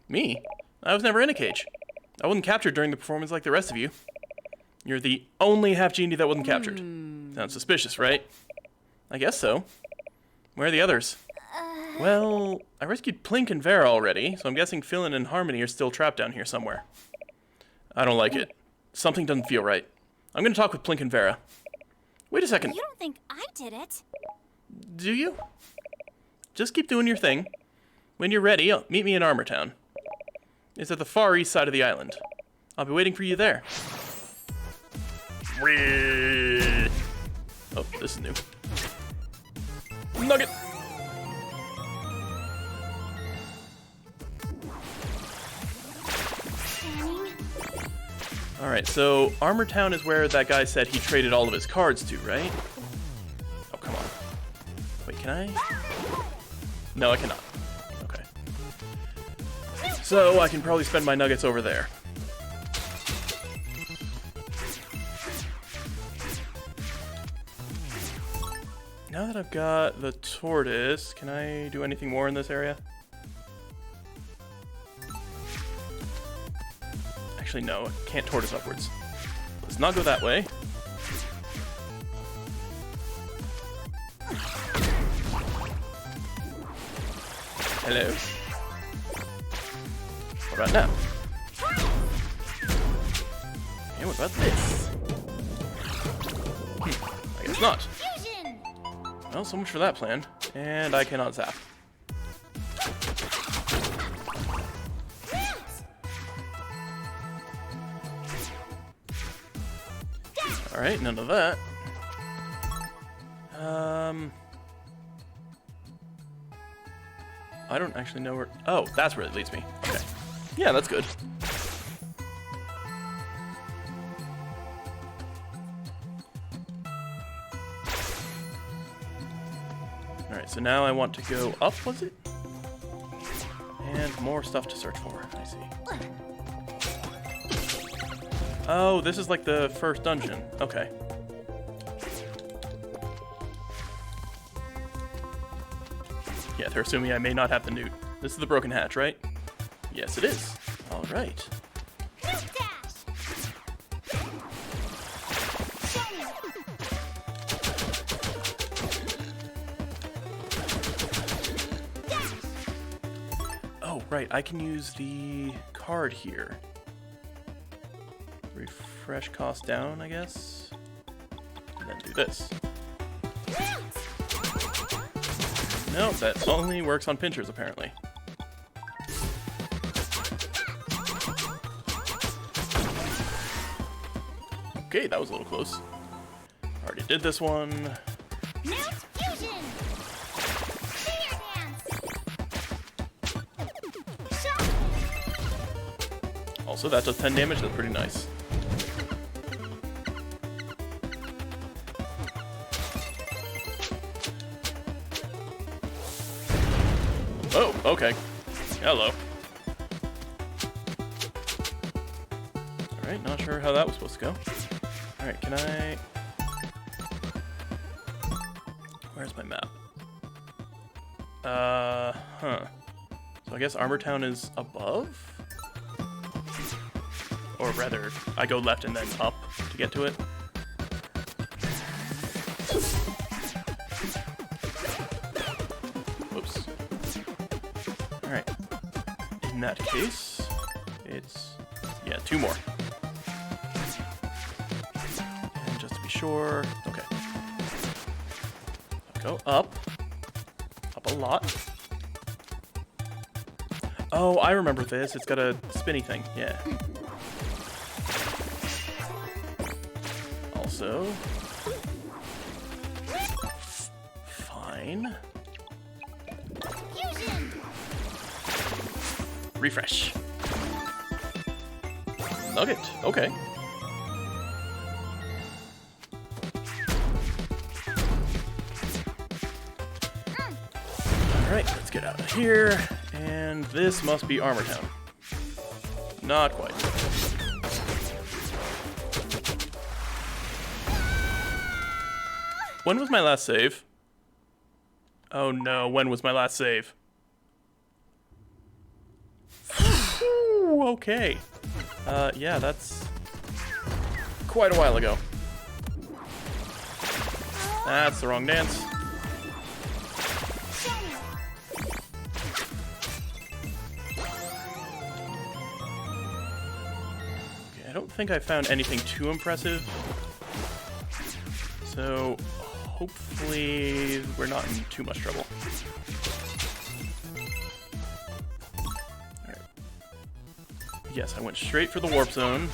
Me? I was never in a cage. I wasn't captured during the performance like the rest of you. You're the only half-genie that wasn't captured. Sounds suspicious, right? I guess so. Where are the others? Well, I rescued Plink and Vera already, so I'm guessing Philin and Harmony are still trapped down here somewhere. I don't like it. Something doesn't feel right. I'm gonna talk with Plink and Vera. Wait a second. You don't think I did it? Do you? Just keep doing your thing. When you're ready, meet me in Armor Town. It's at the far east side of the island. I'll be waiting for you there. Oh, this is new. Nugget! Alright, so Armor Town is where that guy said he traded all of his cards to, right? Oh, come on. Wait, can I? No, I cannot. Okay. So I can probably spend my nuggets over there. Now that I've got the tortoise, can I do anything more in this area? Actually, no, I can't tortoise upwards. Let's not go that way. Hello. What about now? And what about this? I guess not. Fusion! Well, so much for that plan. And I cannot zap. Alright, none of that. I don't actually know where... Oh, that's where it leads me. Okay. Yeah, that's good. Alright, so now I want to go up, was it? And more stuff to search for, I see. Oh, this is like the first dungeon. Okay. Yeah, they're assuming I may not have the newt. This is the broken hatch, right? Yes, it is. All right. Oh, right. I can use the card here. Refresh cost down, I guess. And then do this. No, that only works on pinchers, apparently. Okay, that was a little close. Already did this one. Fusion! Spear dance! Also, that does 10 damage. That's pretty nice. Oh, okay. Hello. Alright, not sure how that was supposed to go. Alright, can I... Where's my map? Huh. So I guess Armor Town is above? Or rather, I go left and then up to get to it. Whoops. Alright. In that case, it's... yeah, 2 more. And just to be sure... okay. Go up. Up a lot. Oh, I remember this. It's got a spinny thing. Yeah. Also... fine. Fusion! Refresh. Nugget. Okay. let's get out of here. And this must be Armor Town. Not quite. When was my last save? Oh no, when was my last save? Ooh, okay. Yeah, that's quite a while ago. That's the wrong dance. Okay, I don't think I found anything too impressive. So, hopefully we're not in too much trouble. Alright. Yes, I went straight for the warp zone.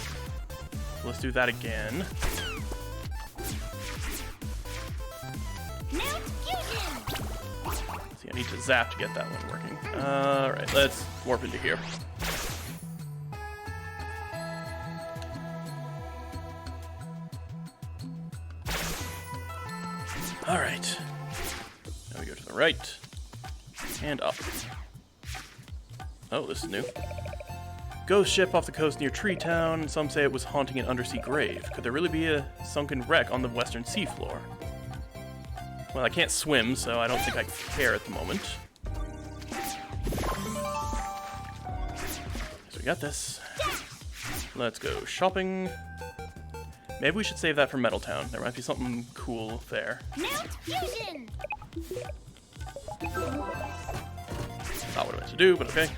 So let's do that again. See, I need to zap to get that one working. Alright, let's warp into here. Alright. Now we go to the right. And up. Oh, this is new. Ghost ship off the coast near Tree Town. Some say it was haunting an undersea grave. Could there really be a sunken wreck on the western seafloor? Well, I can't swim, so I don't think I care at the moment. So we got this. Let's go shopping. Maybe we should save that for Metal Town. There might be something cool there. Mount Fusion! Not what I meant to do, but okay.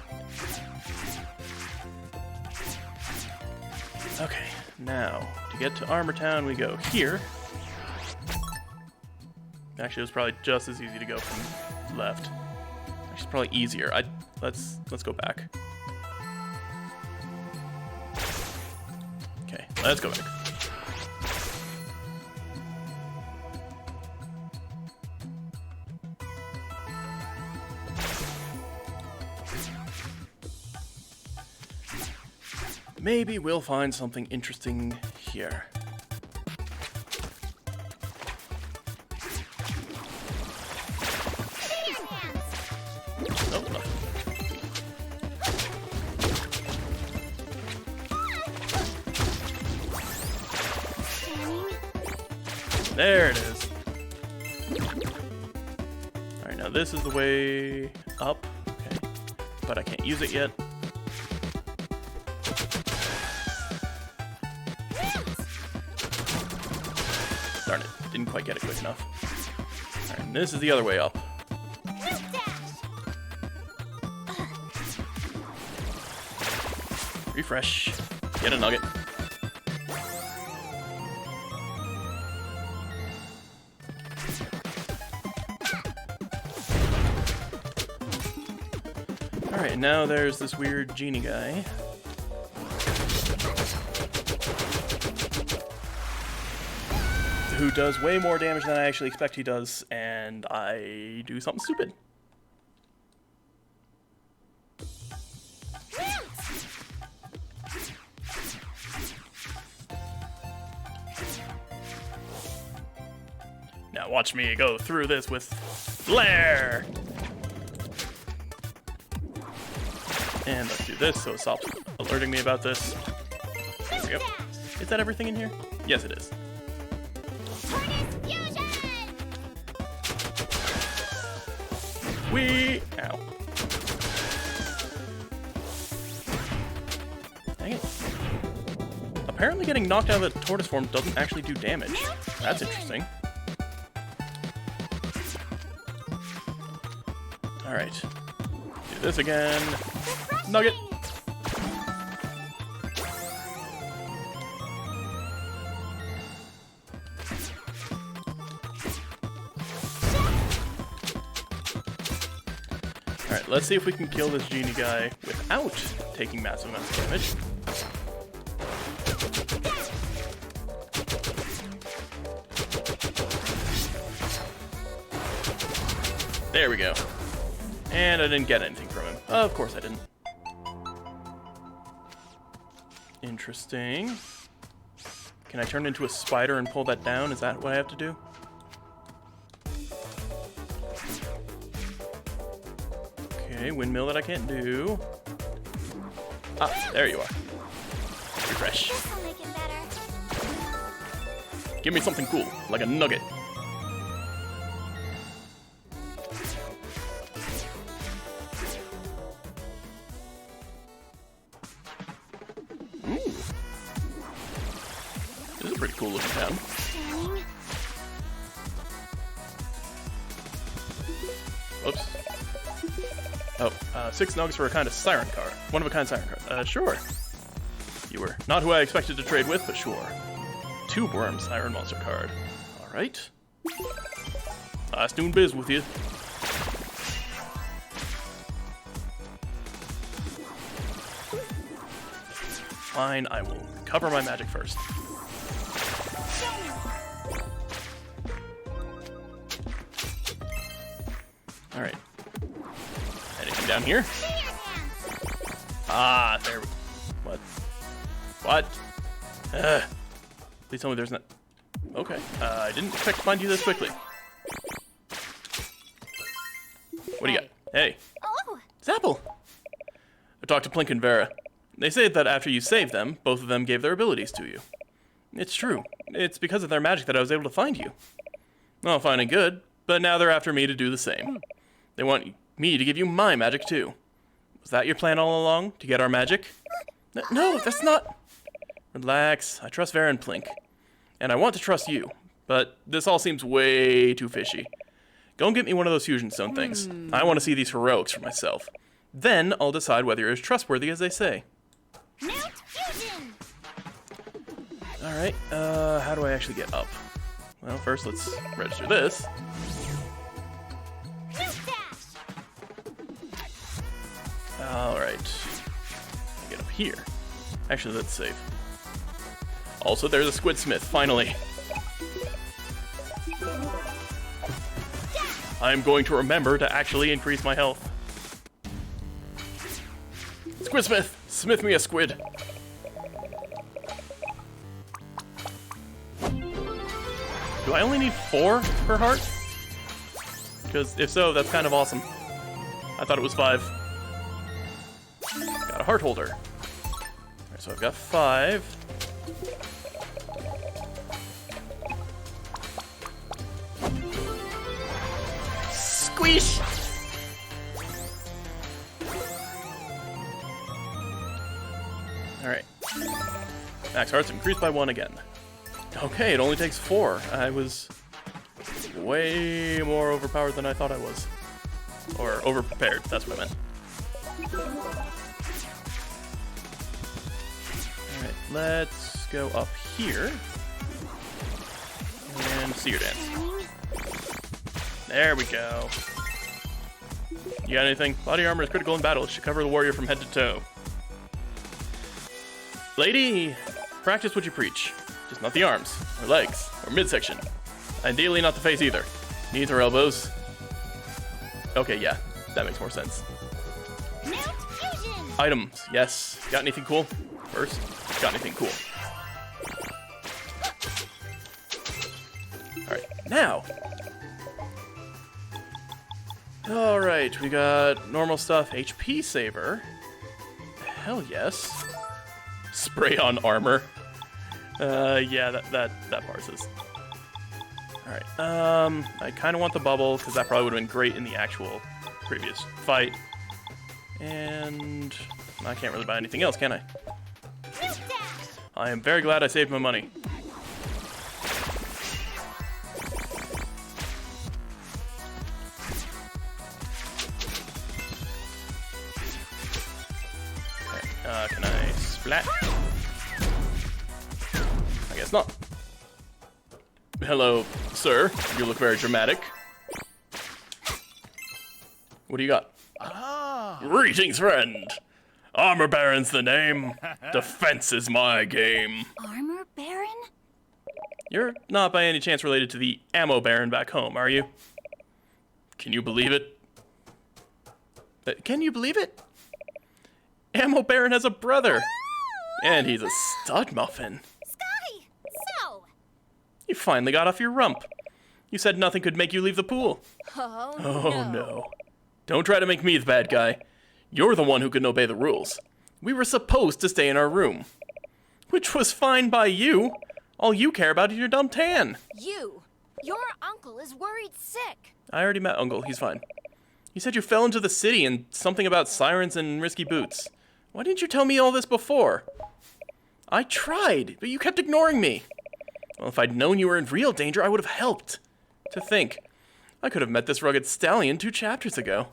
Okay, now, to get to Armor Town, we go here. Actually, it was probably just as easy to go from left. Actually, it's probably easier. Let's go back. Okay, let's go back. Maybe we'll find something interesting here. Oh, nothing. There it is. Alright, now this is the way up. Okay. But I can't use it yet. Darn it, didn't quite get it quick enough. Alright, and this is the other way up. Refresh. Get a nugget. Alright, now there's this weird genie guy. Who does way more damage than I actually expect he does, and I do something stupid. Now watch me go through this with flair! And let's do this so it stops alerting me about this. There we go. Is that everything in here? Yes, it is. Ow. Dang it. Apparently getting knocked out of the tortoise form doesn't actually do damage. That's interesting. Alright. Do this again. Nugget! Alright, let's see if we can kill this genie guy without taking massive amounts of damage. There we go. And I didn't get anything from him. Of course I didn't. Interesting. Can I turn into a spider and pull that down? Is that what I have to do? Okay, windmill that I can't do. Ah, there you are. Refresh. This'll make it better. Give me something cool, like a nugget. Ooh. This is a pretty cool looking town. Scanning. Oops. Oh, 6 nugs for a kind of siren car. One of a kind siren car. Sure. You were not who I expected to trade with, but sure. 2 worms, iron monster card. Alright. Nice doing biz with you. Fine, I will cover my magic first. Alright. Anything down here? Ah, there we go. What? Please tell me there's not... Okay. I didn't expect to find you this quickly. What do you got? Hey. Oh, Zapple! I talked to Plink and Vera. They say that after you saved them, both of them gave their abilities to you. It's true. It's because of their magic that I was able to find you. Well, fine and good, but now they're after me to do the same. They want me to give you my magic too. Was that your plan all along? To get our magic? No, that's not... Relax. I trust Vera and Plink. And I want to trust you. But this all seems way too fishy. Go and get me one of those fusion stone things. I want to see these heroics for myself. Then I'll decide whether you're as trustworthy as they say. Mount Fusion! Alright, how do I actually get up? Well, first let's register this. Mount Dash! Alright. Get up here. Actually, that's safe. Also, there's a Squidsmith, finally. I'm going to remember to actually increase my health. Squidsmith! Smith me a squid! Do I only need 4 per heart? Because if so, that's kind of awesome. I thought it was 5. Got a heart holder. Alright, so I've got 5. Squish! Alright. Max hearts increased by 1 again. Okay, it only takes 4. I was way more overpowered than I thought I was. Or overprepared, that's what I meant. Alright, let's go up here. And see your dance. There we go. You got anything? Body armor is critical in battle. It should cover the warrior from head to toe. Lady, practice what you preach. Just not the arms, or legs, or midsection. Ideally not the face either. Knees or elbows. Okay, yeah, that makes more sense. Mount Fusion! Items, yes. Got anything cool? First, got anything cool? Alright, now. Alright, we got normal stuff. HP saver. Hell yes. Spray on armor. Yeah, that parses. Alright, I kind of want the bubble, because that probably would have been great in the actual previous fight. And I can't really buy anything else, can I? I am very glad I saved my money. Okay, can I splat? I guess not. Hello, sir. You look very dramatic. What do you got? Ah. Greetings, friend. Armor Baron's the name. Defense is my game. Armor Baron? You're not by any chance related to the Ammo Baron back home, are you? Can you believe it? Can you believe it? Ammo Baron has a brother. And he's a stud muffin. Sky! So! You finally got off your rump. You said nothing could make you leave the pool. Oh, Oh no. no. Don't try to make me the bad guy. You're the one who couldn't obey the rules. We were supposed to stay in our room. Which was fine by you. All you care about is your dumb tan. Your uncle is worried sick. I already met Uncle. He's fine. You said you fell into the city and something about sirens and risky boots. Why didn't you tell me all this before? I tried, but you kept ignoring me. Well, if I'd known you were in real danger, I would have helped. To think, I could have met this rugged stallion 2 chapters ago.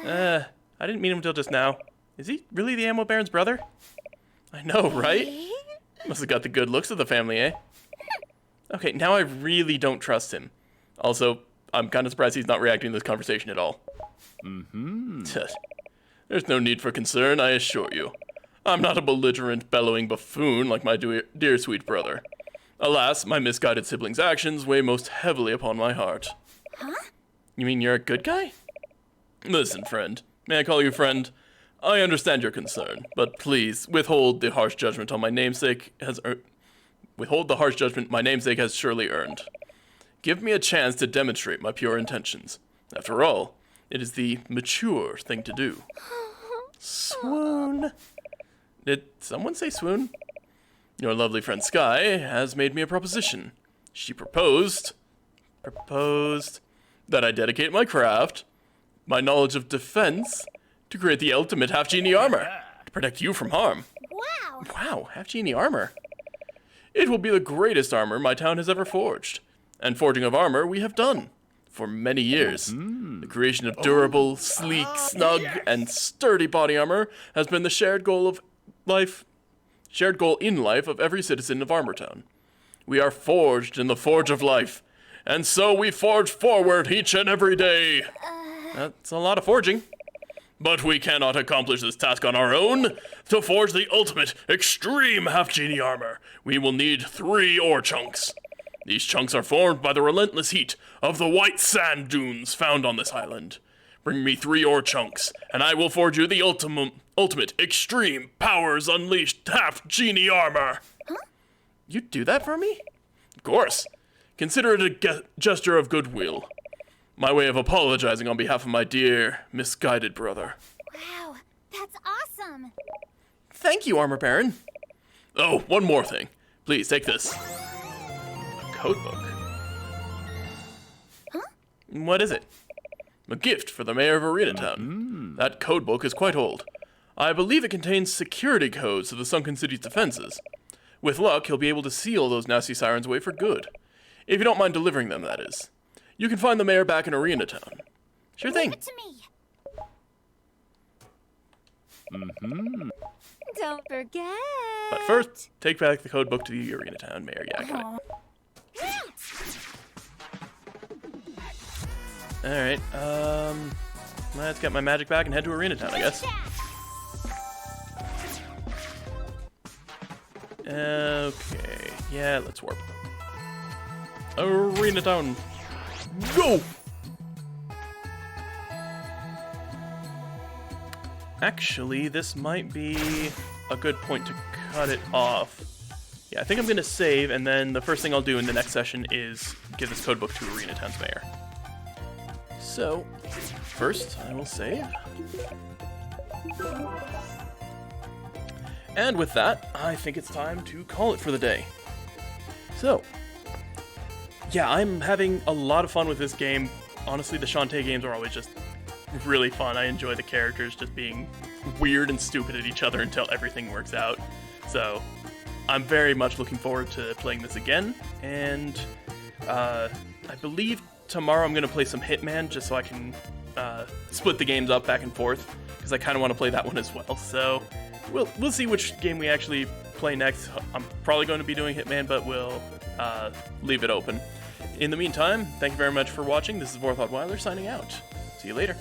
I didn't meet him until just now. Is he really the Ammo Baron's brother? I know, right? Must have got the good looks of the family, eh? Okay, now I really don't trust him. Also, I'm kind of surprised he's not reacting to this conversation at all. There's no need for concern, I assure you. I'm not a belligerent, bellowing buffoon like my dear sweet brother. Alas, my misguided siblings' actions weigh most heavily upon my heart. Huh? You mean you're a good guy? Listen, friend. May I call you friend? I understand your concern, but please withhold the harsh judgment on my namesake my namesake has surely earned. Give me a chance to demonstrate my pure intentions. After all, it is the mature thing to do. Swoon. Did someone say swoon? Your lovely friend Sky has made me a proposition. She proposed that I dedicate my craft, my knowledge of defense, to create the ultimate half-genie armor, to protect you from harm. Wow. Wow, half-genie armor. It will be the greatest armor my town has ever forged. And forging of armor we have done for many years. The creation of durable, sleek, snug, and sturdy body armor has been the shared goal in life of every citizen of Armortown. We are forged in the forge of life, and so we forge forward each and every day. That's a lot of forging. But we cannot accomplish this task on our own. To forge the ultimate, extreme half-genie armor, we will need 3 ore chunks. These chunks are formed by the relentless heat of the white sand dunes found on this island. Bring me 3 ore chunks, and I will forge you the ultimate, extreme, powers unleashed half-genie armor. Huh? You'd do that for me? Of course. Consider it a gesture of goodwill. My way of apologizing on behalf of my dear, misguided brother. Wow, that's awesome. Thank you, Armor Baron. Oh, one more thing. Please, take this. A codebook. Huh? What is it? A gift for the mayor of Arena Town. That codebook is quite old. I believe it contains security codes to the Sunken City's defenses. With luck, he'll be able to seal those nasty sirens away for good. If you don't mind delivering them, that is. You can find the mayor back in Arena Town. Sure thing. Leave it to me. Don't forget. But first, take back the codebook to the Arena Town Mayor Yakima. Alright, let's get my magic back and head to Arena Town, I guess. Okay, yeah, let's warp. Arena Town. Go! Actually, this might be a good point to cut it off. Yeah, I think I'm going to save, and then the first thing I'll do in the next session is give this codebook to Arena Town's mayor. So, first, I will save. And with that, I think it's time to call it for the day. So, yeah, I'm having a lot of fun with this game. Honestly, the Shantae games are always just really fun. I enjoy the characters just being weird and stupid at each other until everything works out. So, I'm very much looking forward to playing this again. And I believe tomorrow I'm going to play some Hitman just so I can split the games up back and forth, because I kind of want to play that one as well. So, we'll see which game we actually play next. I'm probably going to be doing Hitman, but we'll leave it open. In the meantime, thank you very much for watching. This is Vorthod Weiler signing out. See you later.